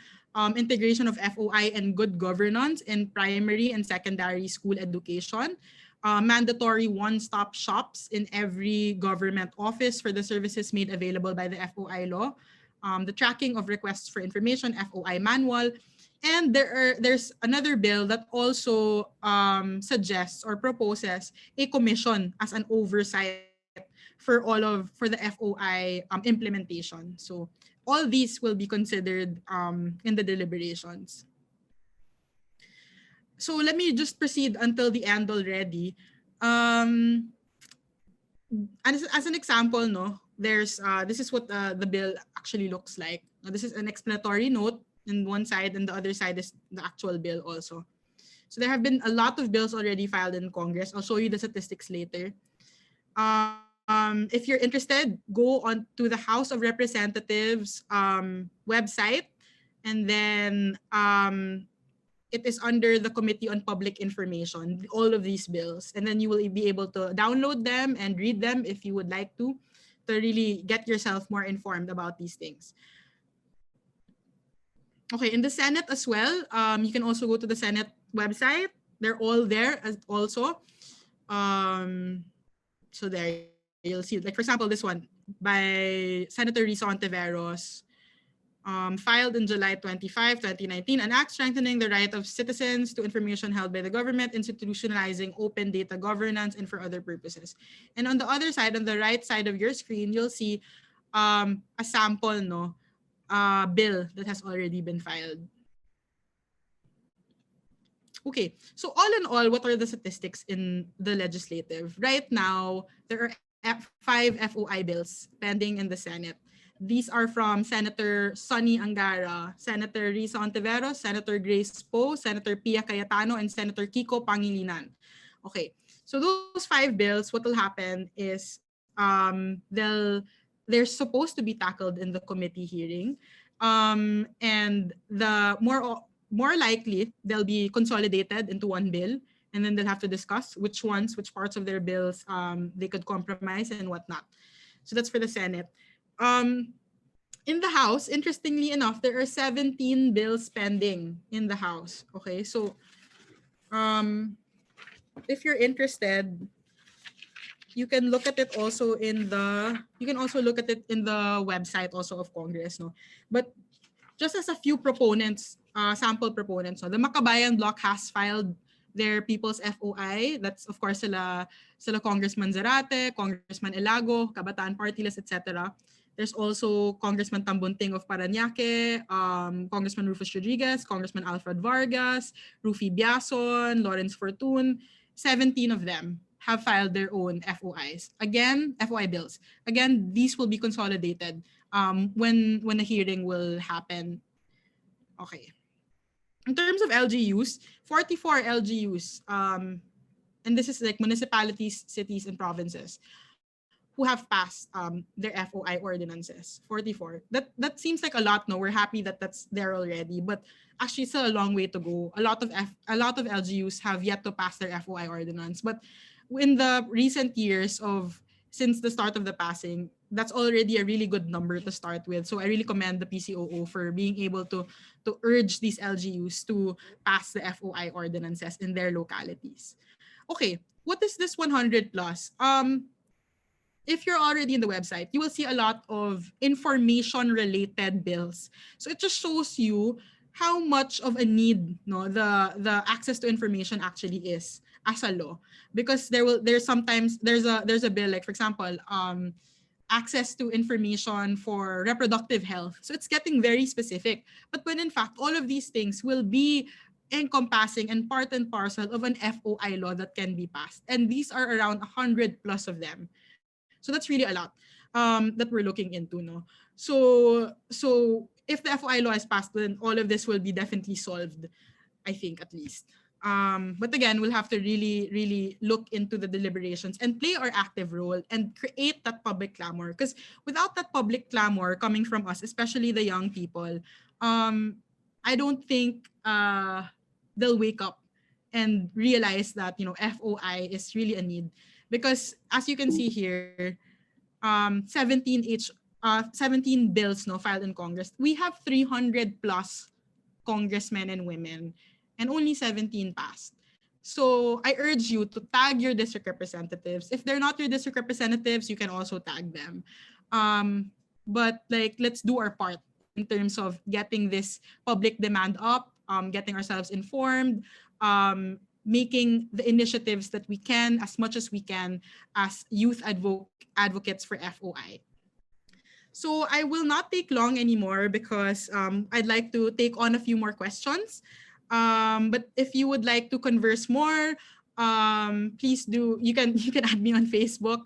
S3: Integration of FOI and good governance in primary and secondary school education. Mandatory one-stop shops in every government office for the services made available by the FOI law. The tracking of requests for information, FOI manual. And there's another bill that also suggests or proposes a commission as an oversight for the FOI implementation. So all these will be considered in the deliberations. So let me just proceed until the end already. As an example, no, there's this is what the bill actually looks like. This is an explanatory note in one side, and the other side is the actual bill also. So there have been a lot of bills already filed in Congress. I'll show you the statistics later. If you're interested, go on to the House of Representatives website, and then it is under the Committee on Public Information, all of these bills. And then you will be able to download them and read them if you would like to really get yourself more informed about these things. Okay, in the Senate as well, you can also go to the Senate website. They're all there also. So there, you'll see, like for example, this one by Senator Risa Ontiveros, filed in July 25, 2019, an act strengthening the right of citizens to information held by the government, institutionalizing open data governance, and for other purposes. And on the other side, on the right side of your screen, you'll see a sample bill that has already been filed. Okay, so all in all, what are the statistics in the legislative? Right now, there are 5 FOI bills pending in the Senate. These are from Senator Sonny Angara, Senator Risa Ontiveros, Senator Grace Poe, Senator Pia Cayetano, and Senator Kiko Pangilinan. Okay, so those 5 bills, what will happen is they're supposed to be tackled in the committee hearing, and the more likely they'll be consolidated into one bill, and then they'll have to discuss which parts of their bills they could compromise and whatnot. So that's for the Senate. In the House, interestingly enough, there are 17 bills pending in the House. Okay, so if you're interested, you can look at it also in the website also of Congress, no? But just as a few proponents, sample proponents, so the Makabayan Bloc has filed their People's FOI. That's of course sila Congressman Zarate, Congressman Elago, Kabataan Party List, etc. There's also Congressman Tambunting of Parañaque, Congressman Rufus Rodriguez, Congressman Alfred Vargas, Rufy Biason, Lawrence Fortun. 17 of them have filed their own FOIs. Again, FOI bills. Again, these will be consolidated when a hearing will happen. Okay. In terms of LGUs, 44 LGUs, and this is like municipalities, cities, and provinces who have passed their FOI ordinances. 44. That seems like a lot. No, we're happy that that's there already, but actually it's still a long way to go. A lot of LGUs have yet to pass their FOI ordinance, but in the recent years since the start of the passing, that's already a really good number to start with. So I really commend the PCOO for being able to urge these LGUs to pass the FOI ordinances in their localities. Okay, what is this 100 plus? If you're already in the website, you will see a lot of information-related bills. So it just shows you how much of a need the access to information actually is as a law, because there's a bill, like for example, access to information for reproductive health. So it's getting very specific, but when in fact all of these things will be encompassing and part and parcel of an FOI law that can be passed, and these are around 100 plus of them. So that's really a lot that we're looking into, no? So if the FOI law is passed, then all of this will be definitely solved, I think, at least. But again, we'll have to really, really look into the deliberations and play our active role and create that public clamor. Because without that public clamor coming from us, especially the young people, I don't think they'll wake up and realize that, FOI is really a need. Because as you can see here, 17 bills filed in Congress. We have 300 plus congressmen and women, and only 17 passed. So I urge you to tag your district representatives. If they're not your district representatives, you can also tag them. But let's do our part in terms of getting this public demand up, getting ourselves informed, making the initiatives that we can, as much as we can, as youth advocates for FOI. So I will not take long anymore because I'd like to take on a few more questions. But if you would like to converse more, please do. You can add me on Facebook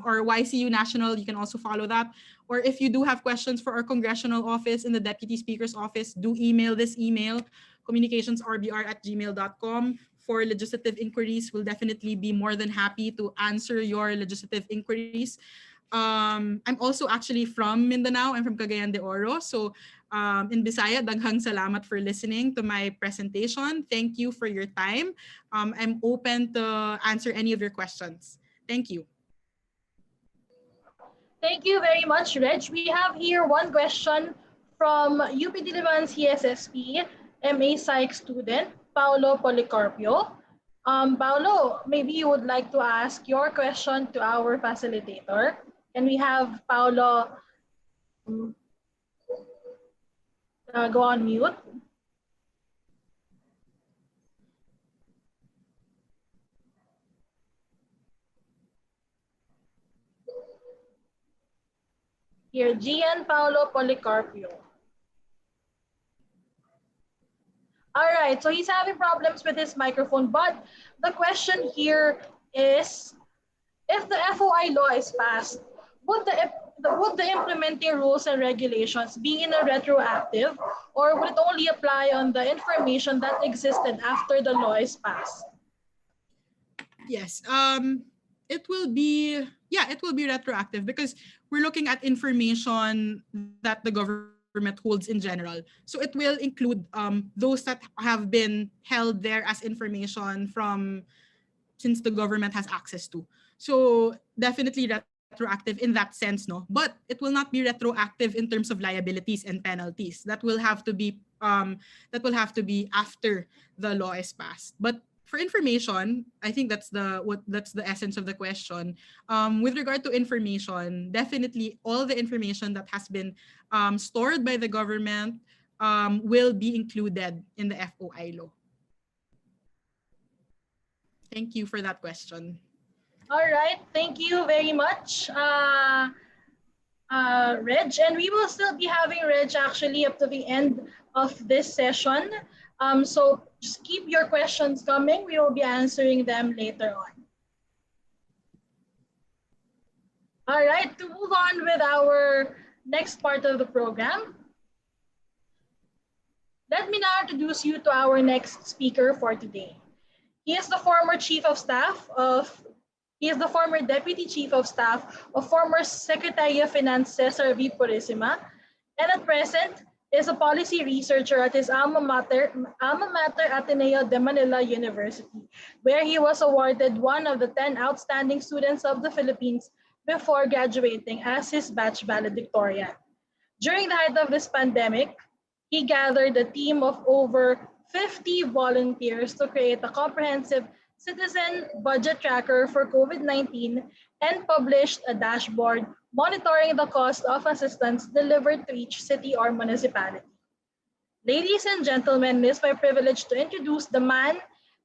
S3: or YCU National. You can also follow that. Or if you do have questions for our congressional office in the Deputy Speaker's office, do email this email, communicationsrbr@gmail.com. For legislative inquiries, we'll definitely be more than happy to answer your legislative inquiries. I'm also actually from Mindanao. I'm from Cagayan de Oro. So in Bisaya, daghang salamat for listening to my presentation. Thank you for your time. I'm open to answer any of your questions. Thank you.
S2: Thank you very much, Reg. We have here one question from UP Diliman CSSP, MA Psych student, Paolo Policarpio. Paolo, maybe you would like to ask your question to our facilitator. And we have Paolo go on mute. Here, Gian Paolo Policarpio. All right, so he's having problems with his microphone, but the question here is, if the FOI law is passed, would the implementing rules and regulations be in a retroactive, or would it only apply on the information that existed after the law is passed?
S3: Yes, it will be retroactive because we're looking at information that the government holds in general. So it will include those that have been held there as information since the government has access to. So definitely retroactive in that sense, no. But it will not be retroactive in terms of liabilities and penalties. That will have to be after the law is passed. But for information, I think that's the essence of the question. With regard to information, definitely all the information that has been stored by the government will be included in the FOI law. Thank you for that question.
S2: All right, thank you very much, Reg. And we will still be having Reg actually up to the end of this session. So just keep your questions coming. We will be answering them later on. All right, to move on with our next part of the program, let me now introduce you to our next speaker for today. He is the former Deputy Chief of Staff of former Secretary of Finance Cesar V. Purisima, and at present is a policy researcher at his alma mater Ateneo de Manila University, where he was awarded one of the 10 outstanding students of the Philippines before graduating as his batch valedictorian. During the height of this pandemic, he gathered a team of over 50 volunteers to create a comprehensive citizen budget tracker for COVID-19 and published a dashboard monitoring the cost of assistance delivered to each city or municipality. Ladies and gentlemen, it is my privilege to introduce the man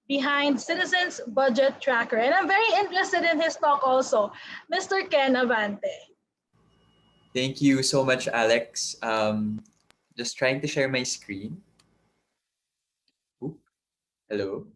S2: behind Citizens Budget Tracker. And I'm very interested in his talk also, Mr. Ken Avante.
S8: Thank you so much, Alex. Just trying to share my screen. Ooh. Hello.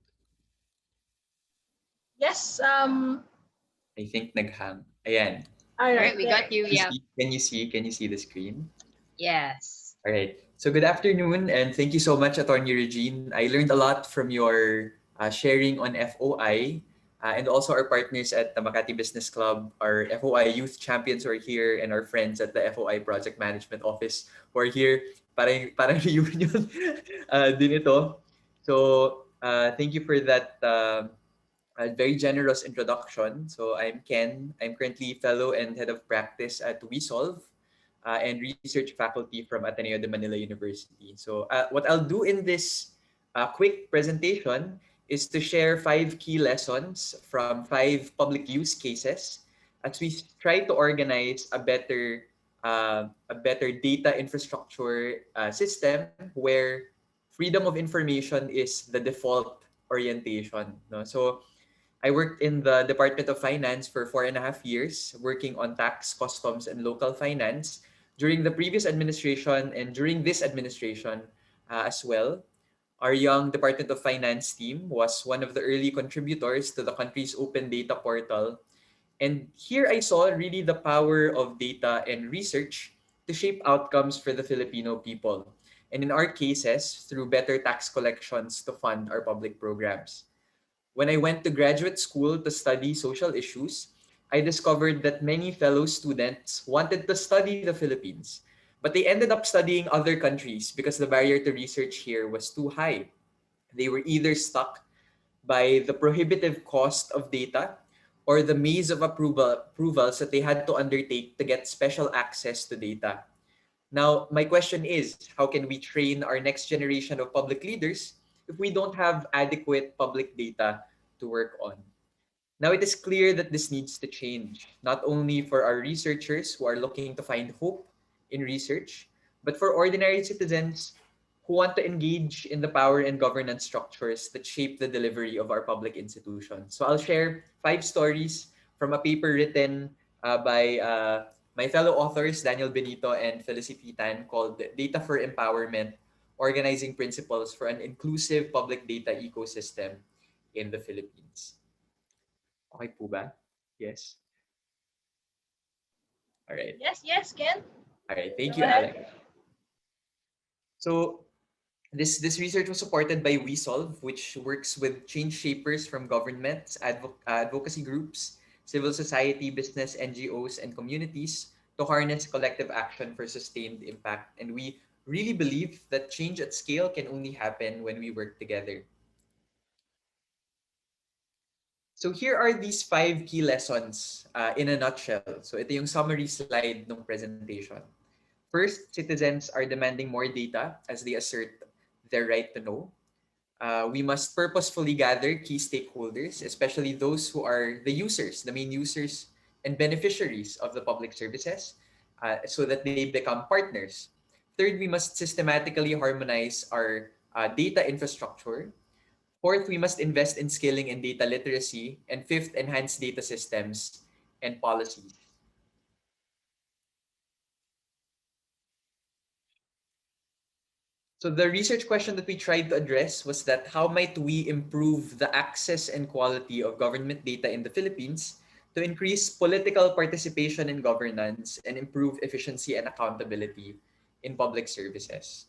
S2: Yes.
S8: I think naghang. Ayan.
S2: All right,
S1: we got you. Yeah.
S8: Can you see the screen?
S1: Yes.
S8: All right. So good afternoon, and thank you so much, Attorney Regine. I learned a lot from your sharing on FOI, and also our partners at the Makati Business Club, our FOI Youth Champions who are here, and our friends at the FOI Project Management Office who are here. Parang reunion din ito. So Thank you for that very generous introduction. So I'm Ken. I'm currently fellow and head of practice at WeSolve and research faculty from Ateneo de Manila University. So what I'll do in this quick presentation is to share 5 key lessons from 5 public use cases as we try to organize a better data infrastructure system where freedom of information is the default orientation. No? So I worked in the Department of Finance for 4.5 years, working on tax, customs, and local finance during the previous administration and during this administration as well. Our young Department of Finance team was one of the early contributors to the country's open data portal. And here I saw really the power of data and research to shape outcomes for the Filipino people. And in our cases, through better tax collections to fund our public programs. When I went to graduate school to study social issues, I discovered that many fellow students wanted to study the Philippines, but they ended up studying other countries because the barrier to research here was too high. They were either stuck by the prohibitive cost of data or the maze of approvals that they had to undertake to get special access to data. Now, my question is, how can we train our next generation of public leaders if we don't have adequate public data to work on? Now, it is clear that this needs to change, not only for our researchers who are looking to find hope in research, but for ordinary citizens who want to engage in the power and governance structures that shape the delivery of our public institutions. So I'll share 5 stories from a paper written by my fellow authors, Daniel Benito and Felicity Tan, called Data for Empowerment, Organizing Principles for an Inclusive Public Data Ecosystem in the Philippines. Okay po ba? Yes. All right.
S2: Yes, Ken.
S8: All right. Thank
S2: Go
S8: you,
S2: ahead.
S8: Alex. So this research was supported by WeSolve, which works with change shapers from governments, advocacy groups, civil society, business, NGOs, and communities to harness collective action for sustained impact. And we really believe that change at scale can only happen when we work together. So here are these 5 key lessons in a nutshell. So ito yung summary slide ng presentation. First, citizens are demanding more data as they assert their right to know. We must purposefully gather key stakeholders, especially those who are the users, the main users and beneficiaries of the public services, so that they become partners. Third, we must systematically harmonize our data infrastructure. Fourth, we must invest in skilling and data literacy. And fifth, enhance data systems and policies. So the research question that we tried to address was that how might we improve the access and quality of government data in the Philippines to increase political participation in governance and improve efficiency and accountability in public services.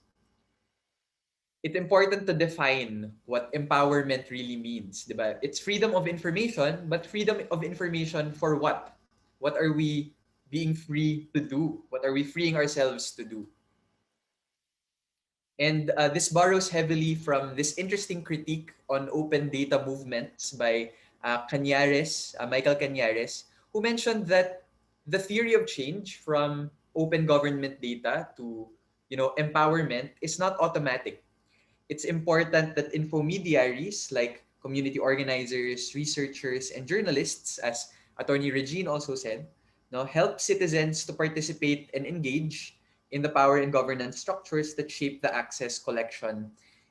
S8: It's important to define what empowerment really means, diba? It's freedom of information, but freedom of information for what? What are we being free to do? What are we freeing ourselves to do? And this borrows heavily from this interesting critique on open data movements by Michael Cañares, who mentioned that the theory of change from open government data to empowerment is not automatic. It's important that infomediaries like community organizers, researchers, and journalists, as Attorney Regine also said, help citizens to participate and engage in the power and governance structures that shape the access, collection,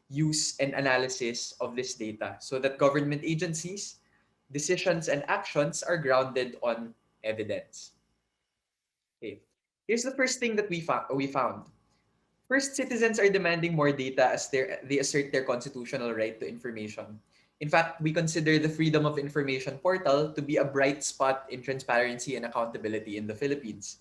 S8: use, and analysis of this data so that government agencies, decisions, and actions are grounded on evidence. Okay. Here's the first thing that we found. First, citizens are demanding more data as they assert their constitutional right to information. In fact, we consider the Freedom of Information portal to be a bright spot in transparency and accountability in the Philippines.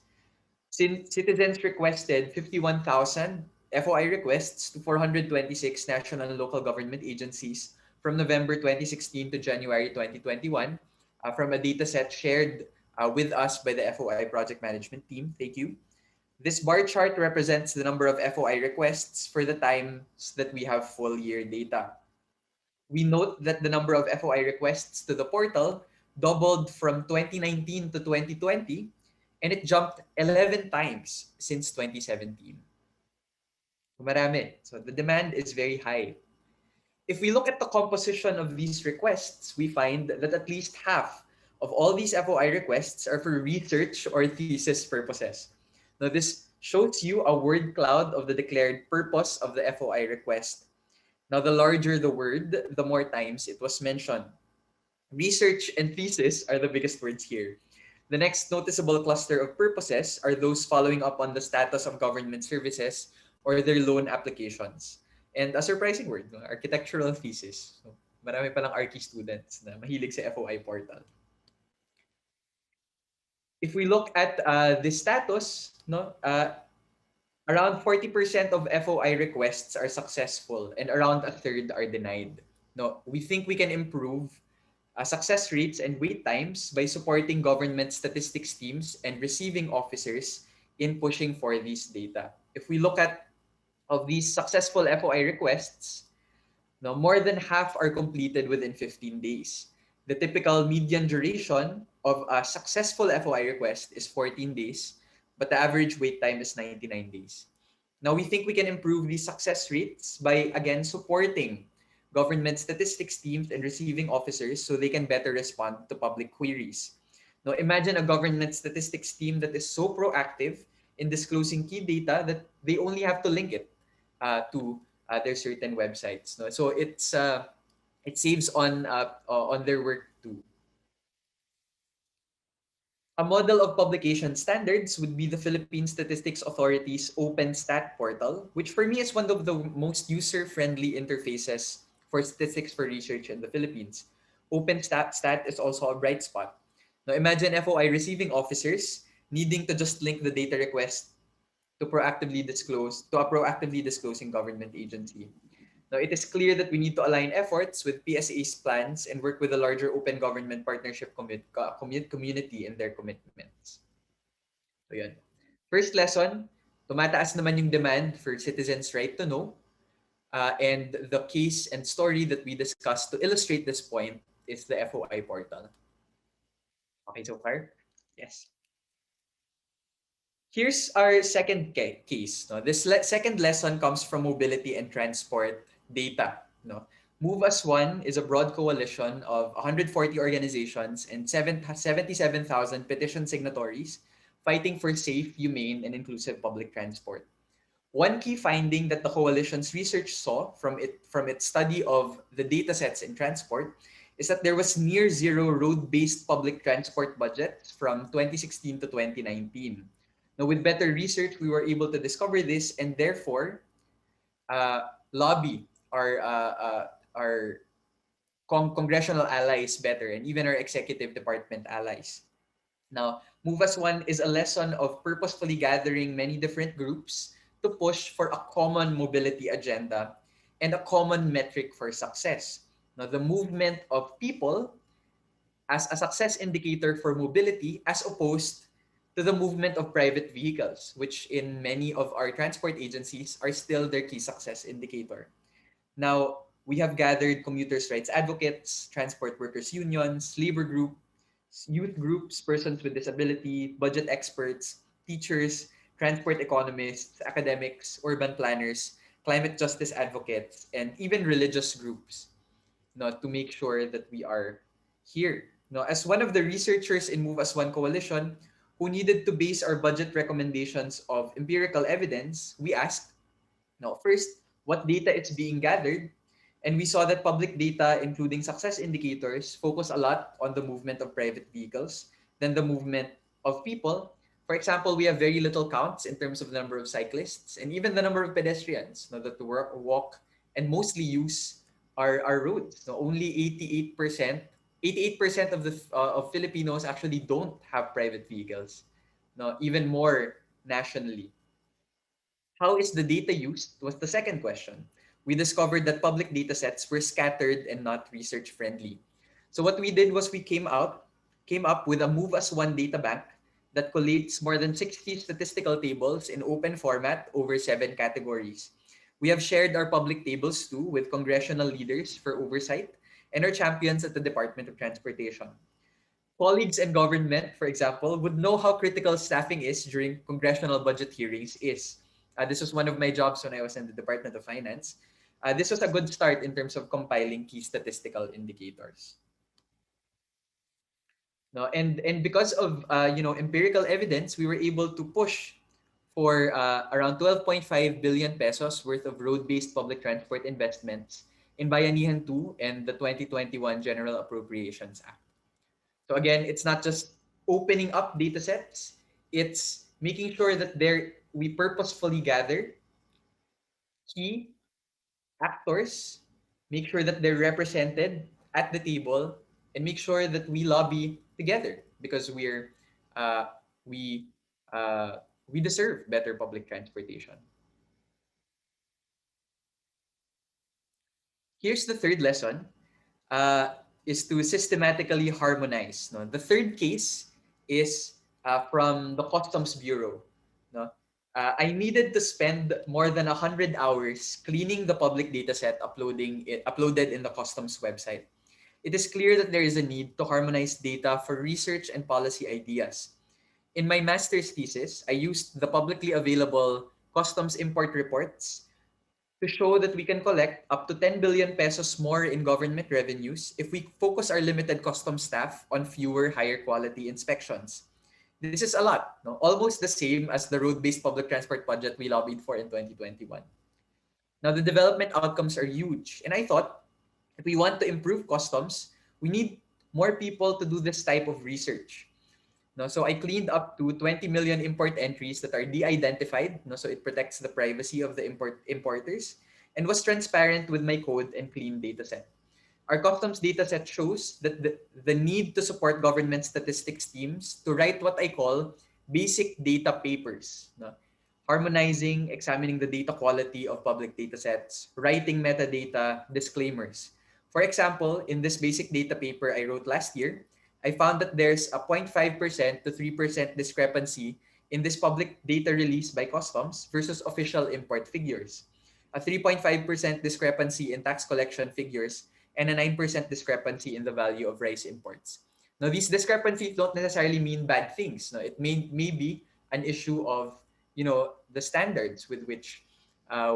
S8: Since citizens requested 51,000 FOI requests to 426 national and local government agencies from November 2016 to January 2021 from a dataset shared with us by the FOI project management team. Thank you. This bar chart represents the number of FOI requests for the times that we have full year data. we note that the number of FOI requests to the portal doubled from 2019 to 2020, and it jumped 11 times since 2017. Marami. So the demand is very high. If we look at the composition of these requests, we find that at least half of all these FOI requests are for research or thesis purposes. Now, this shows you a word cloud of the declared purpose of the FOI request. Now, the larger the word, the more times it was mentioned. Research and thesis are the biggest words here. The next noticeable cluster of purposes are those following up on the status of government services or their loan applications. And a surprising word, no? Architectural thesis. So, marami palang Archi students na mahilig sa FOI portal. If we look at the status, no, around 40% of FOI requests are successful and around a third are denied. No, we think we can improve success rates and wait times by supporting government statistics teams and receiving officers in pushing for these data. If we look at of these successful FOI requests, now more than half are completed within 15 days. The typical median duration of a successful FOI request is 14 days, but the average wait time is 99 days. Now, we think we can improve these success rates by, again, supporting government statistics teams and receiving officers so they can better respond to public queries. Now, imagine a government statistics team that is so proactive in disclosing key data that they only have to link it to their certain websites. No? So it saves on their work too. A model of publication standards would be the Philippine Statistics Authority's OpenStat portal, which for me is one of the most user-friendly interfaces for statistics for research in the Philippines. OpenStat is also a bright spot. Now imagine FOI receiving officers needing to just link the data request to a proactively disclosing government agency. Now, it is clear that we need to align efforts with PSA's plans and work with a larger open government partnership community in their commitments. So yun. First lesson, tumataas naman yung demand for citizens' right to know. And the case and story that we discussed to illustrate this point is the FOI portal. Okay, so far? Yes. Here's our second case. No? This second lesson comes from mobility and transport data. No? Move as One is a broad coalition of 140 organizations and 77,000 petition signatories fighting for safe, humane, and inclusive public transport. One key finding that the coalition's research saw from its study of the data sets in transport is that there was near zero road-based public transport budgets from 2016 to 2019. Now, with better research, we were able to discover this and therefore lobby our congressional allies better and even our executive department allies. Now, Move as One is a lesson of purposefully gathering many different groups to push for a common mobility agenda and a common metric for success. Now, the movement of people as a success indicator for mobility as opposed to the movement of private vehicles, which in many of our transport agencies are still their key success indicator. Now, we have gathered commuters' rights advocates, transport workers' unions, labor groups, youth groups, persons with disability, budget experts, teachers, transport economists, academics, urban planners, climate justice advocates, and even religious groups, to make sure that we are here. As one of the researchers in Move as One Coalition who needed to base our budget recommendations of empirical evidence, we asked, first, what data is being gathered? And we saw that public data, including success indicators, focus a lot on the movement of private vehicles than the movement of people. For example, we have very little counts in terms of the number of cyclists and even the number of pedestrians that walk and mostly use our roads. Only 88% of Filipinos actually don't have private vehicles. Even more nationally. How is the data used was the second question. We discovered that public data sets were scattered and not research friendly. So what we did was we came up with a Move as One data bank that collates more than 60 statistical tables in open format over 7 categories. We have shared our public tables too with congressional leaders for oversight and our champions at the Department of Transportation. Colleagues in government, for example, would know how critical staffing is during congressional budget hearings is. This was one of my jobs when I was in the Department of Finance. This was a good start in terms of compiling key statistical indicators. No, and because of empirical evidence, we were able to push for around 12.5 billion pesos worth of road-based public transport investments in Bayanihan 2 and the 2021 General Appropriations Act. So again, it's not just opening up data sets, it's making sure that we purposefully gather key actors, make sure that they're represented at the table, and make sure that we lobby together because uh, we we deserve better public transportation. Here's the third lesson, is to systematically harmonize. No? The third case is from the Customs Bureau. No? I needed to spend more than 100 hours cleaning the public dataset uploaded in the Customs website. It is clear that there is a need to harmonize data for research and policy ideas. In my master's thesis, I used the publicly available customs import reports to show that we can collect up to 10 billion pesos more in government revenues if we focus our limited customs staff on fewer higher quality inspections. This is a lot, no? Almost the same as the road-based public transport budget we lobbied for in 2021. Now, the development outcomes are huge. And I thought, if we want to improve customs, we need more people to do this type of research. No, so I cleaned up to 20 million import entries that are de-identified, no, so it protects the privacy of the importers, and was transparent with my code and clean dataset. Our customs dataset shows that the need to support government statistics teams to write what I call basic data papers, no? Harmonizing, examining the data quality of public datasets, writing metadata disclaimers. For example, in this basic data paper I wrote last year, I found that there's a 0.5% to 3% discrepancy in this public data release by customs versus official import figures, a 3.5% discrepancy in tax collection figures, and a 9% discrepancy in the value of rice imports. Now, these discrepancies don't necessarily mean bad things. No, it may be an issue of the standards with which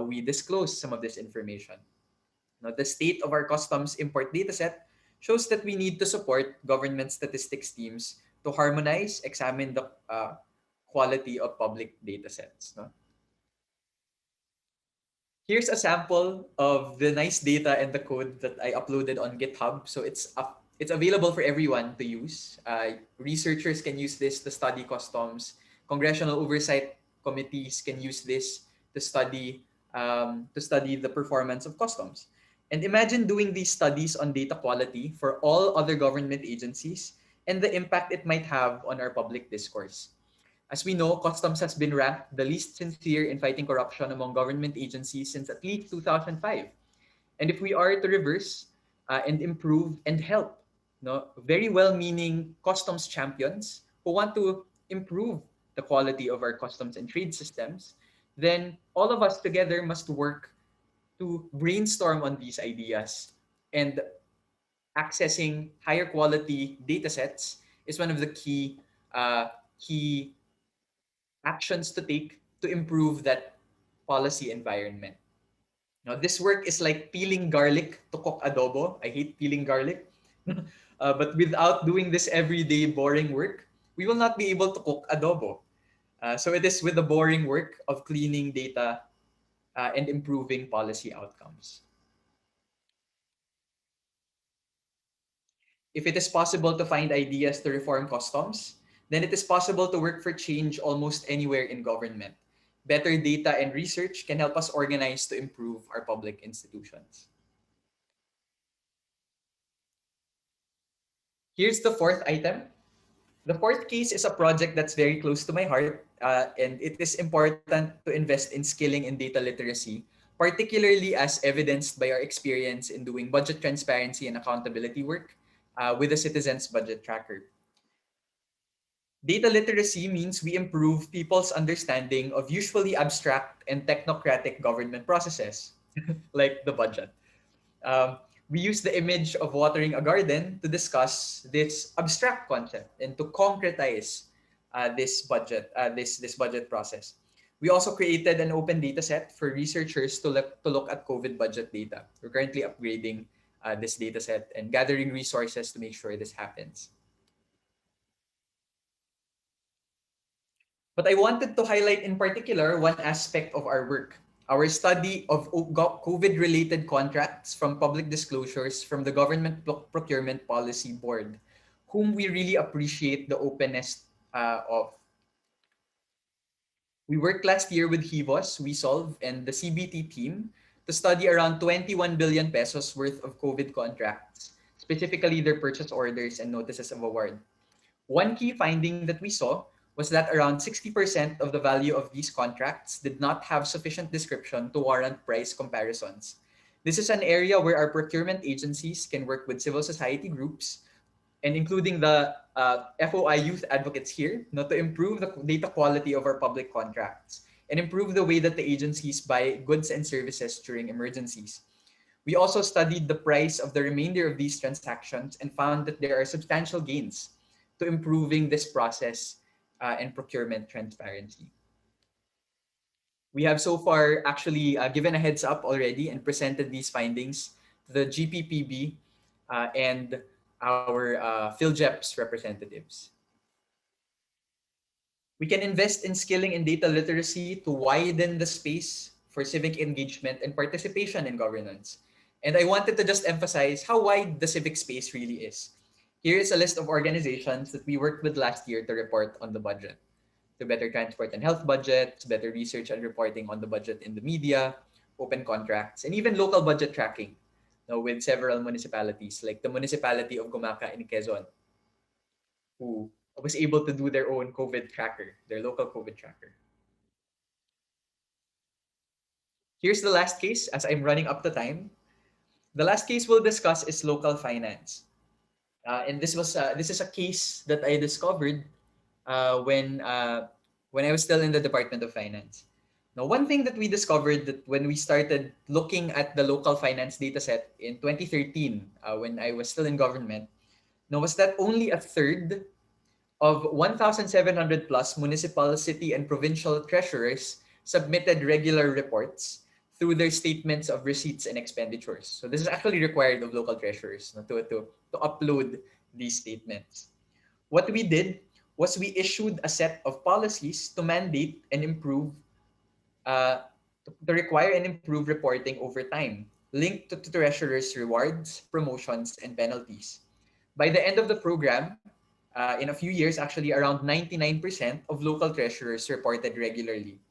S8: we disclose some of this information. Now, the state of our customs import dataset shows that we need to support government statistics teams to harmonize, examine the quality of public datasets. No? Here's a sample of the nice data and the code that I uploaded on GitHub. So it's available for everyone to use. Researchers can use this to study customs. Congressional oversight committees can use this to study the performance of customs. And imagine doing these studies on data quality for all other government agencies and the impact it might have on our public discourse. As we know, customs has been ranked the least sincere in fighting corruption among government agencies since at least 2005. And if we are to reverse and improve and help very well-meaning customs champions who want to improve the quality of our customs and trade systems, then all of us together must work to brainstorm on these ideas. And accessing higher quality data sets is one of the key actions to take to improve that policy environment. Now, this work is like peeling garlic to cook adobo. I hate peeling garlic. But without doing this everyday boring work, we will not be able to cook adobo. So it is with the boring work of cleaning data and improving policy outcomes. If it is possible to find ideas to reform customs, then it is possible to work for change almost anywhere in government. Better data and research can help us organize to improve our public institutions. Here's the fourth item. The fourth case is a project that's very close to my heart, and it is important to invest in skilling and data literacy, particularly as evidenced by our experience in doing budget transparency and accountability work with the Citizens Budget Tracker. Data literacy means we improve people's understanding of usually abstract and technocratic government processes, like the budget. Um, we use the image of watering a garden to discuss this abstract concept and to concretize this budget process. We also created an open data set for researchers to look at COVID budget data. We're currently upgrading this data set and gathering resources to make sure this happens. But I wanted to highlight in particular one aspect of our work, our study of COVID-related contracts from public disclosures from the Government Procurement Policy Board, whom we really appreciate the openness of. We worked last year with HIVOS, WeSolve, and the CBT team to study around 21 billion pesos worth of COVID contracts, specifically their purchase orders and notices of award. One key finding that we saw was that around 60% of the value of these contracts did not have sufficient description to warrant price comparisons. This is an area where our procurement agencies can work with civil society groups and including the FOI youth advocates here, to improve the data quality of our public contracts and improve the way that the agencies buy goods and services during emergencies. We also studied the price of the remainder of these transactions and found that there are substantial gains to improving this process and procurement transparency. We have so far actually given a heads up already and presented these findings to the GPPB and our PhilJEPS representatives. We can invest in skilling in data literacy to widen the space for civic engagement and participation in governance. And I wanted to just emphasize how wide the civic space really is. Here is a list of organizations that we worked with last year to report on the budget. The Better Transport and Health Budget, better research and reporting on the budget in the media, open contracts, and even local budget tracking with several municipalities, like the municipality of Gumaca in Quezon, who was able to do their own COVID tracker, their local COVID tracker. Here's the last case, as I'm running up the time. The last case we'll discuss is local finance. And this is a case that I discovered when I was still in the Department of Finance. Now, one thing that we discovered that when we started looking at the local finance data set in 2013, when I was still in government, was that only a third of 1,700 plus municipal, city, and provincial treasurers submitted regular reports through their statements of receipts and expenditures. So this is actually required of local treasurers to upload these statements. What we did was we issued a set of policies to mandate and improve, to require and improve reporting over time, linked to treasurers' rewards, promotions, and penalties. By the end of the program, in a few years, actually around 99% of local treasurers reported regularly.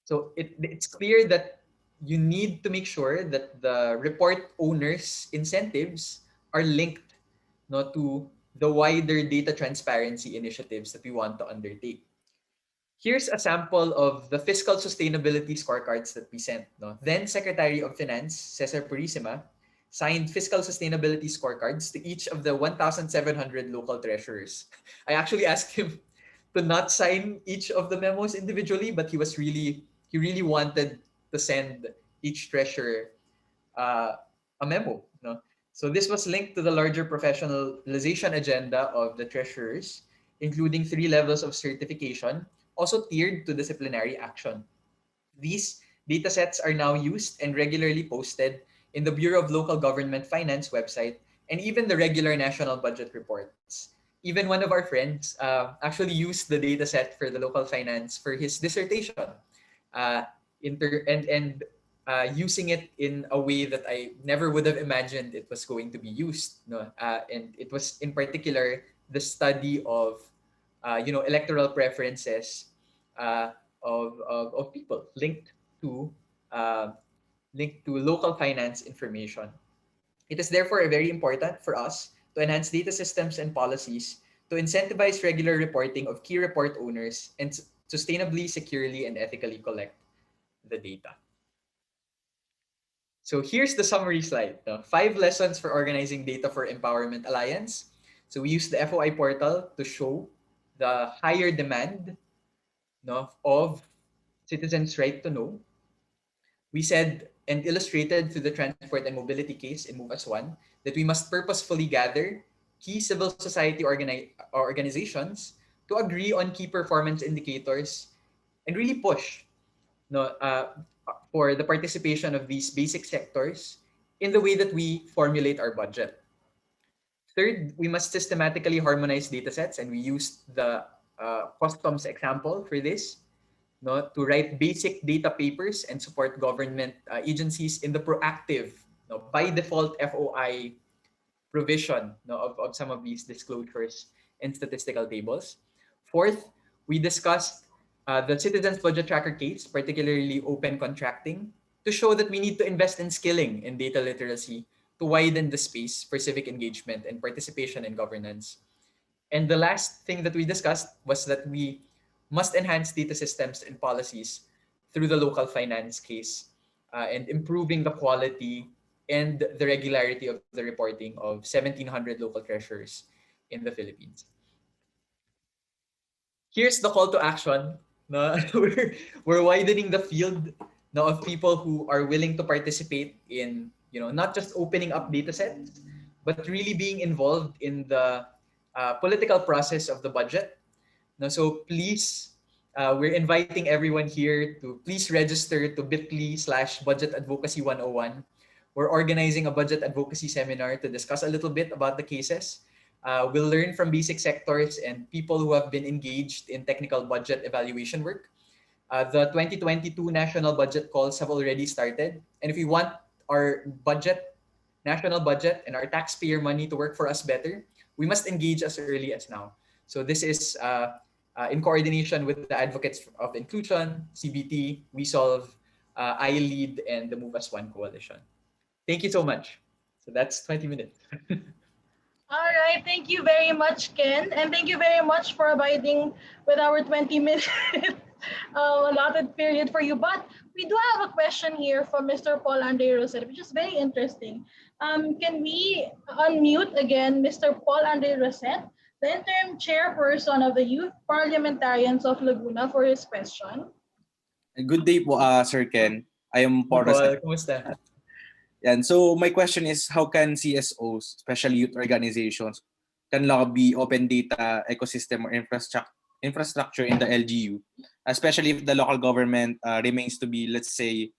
S8: So it's clear that you need to make sure that the report owners' incentives are linked to the wider data transparency initiatives that we want to undertake. Here's a sample of the fiscal sustainability scorecards that we sent. Then Secretary of Finance, Cesar Purisima, signed fiscal sustainability scorecards to each of the 1,700 local treasurers. I actually asked him to not sign each of the memos individually, but he really wanted to send each treasurer a memo. So this was linked to the larger professionalization agenda of the treasurers, including 3 levels of certification, also tiered to disciplinary action. These datasets are now used and regularly posted in the Bureau of Local Government Finance website and even the regular national budget reports. Even one of our friends actually used the dataset for the local finance for his dissertation, using it in a way that I never would have imagined it was going to be used. And it was in particular the study of electoral preferences of people linked to local finance information. It is therefore very important for us to enhance data systems and policies to incentivize regular reporting of key report owners and sustainably, securely, and ethically collect the data. So here's the summary slide. 5 lessons for organizing data for empowerment alliance. So we used the FOI portal to show the higher demand, no, of citizens' right to know. We said and illustrated through the transport and mobility case in Move as One that we must purposefully gather key civil society organizations to agree on key performance indicators and really push, no, for the participation of these basic sectors in the way that we formulate our budget. Third, we must systematically harmonize datasets, and we used the customs example for this, no, to write basic data papers and support government agencies in the proactive, no, by default FOI provision, no, of some of these disclosures and statistical tables. Fourth, we discussed the Citizens Budget Tracker case, particularly open contracting, to show that we need to invest in skilling and data literacy to widen the space for civic engagement and participation in governance. And the last thing that we discussed was that we must enhance data systems and policies through the local finance case and improving the quality and the regularity of the reporting of 1,700 local treasurers in the Philippines. Here's the call to action. No? we're widening the field, no, of people who are willing to participate in, not just opening up data sets, but really being involved in the political process of the budget. No, so please, we're inviting everyone here to please register to bit.ly/budget advocacy 101. We're organizing a budget advocacy seminar to discuss a little bit about the cases. We'll learn from basic sectors and people who have been engaged in technical budget evaluation work. The 2022 national budget calls have already started. And if we want our budget, national budget, and our taxpayer money to work for us better, we must engage as early as now. So this is in coordination with the Advocates of Inclusion, CBT, We Solve, I Lead, and the Move as One Coalition. Thank you so much. So that's 20 minutes.
S2: All right, thank you very much, Ken, and thank you very much for abiding with our 20-minute allotted period for you. But we do have a question here from Mr. Paul Andre Rosette, which is very interesting. Can we unmute again Mr. Paul Andre Rosette, the interim chairperson of the Youth Parliamentarians of Laguna, for his question?
S6: Good day po, Sir Ken. I am Paul Rosette.
S8: Kumusta?
S6: And so my question is, how can CSOs, especially youth organizations, can lobby open data ecosystem or infrastructure in the LGU, especially if the local government remains to be, let's say,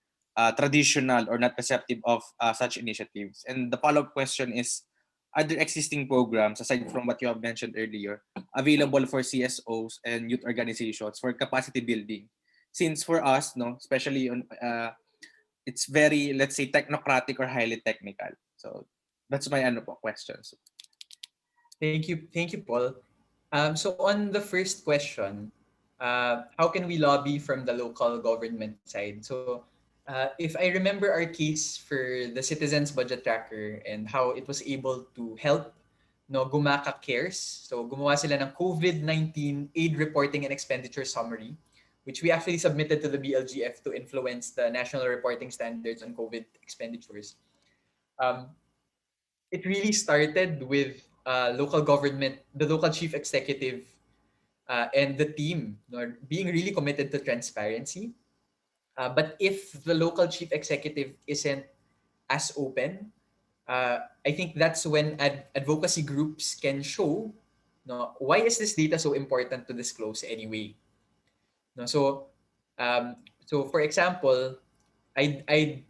S6: traditional or not receptive of such initiatives? And the follow-up question is, are there existing programs, aside from what you have mentioned earlier, available for CSOs and youth organizations for capacity building? Since for us, no, especially on it's very, let's say, technocratic or highly technical. So that's my questions.
S8: Thank you, Paul. So on the first question, how can we lobby from the local government side? So if I remember our case for the Citizens Budget Tracker and how it was able to help, no, Gumaka Cares. So gumawa sila ng COVID-19 aid reporting and expenditure summary, which we actually submitted to the BLGF to influence the national reporting standards on COVID expenditures. It really started with local government, the local chief executive, and the team, being really committed to transparency. But if the local chief executive isn't as open, I think that's when advocacy groups can show, why is this data so important to disclose anyway? No, so for example, it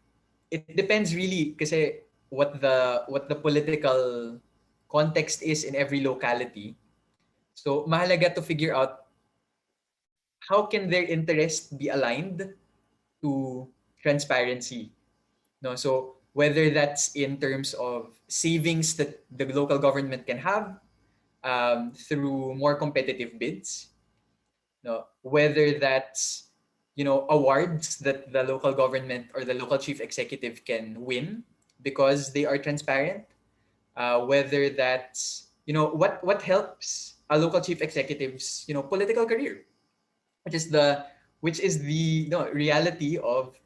S8: depends really kasi what the political context is in every locality. So mahalaga to figure out how can their interest be aligned to transparency. No, so whether that's in terms of savings that the local government can have through more competitive bids. No, whether that's awards that the local government or the local chief executive can win because they are transparent, whether that's what helps a local chief executive's political career, which is the reality of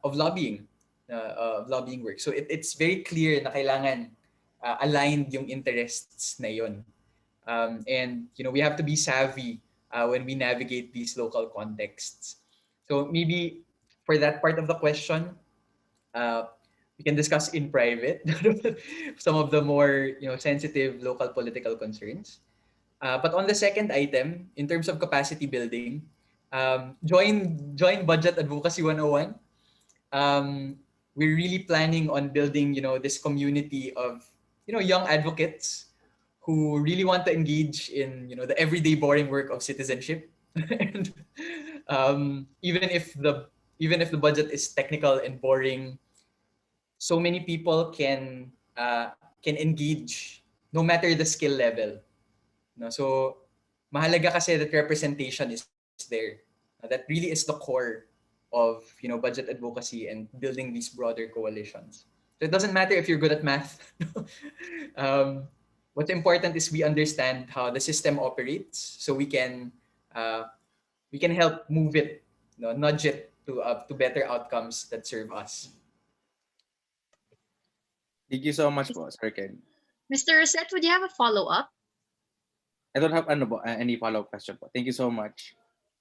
S8: lobbying work. So it's very clear na kailangan aligned yung interests na yun. And we have to be savvy when we navigate these local contexts. So maybe for that part of the question, we can discuss in private some of the more sensitive local political concerns. But on the second item, in terms of capacity building, join Budget Advocacy 101. We're really planning on building, this community of, young advocates who really want to engage in, the everyday boring work of citizenship. And even if the budget is technical and boring, so many people can engage no matter the skill level. No, so mahalaga kasi that representation is there. That really is the core of budget advocacy and building these broader coalitions. So it doesn't matter if you're good at math. What's important is we understand how the system operates, so we can help move it, nudge it to better outcomes that serve us.
S6: Thank you so much, po, Sir Ken.
S1: Mr. Rosette, would you have a follow-up?
S6: I don't have any follow-up question po. Thank you so much.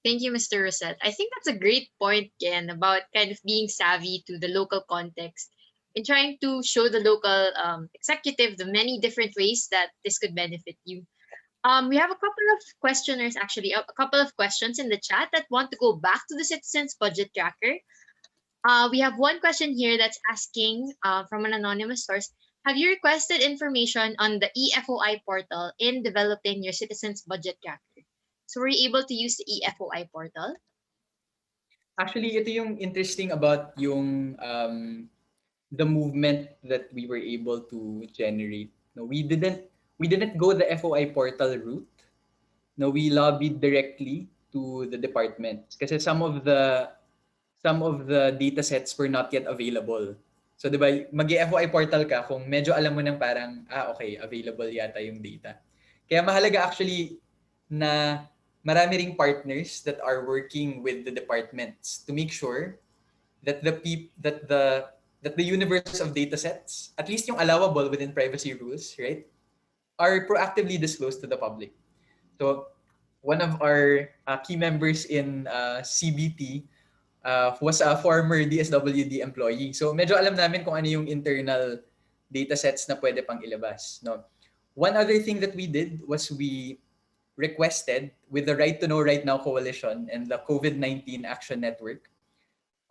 S1: Thank you, Mr. Rosette. I think that's a great point, Ken, about kind of being savvy to the local context and trying to show the local executive the many different ways that this could benefit you. We have a couple of questioners, actually, a couple of questions in the chat that want to go back to the Citizens Budget Tracker. We have one question here that's asking from an anonymous source, have you requested information on the eFOI portal in developing your Citizens Budget Tracker? So were you able to use the eFOI portal?
S8: Actually, ito yung interesting about yung the movement that we were able to generate. No, we didn't go the FOI portal route. No, we lobbied directly to the department kasi some of the data sets were not yet available. So, di ba, mag-FOI portal ka kung medyo alam mo nang parang, okay, available yata yung data. Kaya mahalaga actually na marami ring partners that are working with the departments to make sure that the universe of data sets, at least yung allowable within privacy rules, right, are proactively disclosed to the public. So, one of our key members in CBT was a former DSWD employee. So medyo alam namin kung ano yung internal data sets na pwede pang ilabas. No? One other thing that we did was we requested with the Right to Know Right Now Coalition and the COVID-19 Action Network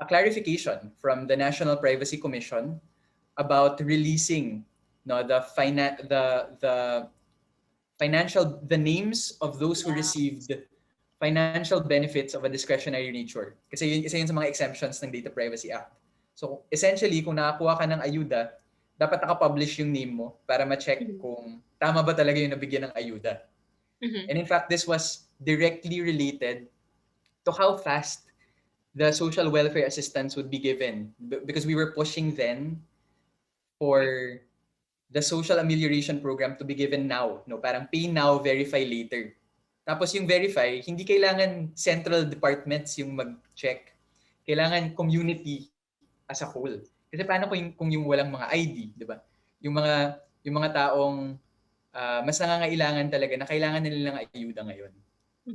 S8: a clarification from the National Privacy Commission about releasing the names of those who received financial benefits of a discretionary nature. Kasi isa yun sa mga exemptions ng Data Privacy Act. So essentially, kung nakakuha ka ng ayuda, dapat nakapublish yung name mo para ma-check kung tama ba talaga yung nabigyan ng ayuda. And in fact, this was directly related to how fast the social welfare assistance would be given. Because we were pushing then for the social amelioration program to be given now. No, parang pay now, verify later. Tapos yung verify, hindi kailangan central departments yung mag-check. Kailangan community as a whole. Kasi paano kung yung walang mga ID, di ba? Yung mga taong mas nangangailangan talaga na kailangan nila ng ayuda ngayon.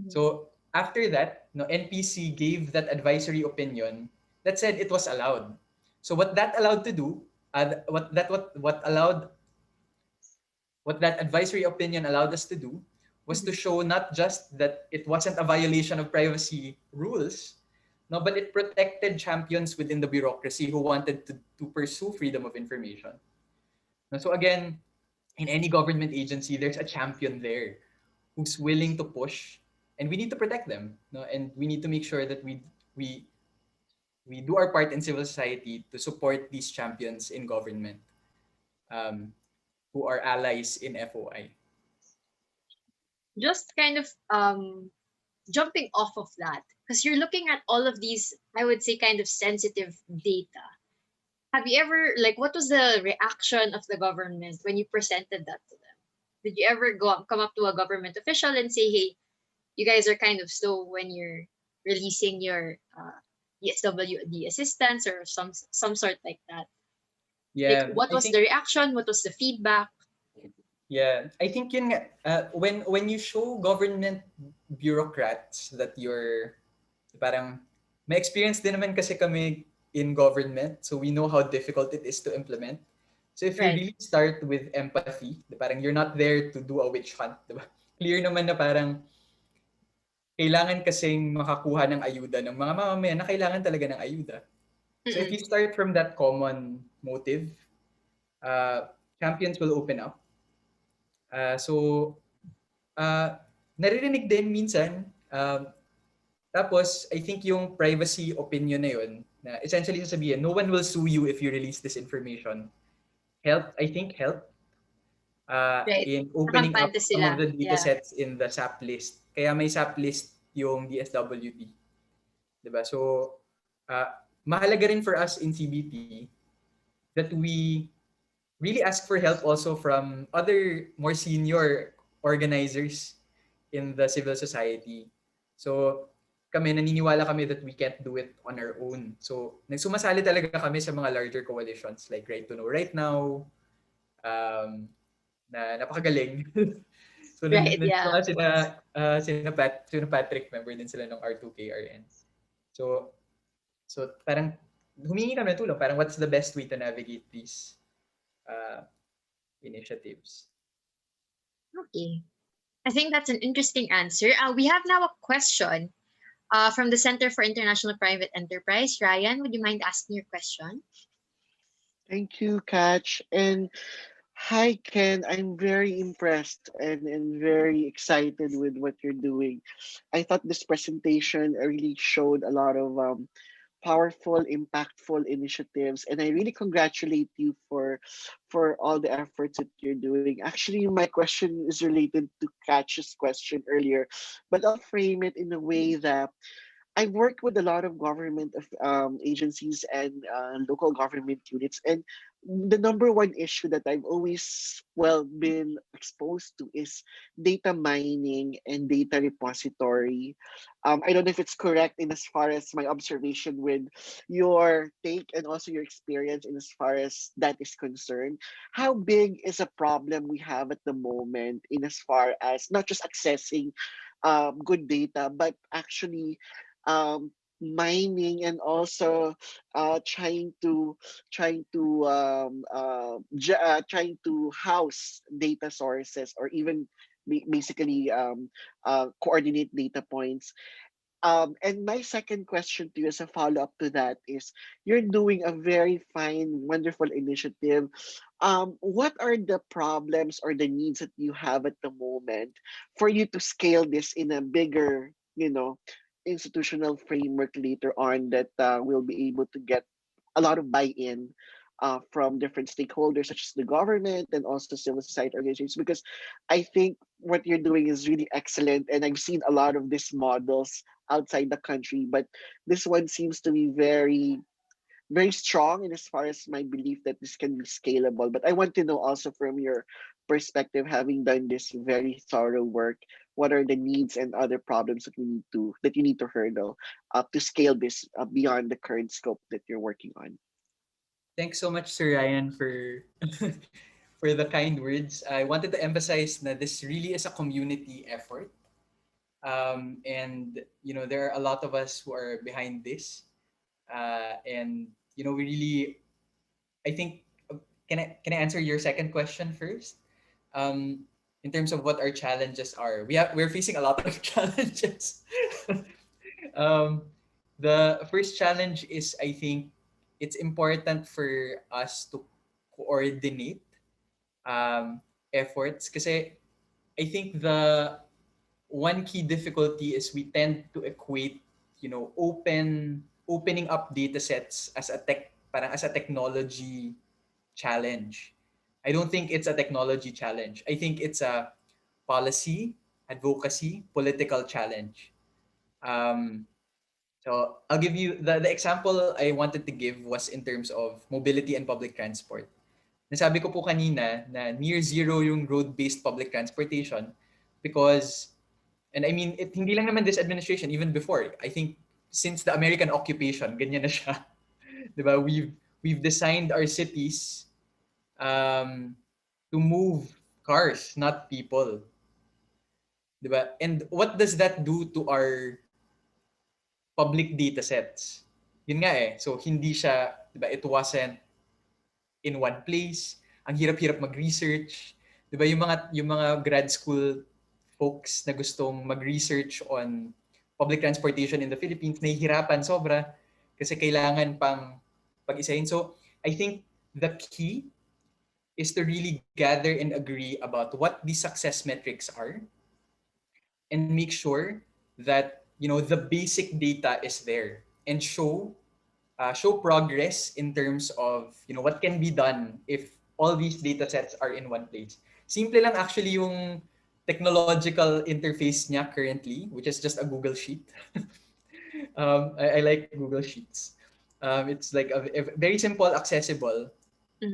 S8: So after that, NPC gave that advisory opinion that said it was allowed. So what that allowed to do, what that advisory opinion allowed us to do was to show not just that it wasn't a violation of privacy rules, but it protected champions within the bureaucracy who wanted to pursue freedom of information. So again, in any government agency, there's a champion there who's willing to push, and we need to protect them. And we need to make sure that we do our part in civil society to support these champions in government who are allies in FOI.
S1: Just kind of jumping off of that, because you're looking at all of these, I would say, kind of sensitive data. Have you ever, what was the reaction of the government when you presented that to them? Did you ever come up to a government official and say, hey, you guys are kind of slow when you're releasing your DSWD assistance or some sort like that?
S8: Yeah.
S1: What was the reaction? What was the feedback?
S8: Yeah, I think yun nga, when you show government bureaucrats that you're parang may experience din naman kasi kami in government, so we know how difficult it is to implement. So if you
S1: Right.
S8: really start with empathy, parang you're not there to do a witch hunt, diba? Clear naman na parang kailangan kasing makakuha ng ayuda ng mga mamamayan na kailangan talaga ng ayuda. So if you start from that common motive, champions will open up. So naririnig din minsan, tapos I think yung privacy opinion na yun, na essentially sasabihin, no one will sue you if you release this information. I think help
S1: Right.
S8: in opening up
S1: Nakampante
S8: some of
S1: sila.
S8: the data sets in the SAP list. Kaya may SAP list yung DSWD. Diba? So, mahalaga rin for us in CBP that we really ask for help also from other more senior organizers in the civil society. So, naniniwala kami that we can't do it on our own. So, nagsumasali talaga kami sa mga larger coalitions like Right to Know Right Now, na napakagaling. So,
S1: Right, yeah.
S8: sina Patrick, member din sila ng R2KRN. So parang humingi kami ng tulong. Parang what's the best way to navigate these initiatives?
S1: Okay. I think that's an interesting answer. We have now a question from the Center for International Private Enterprise. Ryan, would you mind asking your question?
S4: Thank you, Catch. And hi, Ken. I'm very impressed and very excited with what you're doing. I thought this presentation really showed a lot of powerful, impactful initiatives, and I really congratulate you for all the efforts that you're doing. Actually, my question is related to Catch's question earlier, but I'll frame it in a way that I've worked with a lot of government agencies and local government units, and the number one issue that I've always been exposed to is data mining and data repository. I don't know if it's correct in as far as my observation with your take and also your experience in as far as that is concerned. How big is a problem we have at the moment in as far as not just accessing good data, but actually mining and also trying to house data sources or even basically coordinate data points. And my second question to you as a follow up to that is you're doing a very fine, wonderful initiative. What are the problems or the needs that you have at the moment for you to scale this in a bigger, institutional framework later on that will be able to get a lot of buy-in from different stakeholders such as the government and also civil society organizations, because I think what you're doing is really excellent and I've seen a lot of these models outside the country, but this one seems to be very very strong in as far as my belief that this can be scalable. But I want to know also from your perspective, having done this very thorough work, what are the needs and other problems that you need to hurdle to scale this beyond the current scope that you're working on?
S8: Thanks so much, Sir Ryan, for for the kind words. I wanted to emphasize that this really is a community effort. And there are a lot of us who are behind this. And we really, I think, can I answer your second question first? In terms of what our challenges are, we're facing a lot of challenges. um, the first challenge is, I think, it's important for us to coordinate efforts, kasi I think the one key difficulty is we tend to equate, opening up data sets as a technology challenge. I don't think it's a technology challenge. I think it's a policy, advocacy, political challenge. So I'll give you the example I wanted to give was in terms of mobility and public transport. Nasabi ko po kanina na near zero yung road-based public transportation because, and I mean, hindi lang naman this administration, even before, I think since the American occupation, ganyan na siya. Diba? We've designed our cities to move cars, not people. Diba? And what does that do to our public data sets? Yun nga eh. So hindi siya, diba, it wasn't in one place. Ang hirap-hirap mag-research. Diba yung mga grad school folks na gustong mag-research on public transportation in the Philippines, nahihirapan sobra kasi kailangan pang pag-isahin. So I think the key is to really gather and agree about what the success metrics are and make sure that the basic data is there and show progress in terms of what can be done if all these data sets are in one place. Simple lang actually yung technological interface niya currently, which is just a Google Sheet. I like Google Sheets. It's like a very simple, accessible,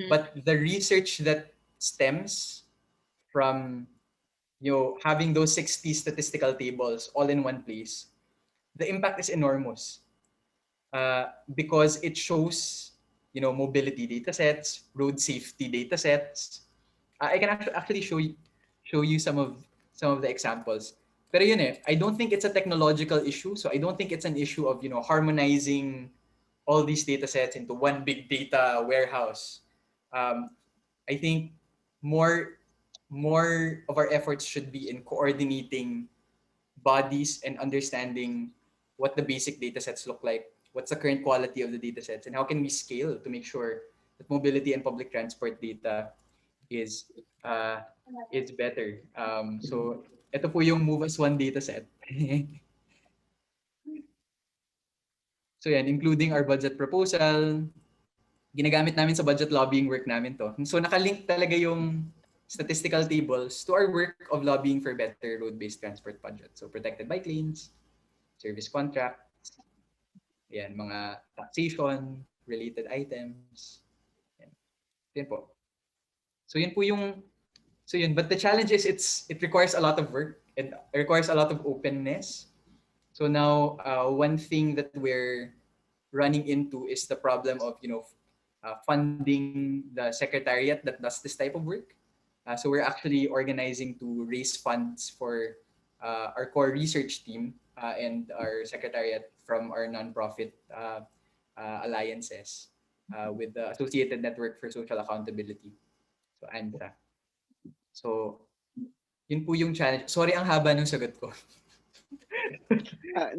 S8: but the research that stems from having those 60 statistical tables all in one place, the impact is enormous because it shows mobility data sets, road safety data sets. I can actually show you some of the examples. Pero yun eh, I don't think it's a technological issue. So I don't think it's an issue of harmonizing all these data sets into one big data warehouse. I think more of our efforts should be in coordinating bodies and understanding what the basic data sets look like, what's the current quality of the data sets, and how can we scale to make sure that mobility and public transport data is better. So ito po yung Move as One data set. So yan, including our budget proposal. Ginagamit namin sa budget lobbying work namin to. So nakalink talaga yung statistical tables to our work of lobbying for better road-based transport budget. So protected bike lanes, service contracts, yan, mga taxation, related items. Yan po. So yun po yung but the challenge is it requires a lot of work. It requires a lot of openness. So now one thing that we're running into is the problem of funding the secretariat that does this type of work. So we're actually organizing to raise funds for our core research team and our secretariat from our nonprofit alliances with the Associated Network for Social Accountability. So ANSA. So yun po yung challenge. Sorry, ang haba ng sagot ko.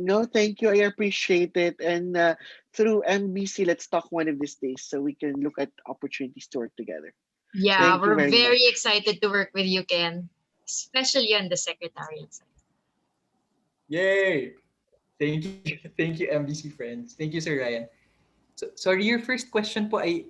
S4: No, thank you. I appreciate it. And through MBC, let's talk one of these days so we can look at opportunities to work together.
S1: Yeah,
S4: Thank you
S1: we're very
S4: much.
S1: excited to work with you, Ken, especially on the secretariat side.
S8: Yay! Thank you, MBC friends. Thank you, Sir Ryan. So, sorry, your first question po,
S4: I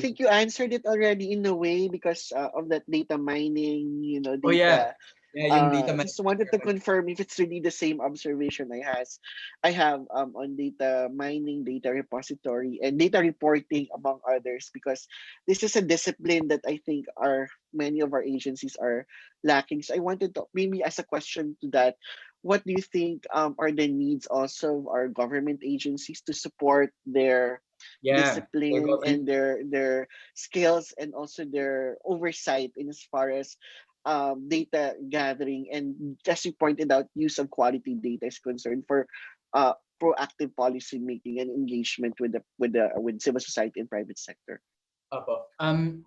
S4: think you answered it already in a way because of that data mining, data.
S8: Oh yeah, yung data mining.
S4: Just wanted to confirm if it's really the same observation I have on data mining, data repository, and data reporting, among others, because this is a discipline that I think many of our agencies are lacking. So I wanted to maybe ask a question to that. What do you think are the needs also of our government agencies to support their discipline and their skills and also their oversight in as far as data gathering and, as you pointed out, use of quality data is concerned for proactive policy making and engagement with civil society and private sector.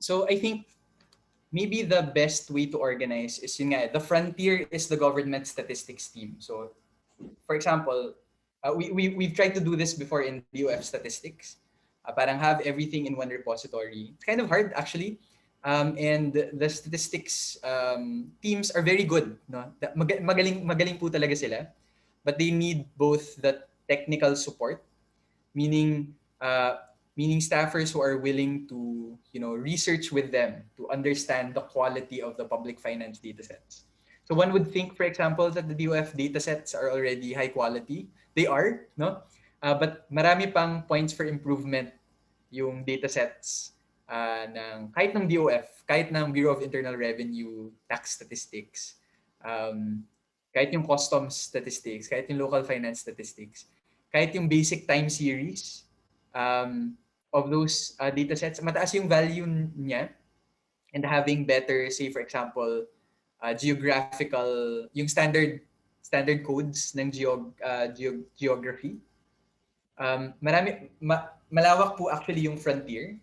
S8: So I think maybe the best way to organize is the frontier is the government statistics team. So for example, we've tried to do this before in DOF statistics. Parang have everything in one repository. It's kind of hard actually. And the statistics teams are very good. No? Magaling po talaga sila. But they need both the technical support, meaning staffers who are willing to research with them to understand the quality of the public finance data sets. So one would think, for example, that the DOF data sets are already high quality. They are, no? But marami pang points for improvement yung data sets kahit ng DOF, kahit ng Bureau of Internal Revenue tax statistics, kahit yung customs statistics, kahit yung local finance statistics, kahit yung basic time series of those data sets, mataas yung value niya and having better, say for example, geographical, yung standard codes ng geography. Malawak po actually yung frontier.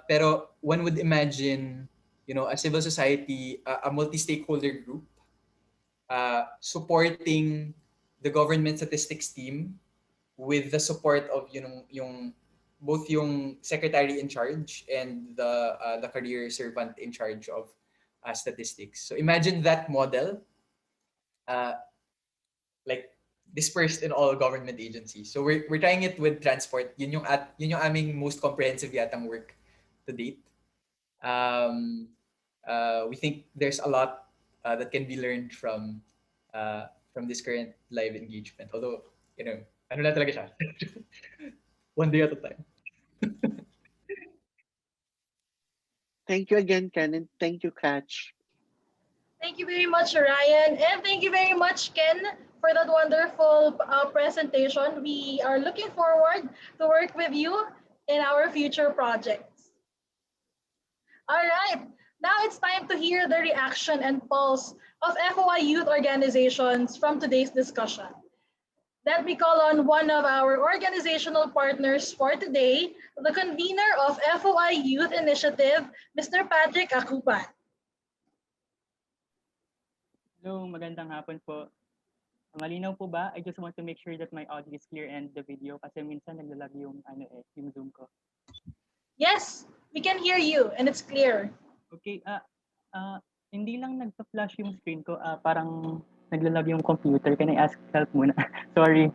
S8: Pero one would imagine, a civil society, a multi-stakeholder group supporting the government statistics team with the support of both yung secretary in charge and the career servant in charge of statistics. So imagine that model like dispersed in all government agencies. So we're trying it with transport. Yun yung aming most comprehensive yatang work to date. We think there's a lot that can be learned from this current live engagement. Although, ano na talaga siya. One day at a time.
S4: Thank you again, Ken, and thank you, Catch.
S2: Thank you very much, Ryan, and thank you very much, Ken, for that wonderful presentation. We are looking forward to work with you in our future projects. All right, now it's time to hear the reaction and pulse of FOI youth organizations from today's discussion. Let me call on one of our organizational partners for today, the convener of FOI Youth Initiative, Mr. Patrick Akupan.
S9: Hello, magandang hapon po. Malinaw po ba? I just want to make sure that my audio is clear and the video kasi minsan naglalag yung yung Zoom ko.
S2: Yes, we can hear you and it's clear.
S9: Okay, hindi lang nagpa-flash yung screen ko, parang naglalag yung computer. Can I ask help muna? Sorry.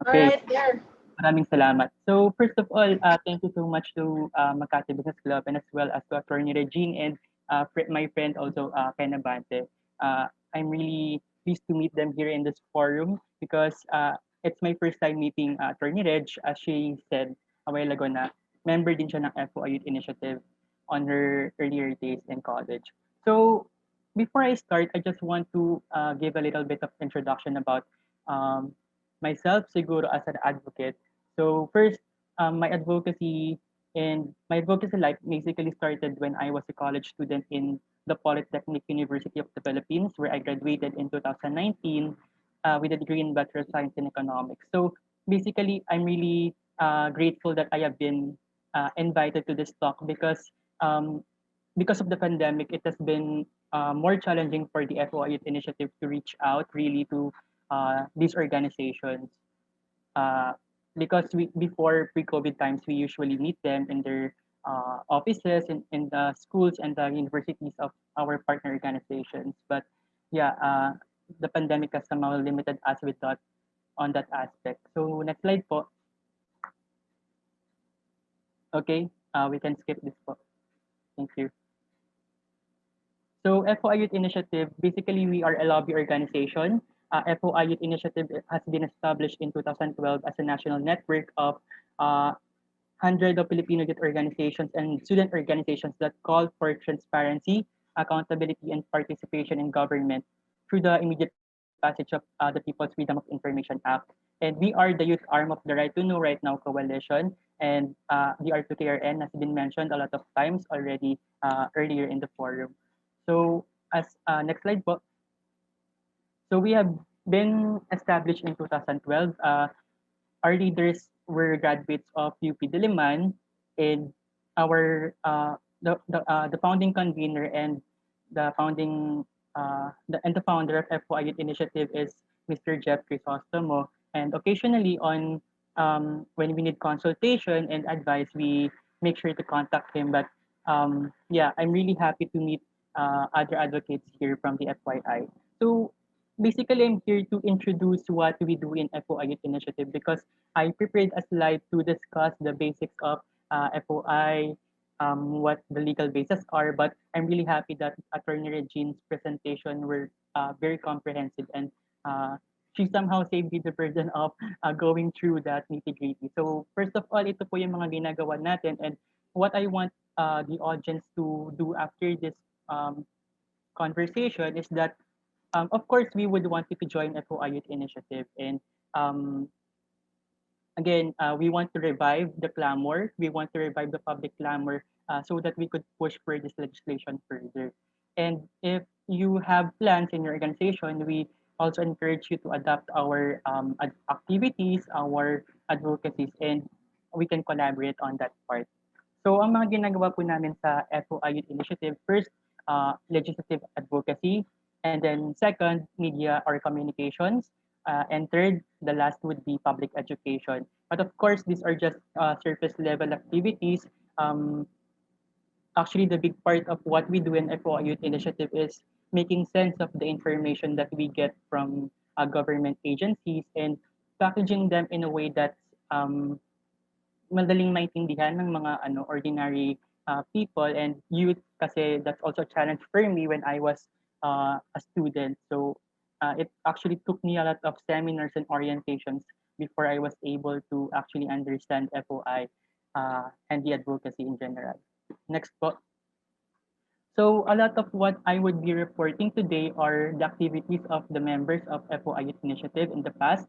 S9: Okay.
S2: Alright, there.
S9: Maraming salamat. So first of all, thank you so much to Makati Business Club and as well as to Attorney Regine and my friend also, Ken Abante. I'm really pleased to meet them here in this forum because it's my first time meeting Attorney Reg, as she said a while ago na member din siya ng FOI Youth Initiative on her earlier days in college. So before I start, I just want to give a little bit of introduction about myself siguro as an advocate. So first, my advocacy life basically started when I was a college student in the Polytechnic University of the Philippines, where I graduated in 2019 with a degree in Bachelor of Science in Economics. So basically, I'm really grateful that I have been invited to this talk because of the pandemic, it has been more challenging for the FOI Youth Initiative to reach out really to these organizations. Because before pre-COVID times, we usually meet them in their offices in the schools and the universities of our partner organizations. But yeah, the pandemic has somehow limited us with that on that aspect. So next slide po. Okay, we can skip this po. Thank you. So FOI Youth Initiative, basically we are a lobby organization. FOI Youth Initiative has been established in 2012 as a national network of 100 of Filipino youth organizations and student organizations that call for transparency, accountability, and participation in government through the immediate passage of the People's Freedom of Information Act. And we are the youth arm of the Right to Know Right Now Coalition, and the R2KRN has been mentioned a lot of times already earlier in the forum. So as next slide po. So we have been established in 2012. Our leaders were graduates of UP Diliman, and our the founding convener and the founding the founder of FOI Youth Initiative is Mr. Jeff Crisostomo. And occasionally on when we need consultation and advice, we make sure to contact him. But yeah, I'm really happy to meet other advocates here from the FYI. So basically, I'm here to introduce what we do in FOI Youth Initiative because I prepared a slide to discuss the basics of FOI, what the legal bases are, but I'm really happy that Attorney Regine's presentation were very comprehensive and she somehow saved me the burden of going through that nitty-gritty. So first of all, ito po yung mga ginagawa natin, and what I want the audience to do after this conversation is that of course, we would want you to join FOI Youth Initiative. And again, we want to revive the clamor. We want to revive the public clamor so that we could push for this legislation further. And if you have plans in your organization, we also encourage you to adapt our activities, our advocacies, and we can collaborate on that part. So ang mga ginagawa po namin sa FOI Youth Initiative, first, legislative advocacy, and then second, media or communications, and third, the last would be public education. But of course, these are just surface level activities. Actually, the big part of what we do in FOI Youth Initiative is making sense of the information that we get from government agencies and packaging them in a way that's madaling maintindihan ng mga ordinary people and youth, kasi that's also a challenge for me when I was a student. So it actually took me a lot of seminars and orientations before I was able to actually understand FOI and the advocacy in general. Next po. So a lot of what I would be reporting today are the activities of the members of FOI Youth Initiative in the past.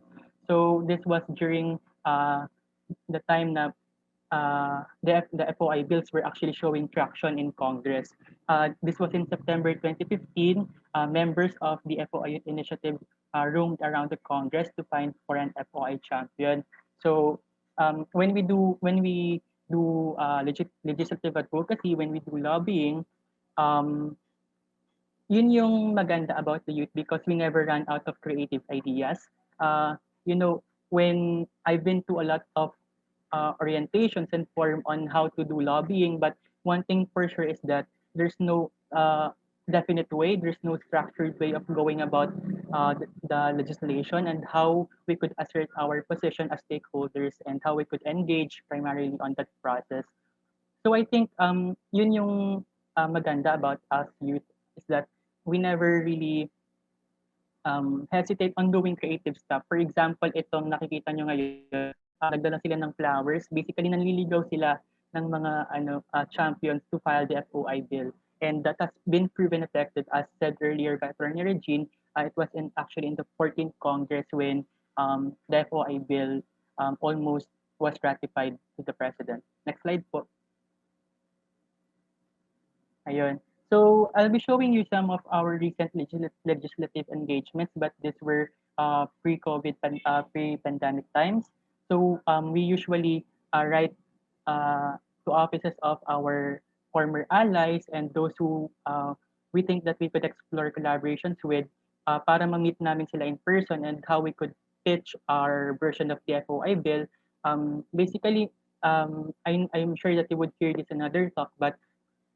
S9: So this was during the time na the FOI bills were actually showing traction in Congress. This was in September 2015. Members of the FOI Youth Initiative roamed around the Congress to find for an FOI champion. So when we do legislative advocacy, when we do lobbying, yun yung maganda about the youth because we never run out of creative ideas. When I've been to a lot of orientations and forum on how to do lobbying, but one thing for sure is that there's no definite way, there's no structured way of going about the legislation and how we could assert our position as stakeholders and how we could engage primarily on that process. So I think yun yung maganda about us youth is that we never really hesitate on doing creative stuff. For example, itong nakikita nyo ngayon, nagdala sila ng flowers. Basically, nanliligaw sila ng mga champions to file the FOI bill. And that has been proven effective, as said earlier by Attorney Regine. It was actually in the 14th Congress when the FOI bill almost was ratified to the President. Next slide po. Ayun. So I'll be showing you some of our recent legislative engagements, but these were pre-COVID, pre-pandemic times. So we usually write to offices of our former allies and those who we think that we could explore collaborations with para ma-meet namin sila in person and how we could pitch our version of the FOI bill. Basically, I'm sure that you would hear this in another talk, but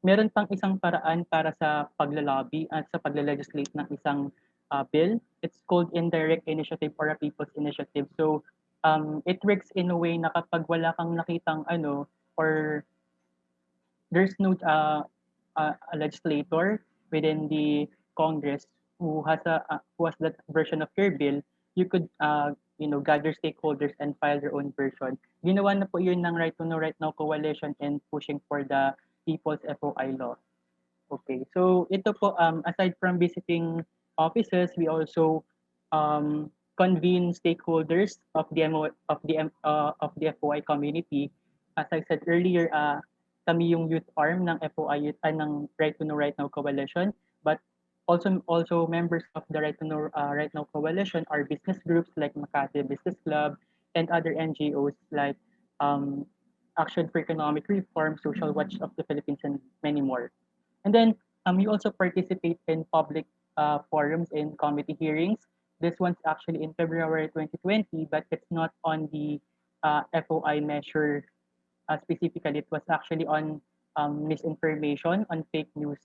S9: meron pang isang paraan para sa paglalobby at sa pagle-legislate ng isang bill. It's called indirect initiative or a people's initiative. So it works in a way na kapag wala kang nakitang or there's no a legislator within the Congress who has that version of your bill, you could gather stakeholders and file your own version. Ginawa na po yun ng Right to Know Right Now Coalition in pushing for the People's FOI Law. Okay, so ito po, aside from visiting offices, we also convene stakeholders of the FOI community. As I said earlier, kami yung youth arm ng FOI ng Right to Know Right Now Coalition, but also members of the Right to Know Right Now Coalition are business groups like Makati Business Club and other NGOs like Action for Economic Reform, Social Watch of the Philippines, and many more. And then we also participate in public forums and committee hearings. This one's actually in February 2020, but it's not on the FOI measure specifically. It was actually on misinformation, on fake news.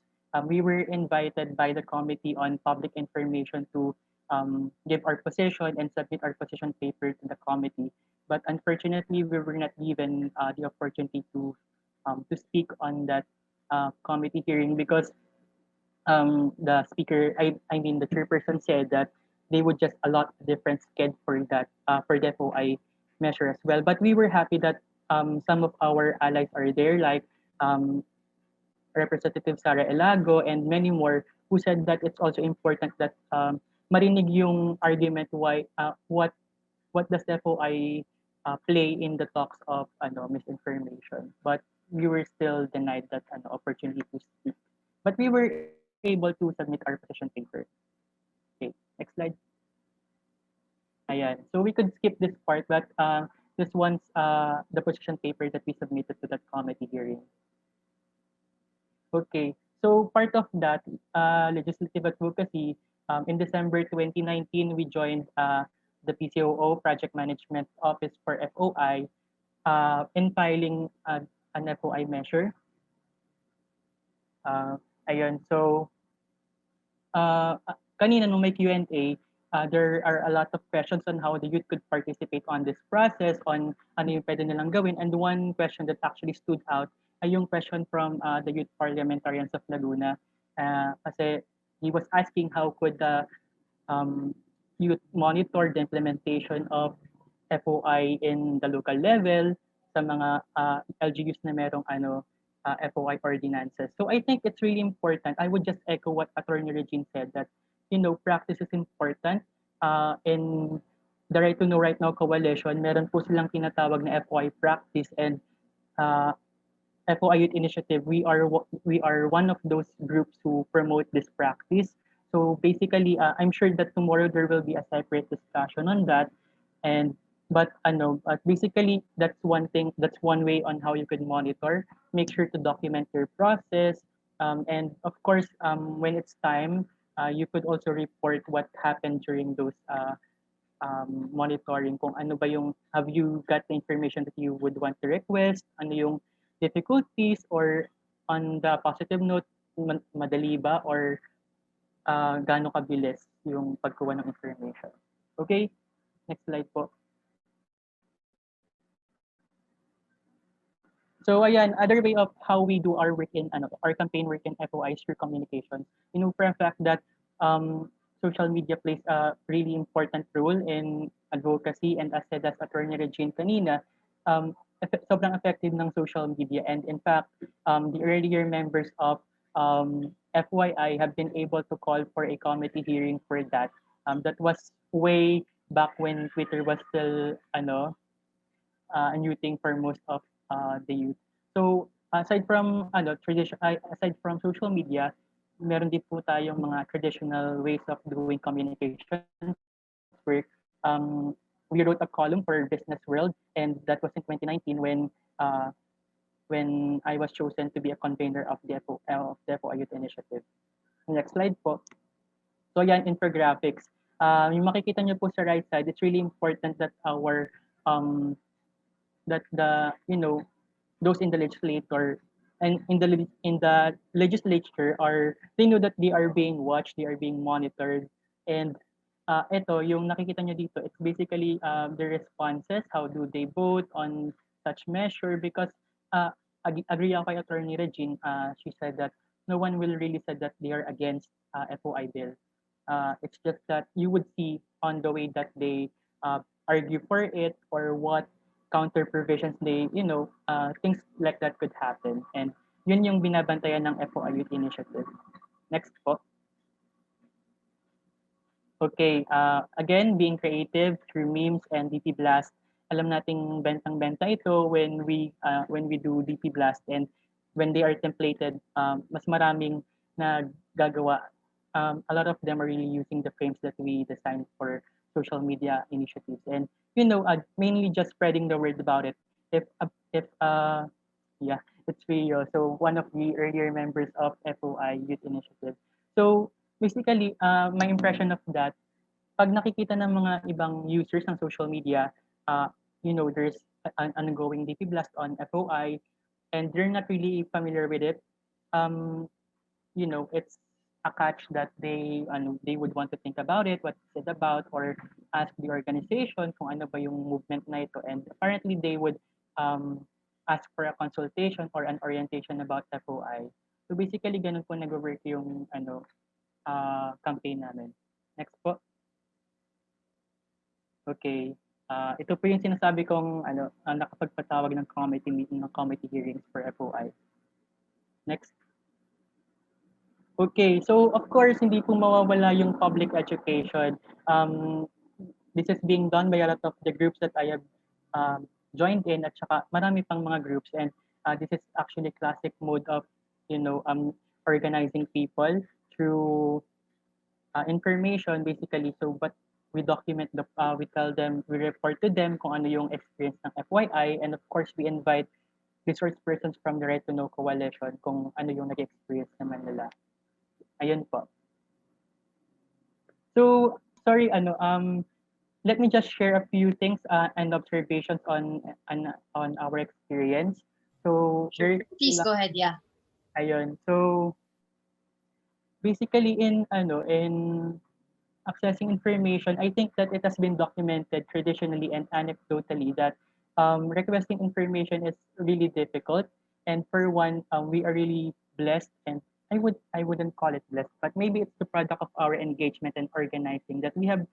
S9: We were invited by the Committee on Public Information to give our position and submit our position paper to the committee. But unfortunately, we were not given the opportunity to speak on that committee hearing because the speaker, I mean the chairperson said that they would just allot a different schedule for that for the FOI measure as well. But we were happy that some of our allies are there, like Representative Sara Elago and many more, who said that it's also important that marinig yung argument why what does FOI play in the talks of misinformation. But we were still denied that opportunity to speak. But we were able to submit our position paper. Okay, next slide. Ayan. So we could skip this part, but this one's the position paper that we submitted to that committee hearing. Okay, so part of that legislative advocacy, in December 2019, we joined the PCOO Project Management Office for FOI in filing an FOI measure. Ayun, so kanina nung may Q&A, there are a lot of questions on how the youth could participate on this process, on ano yung pwede nilang gawin. And one question that actually stood out ay yung question from the youth parliamentarians of Laguna. Kasi he was asking how could the youth monitor the implementation of FOI in the local level sa mga LGUs na merong FOI ordinances. So I think it's really important. I would just echo what Attorney Regine said, that practice is important. In the Right to Know Right Now Coalition, meron po silang tinatawag na FOI practice, and FOI Youth Initiative, we are one of those groups who promote this practice. So basically, I'm sure that tomorrow there will be a separate discussion on that. But basically that's one thing, that's one way on how you could monitor. Make sure to document your process, and of course, when it's time, you could also report what happened during those monitoring. Kung ano ba yung, have you got the information that you would want to request? Ano yung difficulties, or on the positive note, madali ba or gaano kabilis yung pagkuha ng information. Okay, next slide po. So ayan, other way of how we do our work in our campaign work in FOI through communications. For a fact that social media plays a really important role in advocacy, and as said as Attorney Regine kanina, sobrang effective ng social media. And in fact, the earlier members of FYI have been able to call for a committee hearing for that. That was way back when Twitter was still a new thing for most of the youth. So aside from aside from social media, meron din po tayong mga traditional ways of doing communication work. We wrote a column for Business World, and that was in 2019 when I was chosen to be a convener of the FOI Youth Initiative. Next slide po. So yan, infographics. Yung makikita nyo po sa right side, it's really important that our those in the legislature and in the legislature they know that they are being watched, they are being monitored. And ito, yung nakikita nyo dito, it's basically the responses, how do they vote on such measure, because agree ako kay Attorney Regine, she said that no one will really say that they are against FOI bill. It's just that you would see on the way that they argue for it, or what counter provisions they, things like that could happen. And yun yung binabantayan ng FOI Youth Initiative. Next po. Okay, again, being creative through memes and DP Blast. Alam nating bentang-benta ito when we do DP Blast, and when they are templated, mas maraming na gagawa. A lot of them are really using the frames that we designed for social media initiatives, and mainly just spreading the word about it. Yeah, it's Rio. So one of the earlier members of FOI Youth Initiative. So basically, my impression of that, pag nakikita ng mga ibang users ng social media, there's an ongoing DP blast on FOI, and they're not really familiar with it. It's a catch that they would want to think about it, what it's about, or ask the organization kung ano ba yung movement na ito. And apparently they would ask for a consultation or an orientation about FOI. So basically, ganun po nag-work yung campaign namin. Next po. Okay. Ito po yung sinasabi kong nakapagpatawag ng committee meeting, ng committee hearings for FOI. Next. Okay, so of course, hindi po mawawala yung public education. This is being done by a lot of the groups that I have joined in, at saka marami pang mga groups. And this is actually a classic mode of, organizing people through information basically. So, but we document we tell them, we report to them kung ano yung experience ng FYI, and of course, we invite resource persons from the Right to Know Coalition kung ano yung nag-experience naman nila. Ayun po. So, sorry, let me just share a few things and observations on our experience. So,
S1: Please go ahead, yeah.
S9: Ayun. So, basically in accessing information, I think that it has been documented traditionally and anecdotally that requesting information is really difficult. And for one, we are really blessed, and I wouldn't call it blessed, but maybe it's the product of our engagement and organizing that we have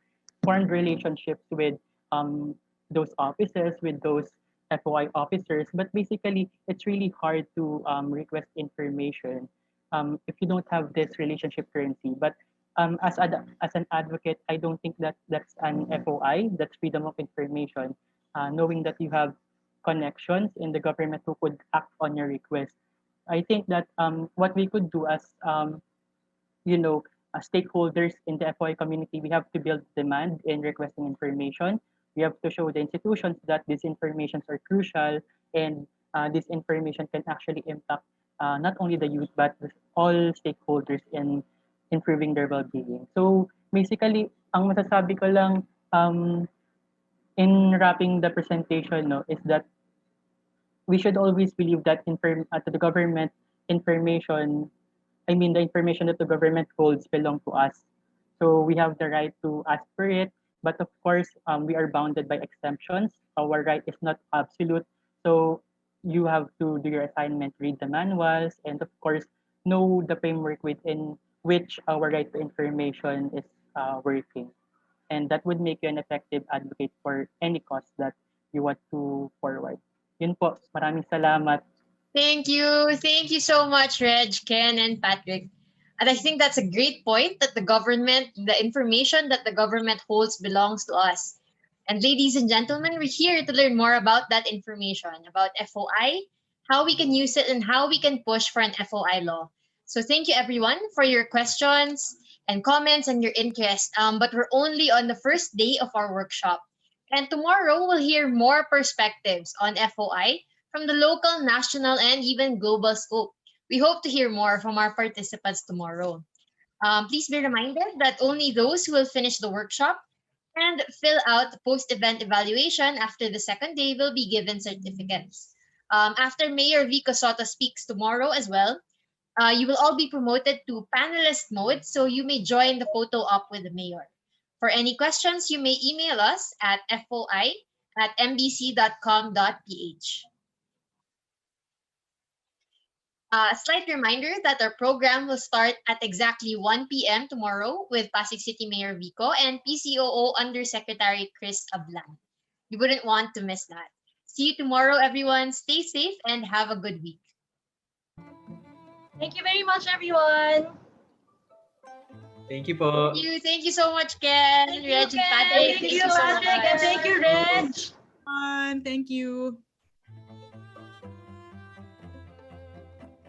S9: formed relationships with those officers, with those FOI officers. But basically, it's really hard to request information if you don't have this relationship currency. But as an advocate, I don't think that that's an FOI, that's freedom of information, knowing that you have connections in the government who could act on your request. I think that what we could do as stakeholders in the FOI community, we have to build demand in requesting information. We have to show the institutions that these informations are crucial, and this information can actually impact not only the youth but all stakeholders in improving their well-being. So basically, ang masasabi ko lang in wrapping the presentation is that we should always believe that the government information, the information that the government holds belong to us. So we have the right to ask for it, but of course, we are bounded by exemptions. Our right is not absolute. So you have to do your assignment, read the manuals, and of course, know the framework within which our right to information is working. And that would make you an effective advocate for any cause that you want to forward. Yun po. Maraming salamat.
S1: Thank you. Thank you so much, Reg, Ken, and Patrick. And I think that's a great point that the information that the government holds belongs to us. And ladies and gentlemen, we're here to learn more about that information, about FOI, how we can use it, and how we can push for an FOI law. So thank you, everyone, for your questions and comments and your interest. But we're only on the first day of our workshop. And tomorrow, we'll hear more perspectives on FOI from the local, national, and even global scope. We hope to hear more from our participants tomorrow. Please be reminded that only those who will finish the workshop and fill out the post-event evaluation after the second day will be given certificates. After Mayor Vico Soto speaks tomorrow as well, you will all be promoted to panelist mode, so you may join the photo op with the mayor. For any questions, you may email us at foi@mbc.com.ph. A slight reminder that our program will start at exactly 1 p.m. tomorrow with Pasig City Mayor Vico and PCOO Undersecretary Chris Ablan. You wouldn't want to miss that. See you tomorrow, everyone. Stay safe and have a good week.
S2: Thank you very much, everyone.
S8: Thank you po.
S1: Thank you so much, Ken, Reg, and Patrick.
S2: Thank you, Patrick, and thank you, Reg.
S3: Thank you.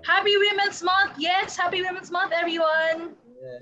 S2: Happy Women's Month. Yes, Happy Women's Month, everyone.
S1: Yes.